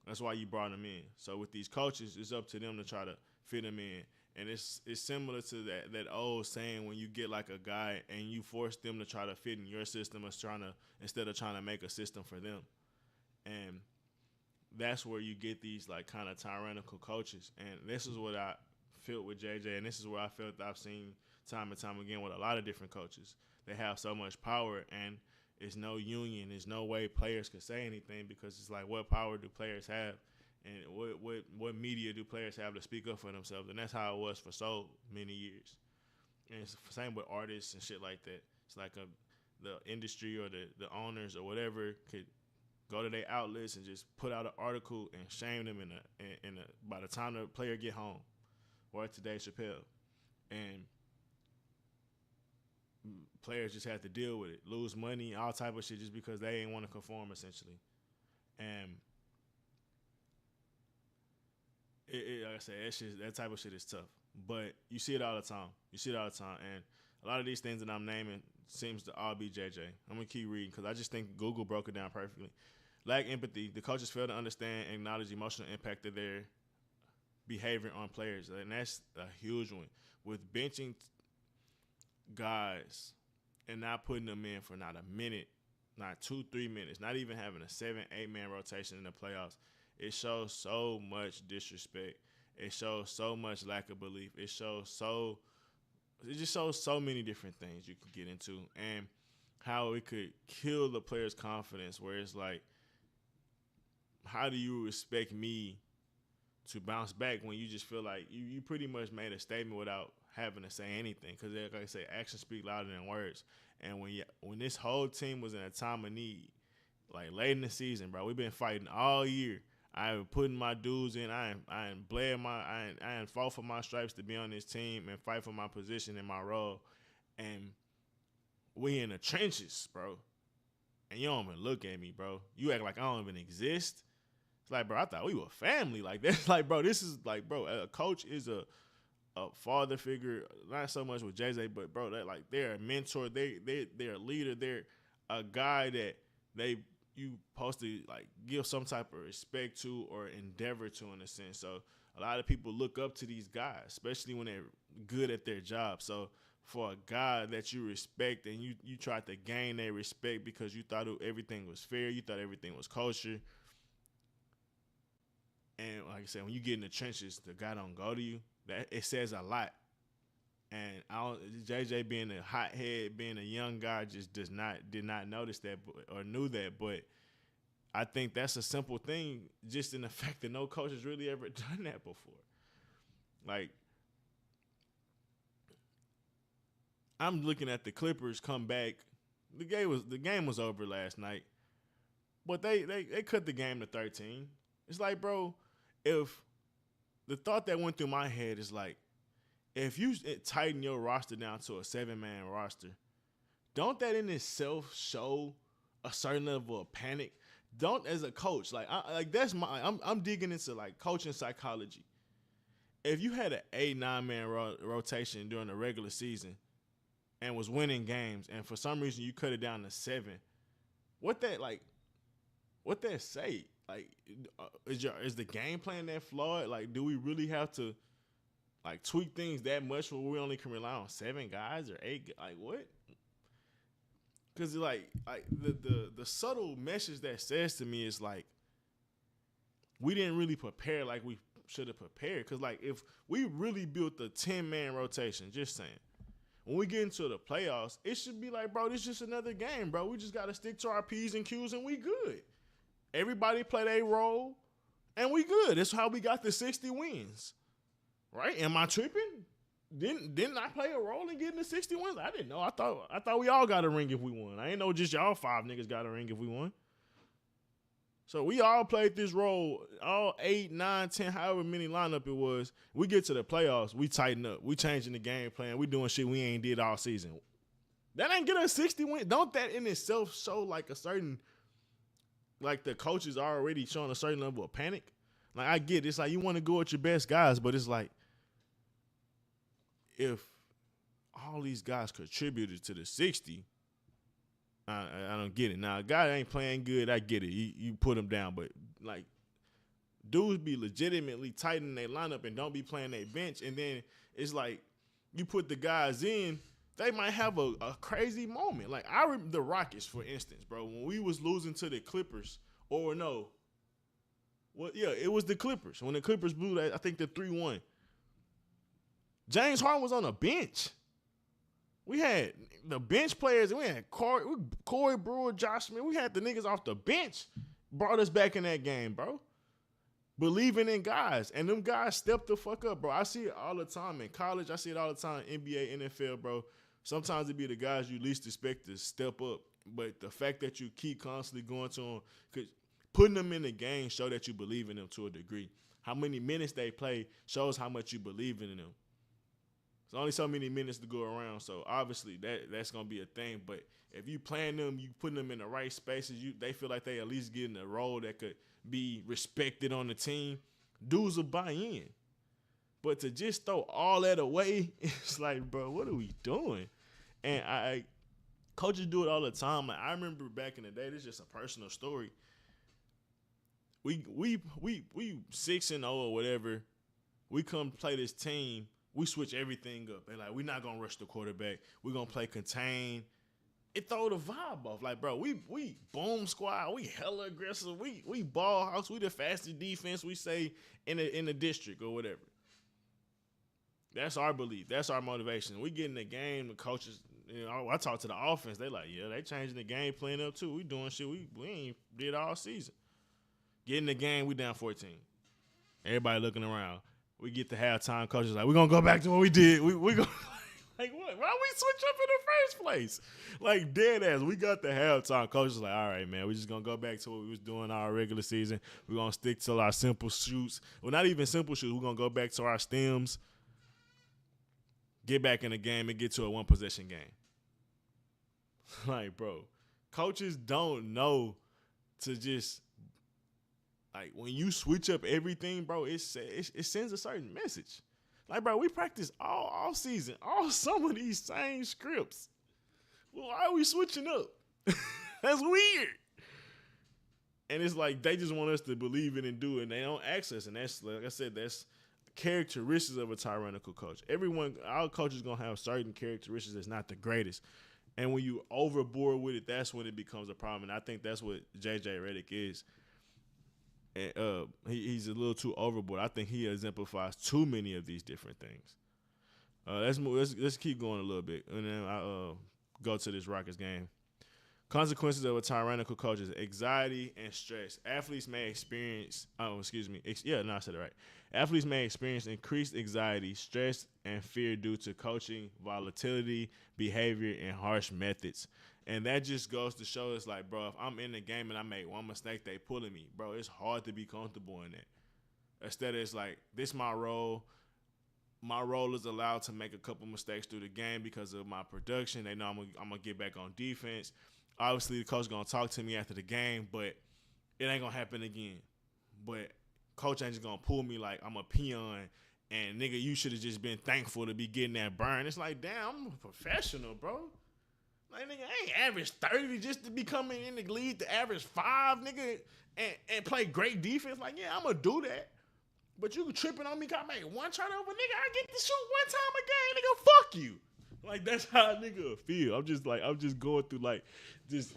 That's why you brought them in. So with these coaches, it's up to them to try to fit them in. And it's similar to that old saying when you get like a guy and you force them to try to fit in your system instead of trying to make a system for them. And that's where you get these like kind of tyrannical coaches. And this is what I felt with JJ, and this is where I felt I've seen time and time again with a lot of different coaches. They have so much power, and it's no union. There's no way players could say anything, because it's like, what power do players have, and what media do players have to speak up for themselves? And that's how it was for so many years. And it's the same with artists and shit like that. It's like the industry or the owners or whatever could go to their outlets and just put out an article and shame them by the time the player get home. Or today, Chappelle. And players just have to deal with it, lose money, all type of shit, just because they ain't want to conform, essentially. And like I said, that type of shit is tough. But you see it all the time. And a lot of these things that I'm naming seems to all be JJ. I'm going to keep reading because I just think Google broke it down perfectly. Lack empathy. The coaches fail to understand and acknowledge the emotional impact of their behavior on players. And that's a huge one. With benching guys and not putting them in for not a minute, not 2-3 minutes, not even having a 7-8 man rotation in the playoffs, it shows so much disrespect. It shows so much lack of belief. It just shows so many different things you could get into, and how it could kill the player's confidence, where it's like, how do you expect me to bounce back when you just feel like you pretty much made a statement without having to say anything? Because, like I say, actions speak louder than words. And when this whole team was in a time of need, like late in the season, bro. We've been fighting all year. I ain't putting my dudes in. I ain't fought for my stripes to be on this team and fight for my position and my role. And we in the trenches, bro. And you don't even look at me, bro. You act like I don't even exist. It's like, bro, I thought we were family. Like, that's like, bro, this is like, bro, a coach is a father figure, not so much with Jay-Z, but, bro, they're a mentor. They're a leader. They're a guy that you supposed to, like, give some type of respect to or endeavor to in a sense. So a lot of people look up to these guys, especially when they're good at their job. So for a guy that you respect and you tried to gain their respect because you thought everything was fair, you thought everything was kosher. And like I said, when you get in the trenches, the guy don't go to you. That it says a lot. And JJ being a hothead, being a young guy, just did not notice that or knew that. But I think that's a simple thing, just in the fact that no coach has really ever done that before. Like, I'm looking at the Clippers come back. The game was over last night, but they cut the game to 13. It's like, bro, if the thought that went through my head is like, if you tighten your roster down to a 7-man roster, don't that in itself show a certain level of panic? Don't, as a coach, I'm digging into like coaching psychology. If you had an 8-9-man rotation during the regular season and was winning games, and for some reason you cut it down to 7, what that say? Like, is the game plan that flawed? Like, do we really have to like tweak things that much where we only can rely on 7 guys or 8? Like, what? Because like the subtle message that says to me is like, we didn't really prepare like we should have prepared. Because like, if we really built the 10-man rotation, just saying, when we get into the playoffs, it should be like, bro, this is just another game, bro. We just got to stick to our P's and Q's and we good. Everybody play their role and we good. That's how we got the 60 wins. Right? Am I tripping? Didn't I play a role in getting the 60 wins? I didn't know. I thought we all got a ring if we won. I ain't know just y'all 5 niggas got a ring if we won. So we all played this role, all 8, 9, 10, however many lineup it was. We get to the playoffs, we tighten up. We changing the game plan. We doing shit we ain't did all season. That ain't get us 60 wins. Don't that in itself show like a certain, like the coaches are already showing a certain level of panic? Like, I get it. It's like you want to go with your best guys, but it's like, if all these guys contributed to the 60, I don't get it. Now, a guy that ain't playing good, I get it. You put him down. But, like, dudes be legitimately tightening their lineup and don't be playing their bench. And then it's like you put the guys in, they might have a crazy moment. Like, I remember the Rockets, for instance, bro, when we was losing to the Clippers, or no. Well, yeah, it was the Clippers. When the Clippers blew that, I think the 3-1. James Harden was on the bench. We had the bench players. We had Corey Brewer, Josh Smith. We had the niggas off the bench. Brought us back in that game, bro. Believing in guys. And them guys stepped the fuck up, bro. I see it all the time in college. I see it all the time in NBA, NFL, bro. Sometimes it be the guys you least expect to step up. But the fact that you keep constantly going to them, because putting them in the game show that you believe in them to a degree. How many minutes they play shows how much you believe in them. There's only so many minutes to go around, so obviously that's gonna be a thing. But if you playing them, you putting them in the right spaces, they feel like they at least getting a role that could be respected on the team. Dudes will buy in. But to just throw all that away, it's like, bro, what are we doing? And coaches do it all the time. Like, I remember back in the day, this is just a personal story. We 6-0 or whatever. We come play this team. We switch everything up. They're like, we're not going to rush the quarterback. We're going to play contain. It throw the vibe off. Like, bro, we boom squad. We hella aggressive. We ball house. We the fastest defense, we say, in the district or whatever. That's our belief. That's our motivation. We get in the game, the coaches, I talk to the offense. They like, yeah, they changing the game plan up too. We doing shit we ain't did all season. Get in the game, we down 14. Everybody looking around. We get to halftime, coaches like, we're going to go back to what we did. We Like, what? Why we switch up in the first place? Like, dead ass. We got the halftime. Coach was like, all right, man, we're just going to go back to what we was doing our regular season. We're going to stick to our simple shoots. Well, not even simple shoots. We're going to go back to our stems, get back in the game, and get to a one-possession game. Like, bro, coaches don't know to just, like, when you switch up everything, bro, it sends a certain message. Like, bro, we practice all season, all some of these same scripts. Well, why are we switching up? That's weird. And it's like they just want us to believe it and do it, and they don't ask us. And that's, like I said, that's characteristics of a tyrannical coach. Our coaches going to have certain characteristics that's not the greatest. And when you overboard with it, that's when it becomes a problem. And I think that's what J.J. Redick is. And he's a little too overboard. I think he exemplifies too many of these different things. Let's keep going a little bit, and then I'll go to this Rockets game. Consequences of a tyrannical coach is anxiety and stress. Athletes may experience. I said it right. Athletes may experience increased anxiety, stress, and fear due to coaching volatility, behavior, and harsh methods. And that just goes to show us, like, bro, if I'm in the game and I make one mistake, they pulling me. Bro, it's hard to be comfortable in that. Instead, it's like, this my role. My role is allowed to make a couple mistakes through the game because of my production. They know I'm going to get back on defense. Obviously, the coach is going to talk to me after the game, but it ain't going to happen again. But coach ain't just going to pull me like I'm a peon and, nigga, you should have just been thankful to be getting that burn. It's like, damn, I'm a professional, bro. Like, nigga, I ain't average 30 just to be coming in the league to average 5, nigga, and play great defense. Like, yeah, I'm going to do that. But you tripping on me, got made one turnover, nigga, I get to shoot one time a game, nigga, fuck you. Like, that's how a nigga feel. I'm just going through, like, just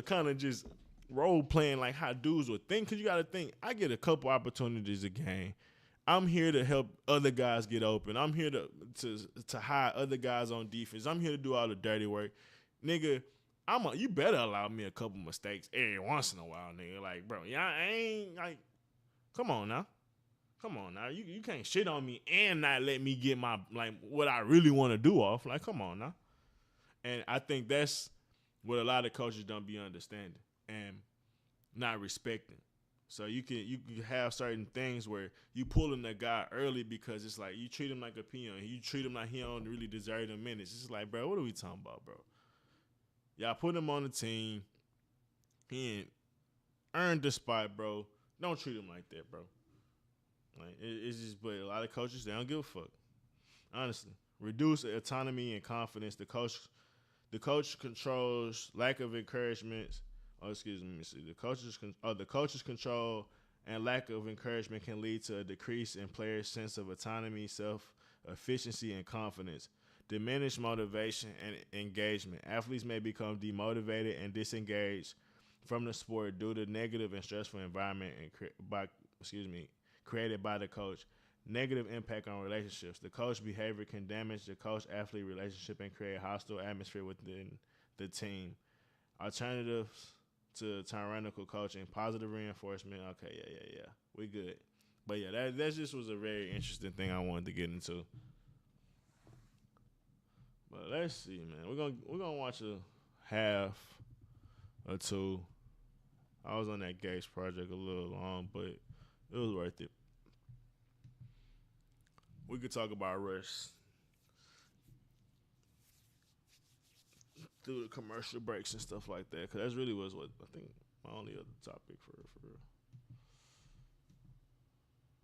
kind of just role playing, like, how dudes would think. Because you got to think, I get a couple opportunities a game. I'm here to help other guys get open. I'm here to hide other guys on defense. I'm here to do all the dirty work. Nigga, you better allow me a couple mistakes every once in a while, nigga. Like, bro, I ain't, like, come on now. Come on now. You can't shit on me and not let me get my, like, what I really want to do off. Like, come on now. And I think that's what a lot of coaches don't be understanding and not respecting. So you can have certain things where you pulling the guy early because it's like you treat him like a peon. You treat him like he don't really deserve the minutes. It's just like, bro, what are we talking about, bro? Y'all put him on the team. He ain't earned the spot, bro. Don't treat him like that, bro. Like, it's just, but a lot of coaches, they don't give a fuck. Honestly. Reduce autonomy and confidence. The coach controls lack of encouragement. The coach's control and lack of encouragement can lead to a decrease in players' sense of autonomy, self-efficiency, and confidence. Diminished motivation and engagement. Athletes may become demotivated and disengaged from the sport due to negative and stressful environment created by the coach. Negative impact on relationships. The coach behavior can damage the coach-athlete relationship and create a hostile atmosphere within the team. Alternatives to tyrannical coaching. Positive reinforcement. Okay, yeah. We good. But yeah, that just was a very interesting thing I wanted to get into. But let's see, man. We're gonna watch a half or two. I was on that Gates project a little long, but it was worth it. We could talk about Russ through the commercial breaks and stuff like that, because that really was what I think my only other topic for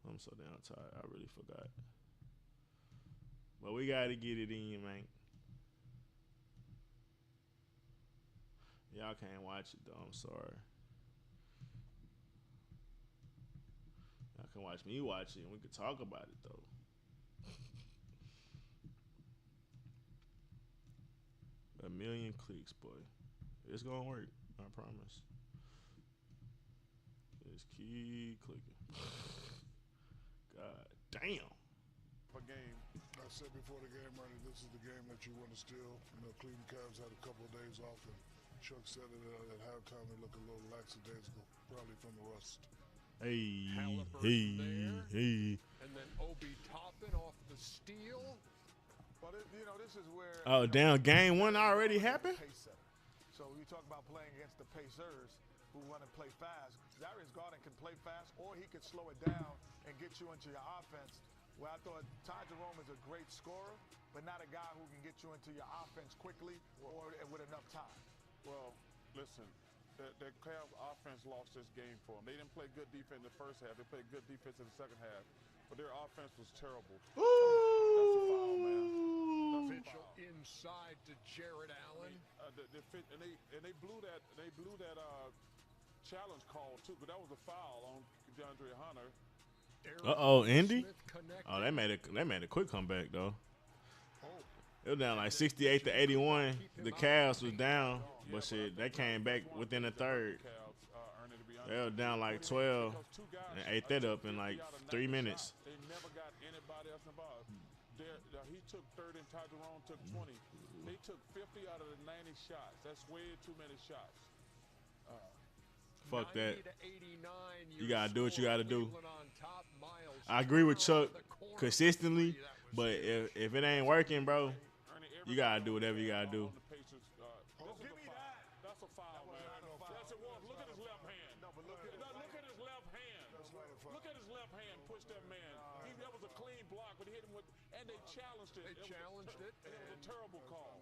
I'm so damn tired. I really forgot. But we got to get it in, man. Y'all can't watch it, though. I'm sorry. Y'all can watch me watch it, and we can talk about it, though. A million clicks, boy. It's going to work. I promise. Just keep clicking. God damn. A game. I said before the game, Ernie, this is the game that you want to steal. You know, Cleveland Cavs had a couple of days off, and Chuck said it at halftime. They look a little lackadaisical, probably from the rust. Hey. And then Obi Toppin off the steal. Well, this is where. Oh, damn, game one already happened? So you talk about playing against the Pacers who want to play fast. Darius Garland can play fast, or he could slow it down and get you into your offense. Where I thought Ty Jerome is a great scorer, but not a guy who can get you into your offense quickly or with enough time. Well, listen, the Cavs offense lost this game for them. They didn't play good defense in the first half. They played good defense in the second half, but their offense was terrible. Ooh. That's a foul, man. Mitchell inside to Jared Allen. They blew that challenge call too, but that was a foul on DeAndre Hunter. Indy. Oh, they made a quick comeback though. It was down like 68 to 81. The Cavs was down, but shit, they came back within the third. They were down like 12 and ate that up in like 3 minutes. They never got anybody else involved. He took 30 and Ty Jerome took 20. They took 50 out of the 90 shots. That's way too many shots. Fuck that. You gotta do what you gotta do. I agree with Chuck consistently, but if it ain't working, bro, you gotta do whatever you gotta do. That's a foul, man. Yes, it was. Look at his left hand. Look at his left hand. Look at his left hand. Push that man. That was a clean block, but he hit him with, and they challenged it. It was a terrible call.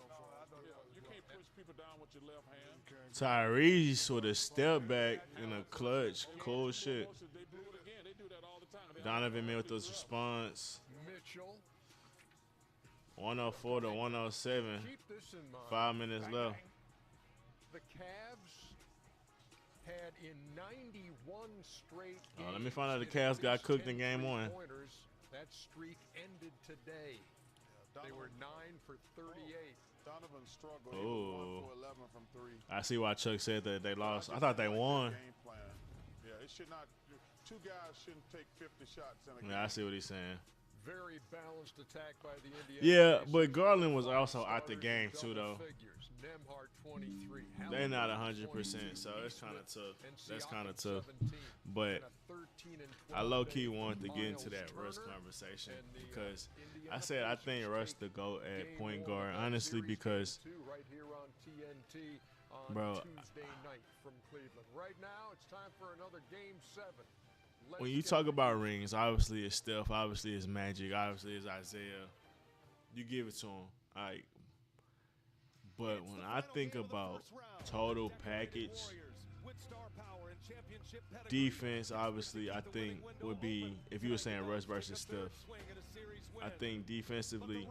You can't push people down with your left hand. Tyrese with a step back in a clutch. Cool shit. They blew it again. They do that all the time. Donovan made with his response. Mitchell. 104 to 107. Keep this in mind. 5 minutes left. The Cavs had in 91 straight games. Let me find out the Cavs got cooked in game one. That streak ended today. They were 9 for 38. Donovan struggled. Oh. 1 for 11 from 3. I see why Chuck said that they lost. I thought they won. Game plan. Yeah, it should not. Two guys shouldn't take 50 shots in a game. Yeah, I see what he's saying. Very balanced attack by the Indiana. Yeah, but Garland was also out the game too, though. Nembhard 23. They're not 100%, so it's kind of tough. That's kind of tough. But I low-key wanted to get into that Russ conversation because I said I think Russ the GOAT at point guard, honestly, because, bro, Tuesday night from Cleveland. Right now, it's time for another Game 7. When you talk about rings, obviously it's Steph, obviously it's Magic, obviously it's Isaiah. You give it to him. All right. But when I think about total package, defense, obviously, I think would be, if you were saying Russ versus Steph, I think defensively,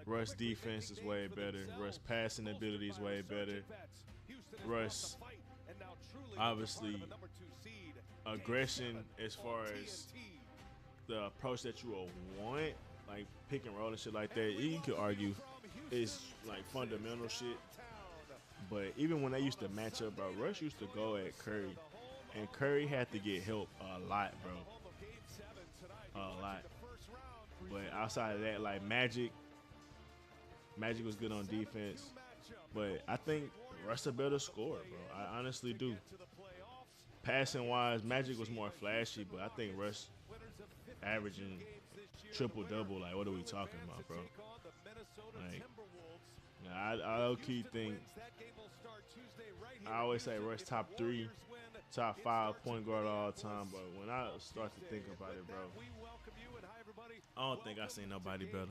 Russ' defense is way better. Russ' passing ability is way better. Russ, obviously, aggression as far as the approach that you will want, like pick and roll and shit like that, you could argue is like fundamental shit. But even when they used to match up, bro, Russ used to go at Curry, and Curry had to get help a lot, bro. A lot. But outside of that, like Magic was good on defense. But I think Russ a better scorer, bro. I honestly do. Passing wise, Magic was more flashy, but I think Russ averaging triple-double. Like, what are we talking about, bro? Like, I low-key think, I always say Russ top 3, top 5 point guard all time, but when I start to think about it, bro, I don't think I seen nobody better.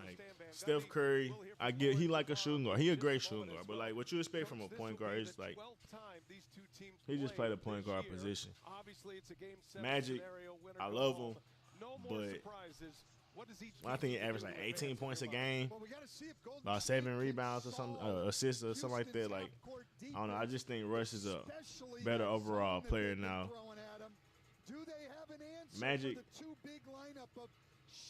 Like, Steph Curry, I get he like a shooting guard. He a great shooting guard, but like what you expect from a point guard is like he just played a point guard position. Magic, I love him, but I think he averaged like 18 points a game, about 7 rebounds or something, assists or something like that. Like, I don't know. I just think Russ is a better overall player now. Magic,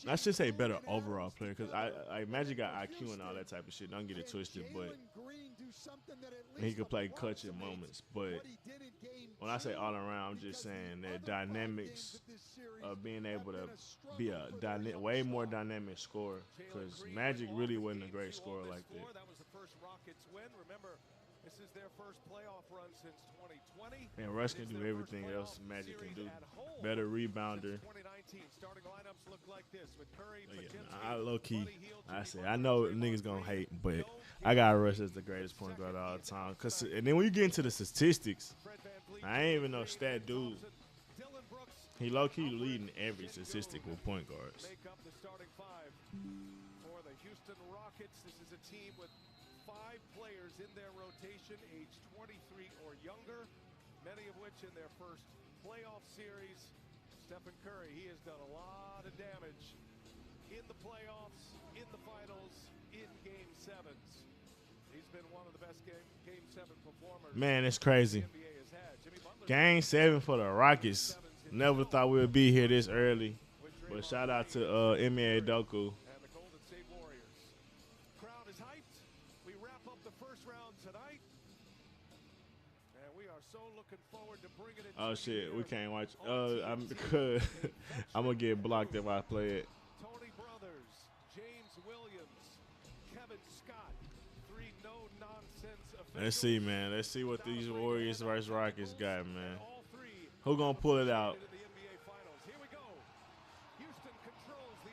I should say better overall player because I Magic got IQ and all that type of shit. Don't get it twisted, but he could play clutch at moments. But when I say all around, I'm just saying that dynamics of being able to be a way more dynamic scorer because Magic really wasn't a great scorer like that. This is their first playoff run since 2020. And Russ can do everything else Magic can do. Better rebounder. 2019 starting lineups look like this with Curry, I low key, I say I know niggas gonna hate, but I got Russ as the greatest point guard of all time. And then when you get into the statistics, I ain't even no stat dude. He low key leading every statistic with point guards. Make up the starting five for the Houston Rockets. This is a team with 5 players in their rotation, age 23 or younger, many of which in their first playoff series. Stephen Curry, he has done a lot of damage in the playoffs, in the finals, in Game 7s. He's been one of the best Game 7 performers. Man, it's crazy. Game 7 for the Rockets. Never thought we would be here this early. But shout out to NBA Doku. And the Golden State Warriors. Crowd is hyped. We wrap up the first round tonight. And we are so looking forward to bringing it. Oh shit, we can't watch. I'm gonna get blocked if I play it. Tony Brothers, James Williams, Kevin Scott, 3 no-nonsense officials. Let's see, man. Let's see what these Warriors versus Rockets got, man. Who gonna pull it out?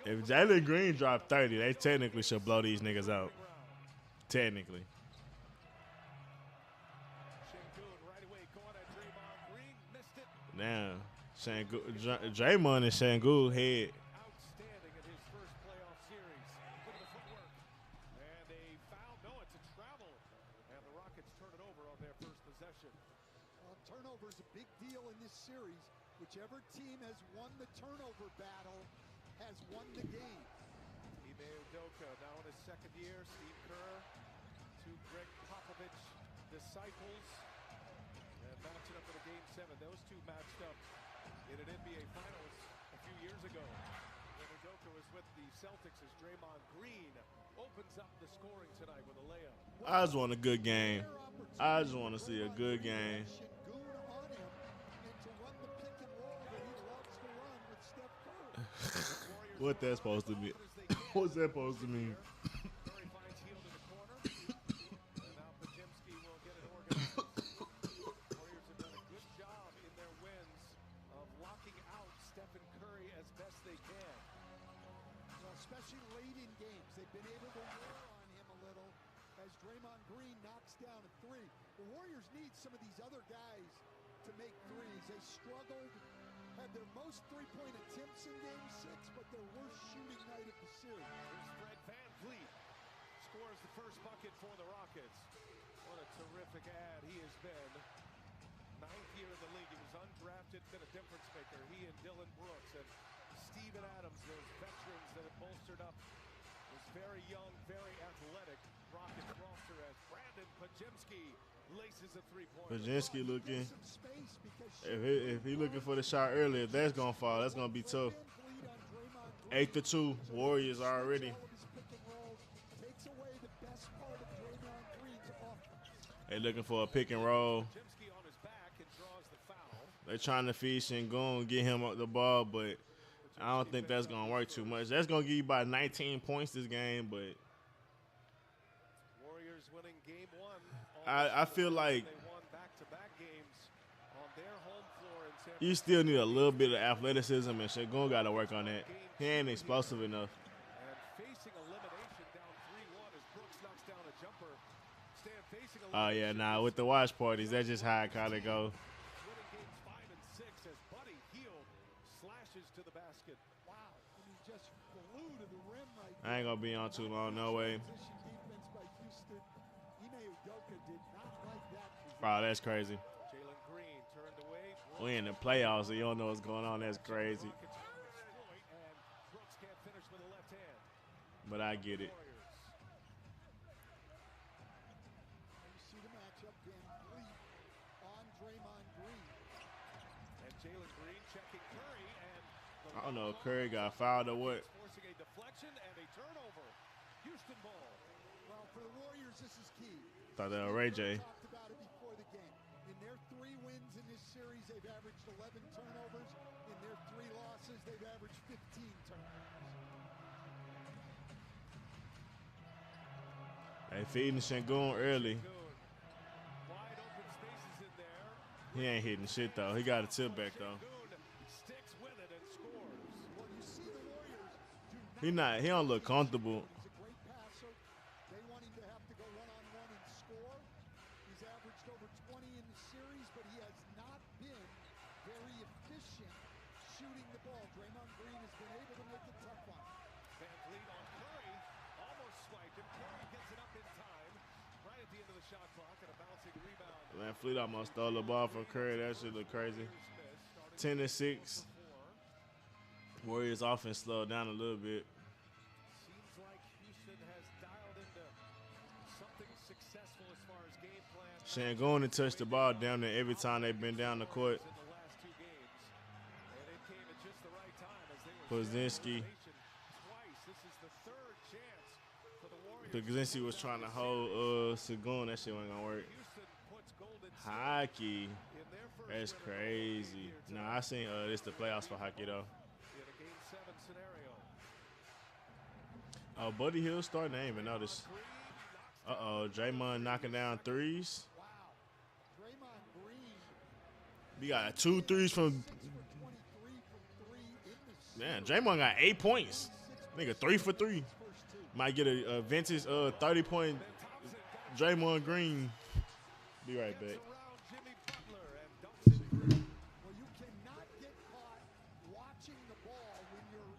If Jalen Green dropped 30, they technically should blow these niggas out. Technically. Now, Draymond and Şengün head. Outstanding in his first playoff series. Look at the footwork. And a foul. No, it's a travel. And the Rockets turn it over on their first possession. Turnover is a big deal in this series. Whichever team has won the turnover battle has won the game. Ime Udoka now in his second year. Steve Kerr, 2 Greg Popovich disciples. And matching up in a Game 7. Those two matched up in an NBA Finals a few years ago. When Udoka was with the Celtics as Draymond Green opens up the scoring tonight with a layup. I just want a good game. I just want to see a good game. What that's supposed to be? What's that supposed to mean? Curry finds Hield in the corner. And now Podziemski will get it organized. Warriors have done a good job in their wins of locking out Stephen Curry as best they can. Well, especially late in games, they've been able to wear on him a little as Draymond Green knocks down a 3. The Warriors need some of these other guys to make threes. They struggled, had their most 3-point attempts in Game 6, but their worst shooting night of the series. Here's Fred VanVleet. Scores the first bucket for the Rockets. What a terrific ad he has been. 9th year in the league. He was undrafted, been a difference maker. He and Dylan Brooks and Steven Adams, those veterans that have bolstered up this very young, very athletic Rockets roster as Brandon Podziemski laces a 3-pointer. Podziemski looking. If he looking for the shot earlier, that's gonna fall. That's gonna be tough. 8-2 Warriors already. They looking for a pick and roll. They're trying to feed Şengün, get him up the ball, but I don't think that's gonna work too much. That's gonna give you about 19 points this game, but Warriors winning Game 1. I feel like They won back-to-back games on their home floor in San you still need a little bit of athleticism, and Şengün got to work on that. He ain't explosive enough. And facing elimination down 3-1 as Brooks knocks down a jumper. Stan facing Oh yeah, nah. With the watch parties, that's just how it kind of go. winning games 5 and 6 as Buddy Hield slashes to the basket. Wow, and he just flew to the rim right I ain't gonna be on too long, no way. Position defense by Houston. Ime Udoka did not like that position. Bro, that's crazy. Jalen Green turned away. We in the playoffs, so you don't know what's going on. That's crazy. Rockets exploit, and Brooks can't finish with a left hand. But I get it. Warriors. You see the matchup, VanVleet on Draymond Green. And Jalen Green checking Curry, and the I don't know if Curry got fouled or what. forcing a deflection and a turnover. Houston ball. Well, for the Warriors, this is key. Thought that was Ray J. We talked about it before the game. In their 3 wins in this series, they've averaged 11 turnovers. In their 3 losses, they've averaged 15 turnovers. They feeding Şengün early. He ain't hitting shit though. He got a tip back though. Sticks with it and scores. Well, you see the Warriors do not. He don't look comfortable. He's a great passer. They want him to have to go one-on-one and score. He's averaged over 20 in the series, but he has not been very efficient shooting the ball. Draymond Green has been able to make it tough on him. Van Vliet on Curry. Almost swiped him. Curry gets it up in time. Right at the end of the shot clock and a bouncing rebound. Man, Fleet almost stole the ball from Curry. That shit look crazy. 10-6. Warriors offense slowed down a little bit. Seems like Houston has dialed into something successful as far as game plan. Şengün had touched the ball down there every time they've been down the court. In the last two games. And it came at just the right time as they were Pozinski. twice. This is the third chance for the Warriors. Pozinski was trying to hold Şengün. That shit wasn't gonna work. Houston puts Golden State Hockey. in their first That's win of the crazy. year Nah, I seen this the playoffs for hockey though. in a Game 7 scenario. Oh, Buddy Hill starting. I didn't even notice. Draymond knocking down threes. Wow. Draymond Green. We got 2 threes from. 6 for 23 from 3 in the Man, Draymond got 8 points. Nigga, 3 for 3. first two. Might get a vintage 30-point Draymond Green. Be right back. Around Jimmy Butler and dumps it through. Well, you cannot get caught watching the ball when you're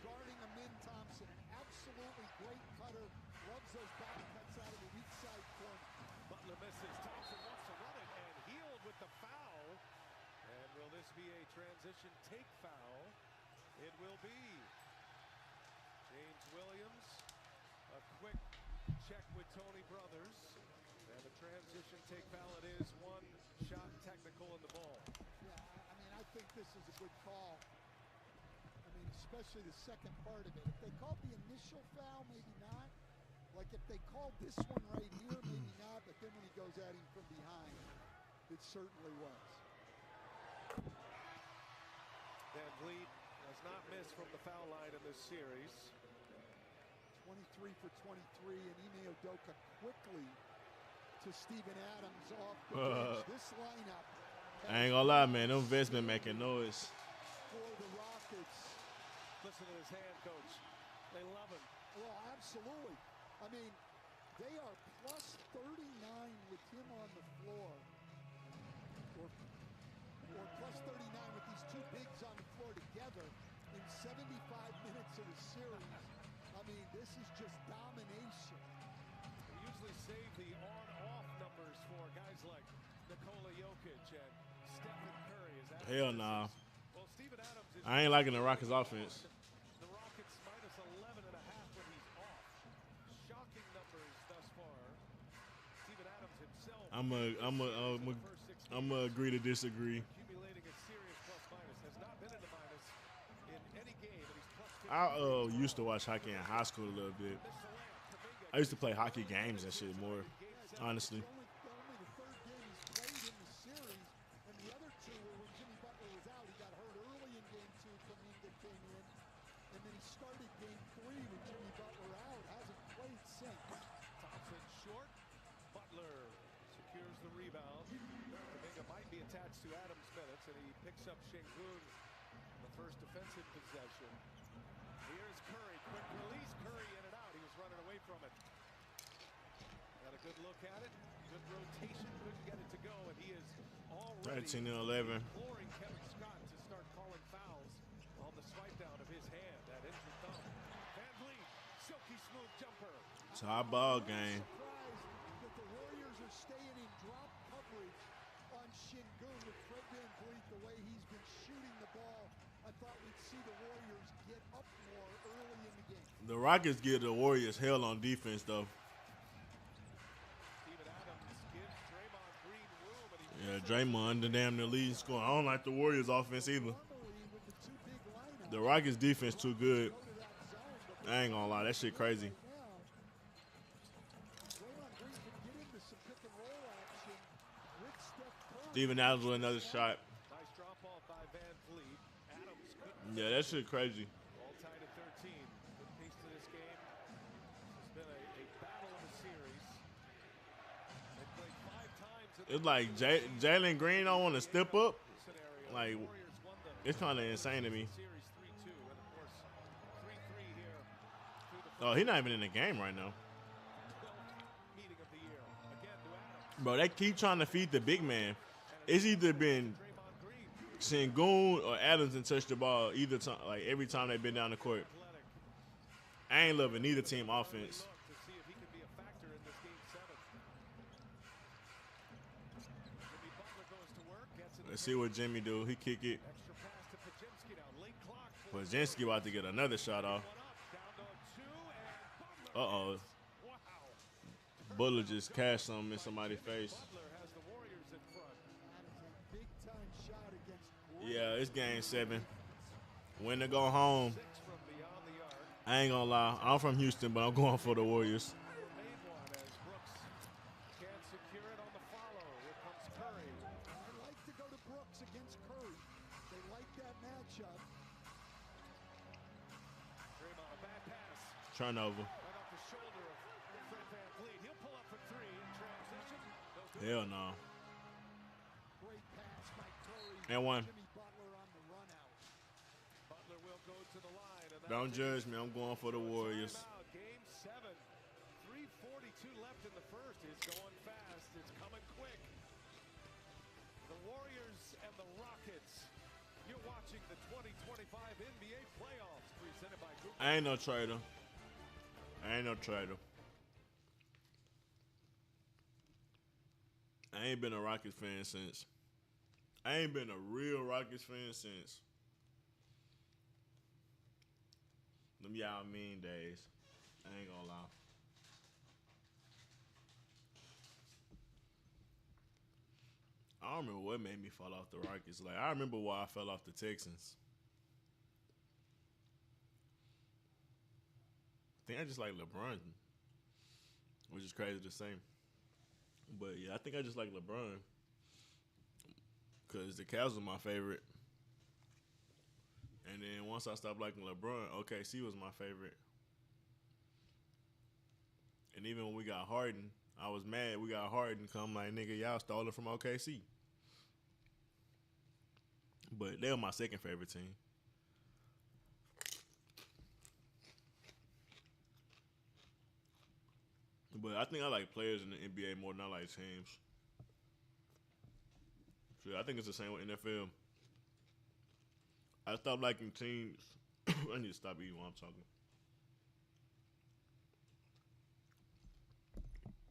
guarding a Min Thompson. An absolutely great cutter. Loves those back cuts out of the weak side corner. Butler misses. Thompson wants to run it and Healed with the foul. And will this be a transition take foul? It will be. James Williams, a quick check with Tony Brothers. And the transition take foul. It is one shot technical in the ball. Yeah, I mean, I think this is a good call. I mean, especially the second part of it. If they called the initial foul, maybe not. Like if they called this one right here, maybe not. But then when he goes at him from behind, it certainly was. Van Vliet has not missed from the foul line in this series. 23 for 23, and Ime Udoka quickly to Steven Adams off the bench. This lineup. I ain't gonna lie, man. Them vets been making noise. For the Rockets. Listen to his hand, coach. They love him. Well, absolutely. I mean, they are plus 39 with him on the floor. Or plus 39 with these two bigs on the floor together in 75 minutes of the series. I mean, this is just domination. We usually save the on-off numbers for guys like Nikola Jokic and Stephen Curry. Is that Hell nah. Well, Steven Adams is I ain't liking the Rockets offense. the Rockets minus 11.5 when he's off. Shocking numbers thus far. Steven Adams himself. I'm agree to disagree. Accumulating a serious plus minus. Has not been in the minus in any game, and he's plus 15. I used to watch hockey in high school a little bit. I used to play hockey games and shit more, honestly. Only the third game he's played in the series, and the other two were when Jimmy Butler was out. He got hurt early in game 2, Kuminga came in, and then he started game 3 with Jimmy Butler out. Hasn't played since. Thompson short. Butler secures the rebound. Kuminga might be attached to Adams' minutes, and he picks up Şengün the first defensive possession. Here's Curry. Quick release. Curry in and out. He was running away from it. Got a good look at it. Good rotation. Couldn't get it to go, and he is already 13-11. imploring Kevin Scott to start calling fouls on the swipe down of his hand. That injured thumb. Van Vliet. Silky smooth jumper. Top ball game. Surprised that the Warriors are staying in drop coverage on Şengün with Fred Van Vliet, the way he's been shooting the ball. I thought we'd see the Warriors get up more early in the game. The Rockets give the Warriors hell on defense, though. Steven Adams gives Draymond Green room, and he Yeah, Draymond, the damn near leading scorer. I don't like the Warriors offense either. Normally with the two big lineups, The Rockets defense too good. go to that zone, but I ain't gonna lie, that shit crazy. now Draymond Green can get into some pick and roll action with Steph Curry. Steven Adams with another shot. nice drop off by Van Vliet. Adams couldn't. Yeah, that shit crazy. All tied at 13. Good piece to this game. It's been a battle of a series. They played 5 times in It's like Jalen Green don't want to step up. Like, it's kind of insane to me. Oh, he's not even in the game right now. Bro, they keep trying to feed the big man. It's either been Sengun or Adams and touch the ball either time, like every time they've been down the court. I ain't loving neither team offense. Let's see what Jimmy do. He kick it. Podziemski about to get another shot off. Uh-oh. Butler just cashed something in somebody's face. Yeah, it's game 7. Win to go home. I ain't gonna lie. I'm from Houston, but I'm going for the Warriors. Turnover. Hell no. And one. Don't judge me. I'm going for the Warriors. Game 7. 3:42 left in the first. It's going fast. It's coming quick. The Warriors and the Rockets. You're watching the 2025 NBA playoffs presented by Google. I ain't no trader. I ain't no trader. I ain't been a Rockets fan since. I ain't been a real Rockets fan since them y'all mean days. I ain't gonna lie. I don't remember what made me fall off the Rockets. Like, I remember why I fell off the Texans. I think I just like LeBron, which is crazy to say. But, yeah, I think I just like LeBron because the Cavs were my favorite. And then once I stopped liking LeBron, OKC was my favorite. And even when we got Harden, I was mad we got Harden. Cause I'm like, nigga, y'all stole it from OKC. But they were my second favorite team. But I think I like players in the NBA more than I like teams. So I think it's the same with NFL. I stopped liking teams. I need to stop eating while I'm talking.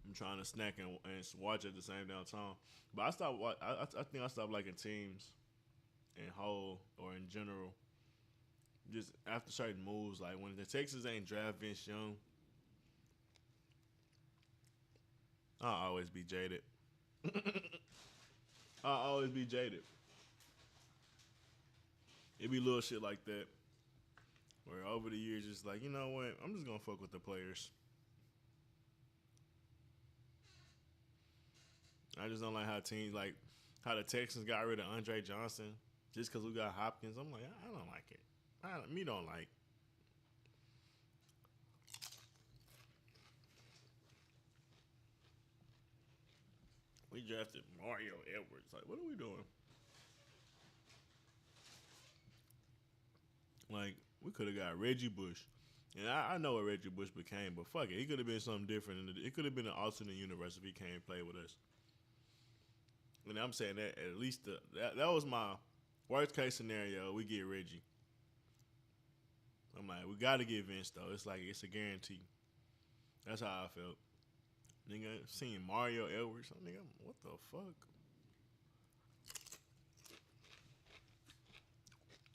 I'm trying to snack and watch at the same damn time. But I think I stopped liking teams in whole or in general. Just after certain moves, like when the Texans ain't draft Vince Young, I'll always be jaded. I'll always be jaded. It be little shit like that where over the years it's like, you know what, I'm just gonna fuck with the players. I just don't like how teams, like how the Texans got rid of Andre Johnson just because we got Hopkins. I'm like, I don't like it. Me don't like. We drafted Mario Edwards. Like, what are we doing? Like, we could have got Reggie Bush. And I know what Reggie Bush became, but fuck it. He could have been something different. It could have been an alternate universe if he came and played with us. And I'm saying that at least that was my worst case scenario. We get Reggie. I'm like, we got to get Vince, though. It's like, it's a guarantee. That's how I felt. Nigga, seeing Mario Edwards, nigga, what the fuck?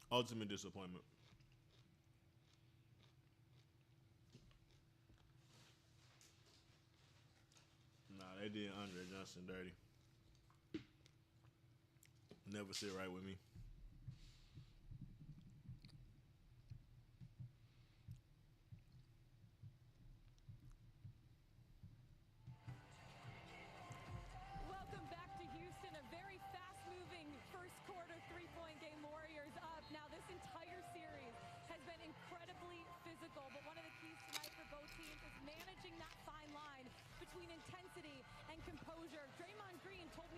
Ultimate disappointment. Nah, they did Andre Johnson dirty. Never sit right with me. Welcome back to Houston. A very fast-moving first quarter three-point game. Warriors up. Now, this entire series has been incredibly physical, but one of the keys tonight for both teams is managing that fine line between intensity and composure. Draymond Green told me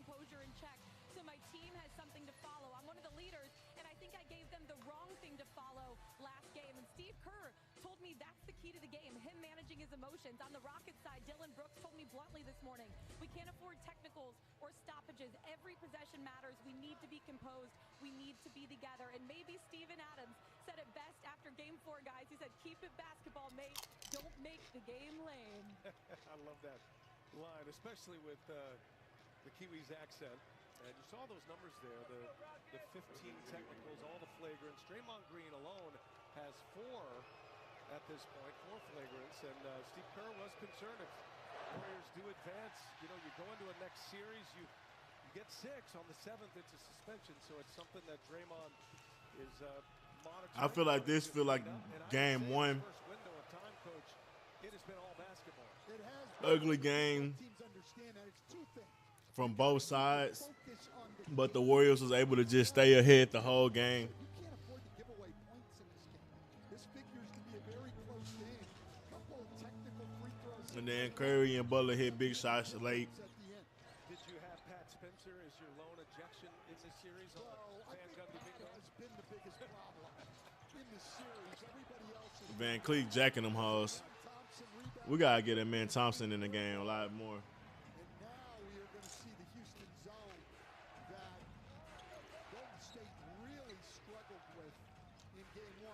composure in check so my team has something to follow. I'm one of the leaders, and I think I gave them the wrong thing to follow last game. And Steve Kerr told me that's the key to the game, him managing his emotions. On the Rockets side, Dylan Brooks told me bluntly this morning, we can't afford technicals or stoppages. Every possession matters. We need to be composed. We need to be together. And maybe Steven Adams said it best after game 4, guys. He said, keep it basketball, mate. Don't make the game lame. I love that line, especially with the Kiwis accent. And you saw those numbers there, the 15 technicals, all the flagrants. Draymond Green alone has 4 at this point, 4 flagrants. And Steve Kerr was concerned if Warriors do advance. You know, you go into a next series, you get 6. On the 7th, it's a suspension. So it's something that Draymond is monitoring. I feel like this feel like game 1. First window of time, coach. It has been all basketball. It has Ugly game teams understand that it's 2 things. from both sides, but the Warriors was able to just stay ahead the whole game. You can't afford to give away points in this game. This figures to be a very close game. Couple of technical free throws. And then Curry and Butler hit big shots late. At the end. Did you have Pat Spencer as your lone ejection in this series on Well, I Van think Gundy that bingo? has been the biggest problem in this series. Everybody else is Van Cleef jacking them hoes. Thompson rebound. We gotta get that man Thompson in the game a lot more. And now we are going to see the Houston zone that Golden State really struggled with in game 1.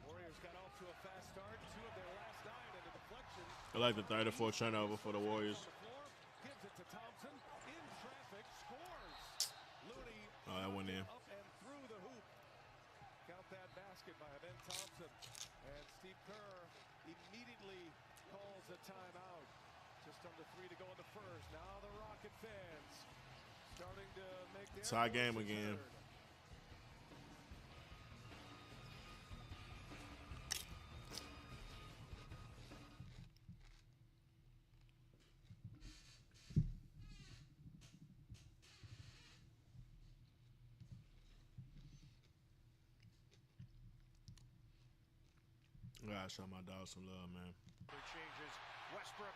Warriors got off to a fast start. 2 of their last 9 and a deflection. I like the 3rd or 4th turnover for the Warriors. On the floor, gives it to Thompson. In traffic, scores. Looney Oh, that went in. up and through the hoop. Count that basket by Ben Thompson. And Steve Kerr immediately calls a timeout. Just under 3 to go in the first. Now the Rocket fans starting to make their Tie game voices again. heard. I gotta show my dog some love, man. Changes. Westbrook.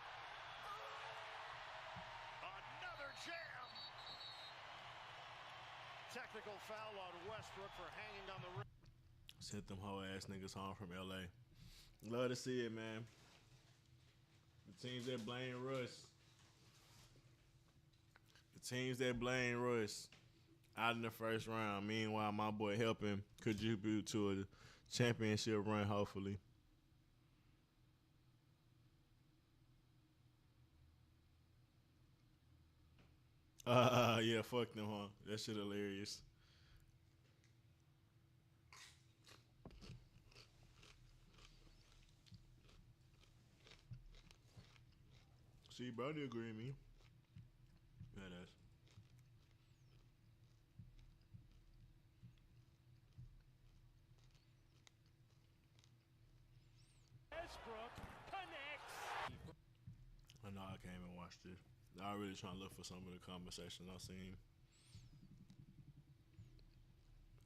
Another jam. Technical foul on Westbrook for hanging on the rim. Sent them whole ass niggas home from LA. Love to see it, man. The teams that blame Russ. The teams that blame Russ out in the first round. Meanwhile, my boy helping contribute to a championship run, hopefully. Yeah, fuck them, huh? That shit hilarious. See, Brody agree with me. Badass. Westbrook connects. I know I came and watched it. I was really trying to look for some of the conversations I seen.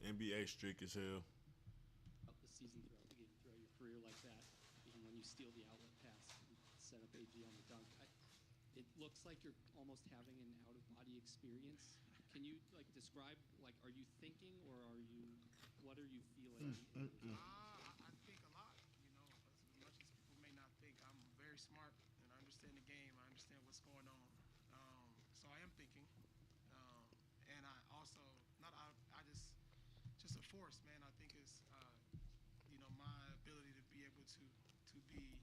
NBA strict as hell. Throughout the season, throughout the game, throughout your career like that, even when you steal the outlet pass and set up AG on the dunk, it looks like you're almost having an out-of-body experience. Can you describe, are you thinking or what are you feeling? I think a lot, as much as people may not think. I'm very smart and I understand the game. I understand what's going on. So I am thinking. And I also, just a force, man. I think it's, my ability to be able to be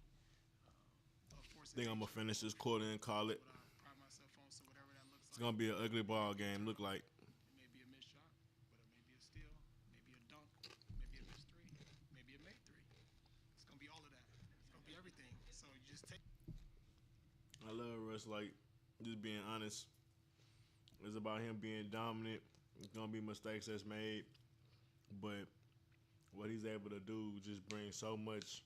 a force. I think I'm going to finish this quarter and call it. What I pride myself on, so whatever that looks like. It's going to be an ugly ball game, look like. It may be a missed shot, but it may be a steal, maybe a dunk, maybe a missed 3, maybe a made 3. It's going to be all of that. It's going to be everything. So you just take. I love Russ, just being honest. It's about him being dominant. There's going to be mistakes that's made. But what he's able to do just brings so much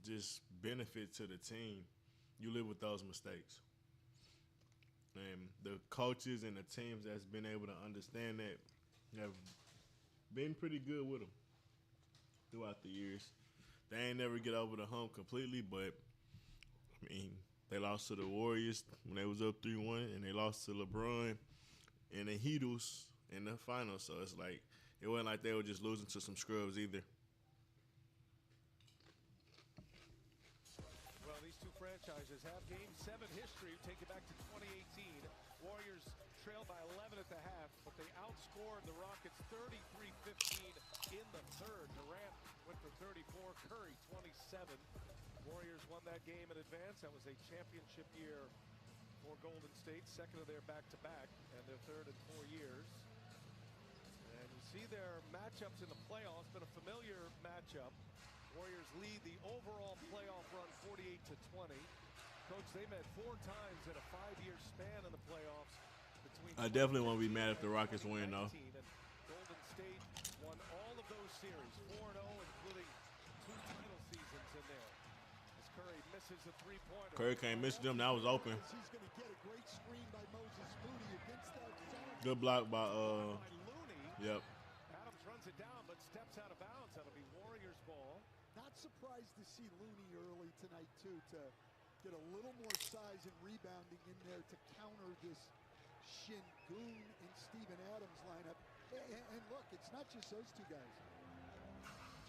just benefit to the team. You live with those mistakes. And the coaches and the teams that's been able to understand that have been pretty good with him throughout the years. They ain't never get over the hump completely, but, They lost to the Warriors when they was up 3-1, and they lost to LeBron and the Heatles in the finals. So it's like it wasn't like they were just losing to some scrubs either. Well, these two franchises have Game 7 history. Take it back to 2018. Warriors trailed by 11 at the half, but they outscored the Rockets 33-15 in the third. Durant went for 34, Curry 27. Warriors won that game in advance. That was a championship year for Golden State, second of their back-to-back, and their third in 4 years. And you see their matchups in the playoffs, been a familiar matchup. Warriors lead the overall playoff run 48-20. Coach, they met 4 times in a 5-year span in the playoffs. I definitely won't be mad if the Rockets win, though. And Golden State won all of those series, 4-0, including 2 title seasons in there. As Curry misses a three-pointer. Curry can't miss them. That was open. He's going to get a great screen by Moses Moody against that zone. Good block by Yep. Adams runs it down, but steps out of bounds. That'll be Warriors ball. Not surprised to see Looney early tonight, too, to get a little more size and rebounding in there to counter this Şengün and Steven Adams lineup. And look, it's not just those two guys.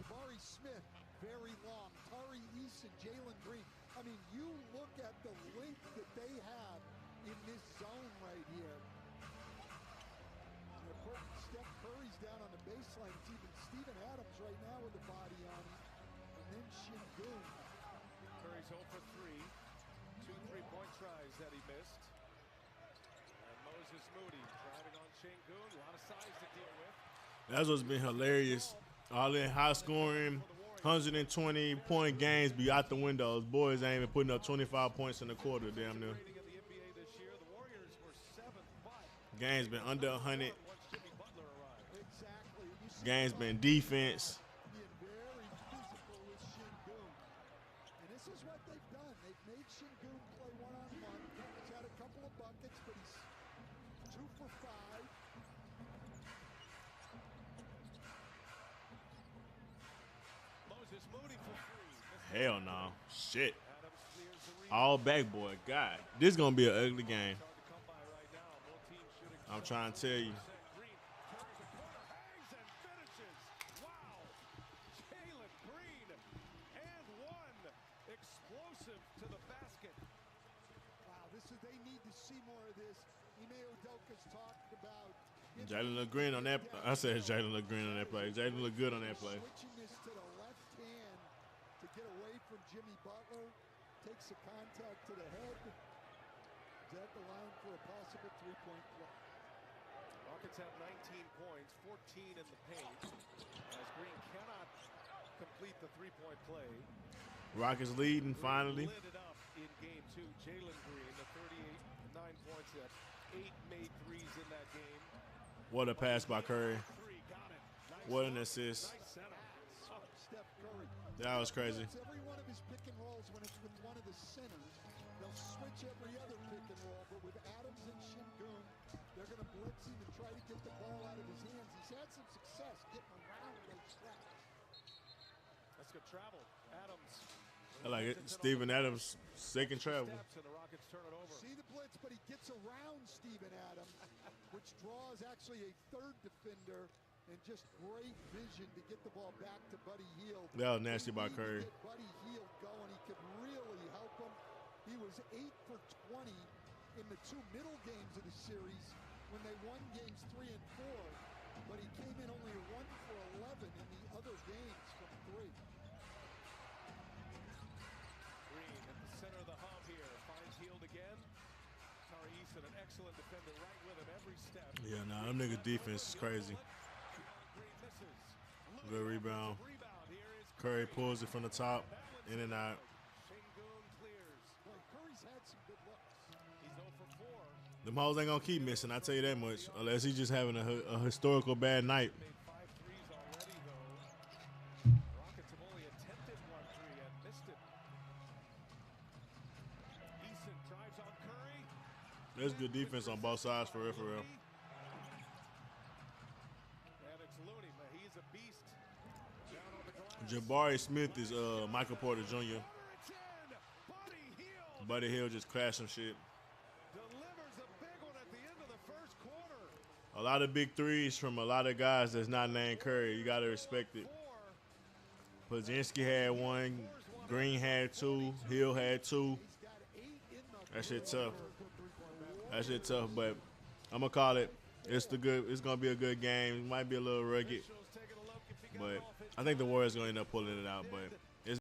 Jabari Smith, very long. Tari Eason, Jalen Green. I mean, you look at the length that they have in this zone right here. Steph Curry's down on the baseline. It's even Steven Adams right now with the body on him. And then Şengün. Curry's 0 for 3. 2 3-point tries that he missed. And Moses Moody driving on Şengün. A lot of size to deal with. That's what's been hilarious. All in high scoring, 120-point games be out the window. Those boys ain't even putting up 25 points in the quarter, damn near. Game's been under 100. Game's been defense. Very physical with Şengün. And this is what they've done. They've made Şengün play one-on-one. He's had a couple of buckets, but he's 2 for 5. Moses Moody for 3. Hell no. Shit. All back, boy. God. This is going to be an ugly game. I'm trying to tell you. Jalen looked green on that. I said Jalen looked green on that play. Jalen looked good on that play. Switching this to the left hand to get away from Jimmy Butler. Takes the contact to the head. Is at the line for a possible 3-point play. Rockets have 19 points, 14 in the paint. As Green cannot complete the 3-point play. Rockets leading finally. Lit it up in game 2. Jalen Green, the 39 points, at 8 made threes in that game. What a pass by Curry. What an assist. That was crazy. Every one of his pick and rolls when it's with one of the centers. They'll switch every other pick and roll, but with Adams and Şengün, they're going to blitz him and try to get the ball out of his hands. He's had some success getting around those traps. That's good travel. Adams. I like it. Steven Adams, second travel. And the Rockets turn it over. See the blitz, but he gets around Steven Adams, which draws actually a third defender, and just great vision to get the ball back to Buddy Hield. That was nasty by Curry. Get Buddy Hield going. He could really help him. He was 8 for 20 in the 2 middle games of the series when they won games 3 and 4, but he came in only 1 for 11 in the other games from 3. Green at the center of the hub here. Finds Hield again. Tari Eason, an excellent defender, right with him every step. Yeah, nah, them niggas' defense is crazy. Good rebound. Curry pulls it from the top, in and out. Curry's had some good looks. He's 0 for 4. Them hoes ain't gonna keep missing, I tell you that much. Unless he's just having a historical bad night. Made 5 threes already, though. Rockets have only attempted 1 3 and missed it. Eason drives on Curry. There's good defense on both sides, for real, for real. And it's Looney, but he's a beast. Down on the glass. Jabari Smith is Michael Porter Jr. Buddy Hield just crashed some shit. Delivers a big one at the end of the first quarter. A lot of big threes from a lot of guys that's not named Curry. You got to respect it. Podziemski had one. Green had two. Hill had two. That shit tough. That shit tough, but I'm going to call it. It's going to be a good game. It might be a little rugged. But I think the Warriors going to end up pulling it out. But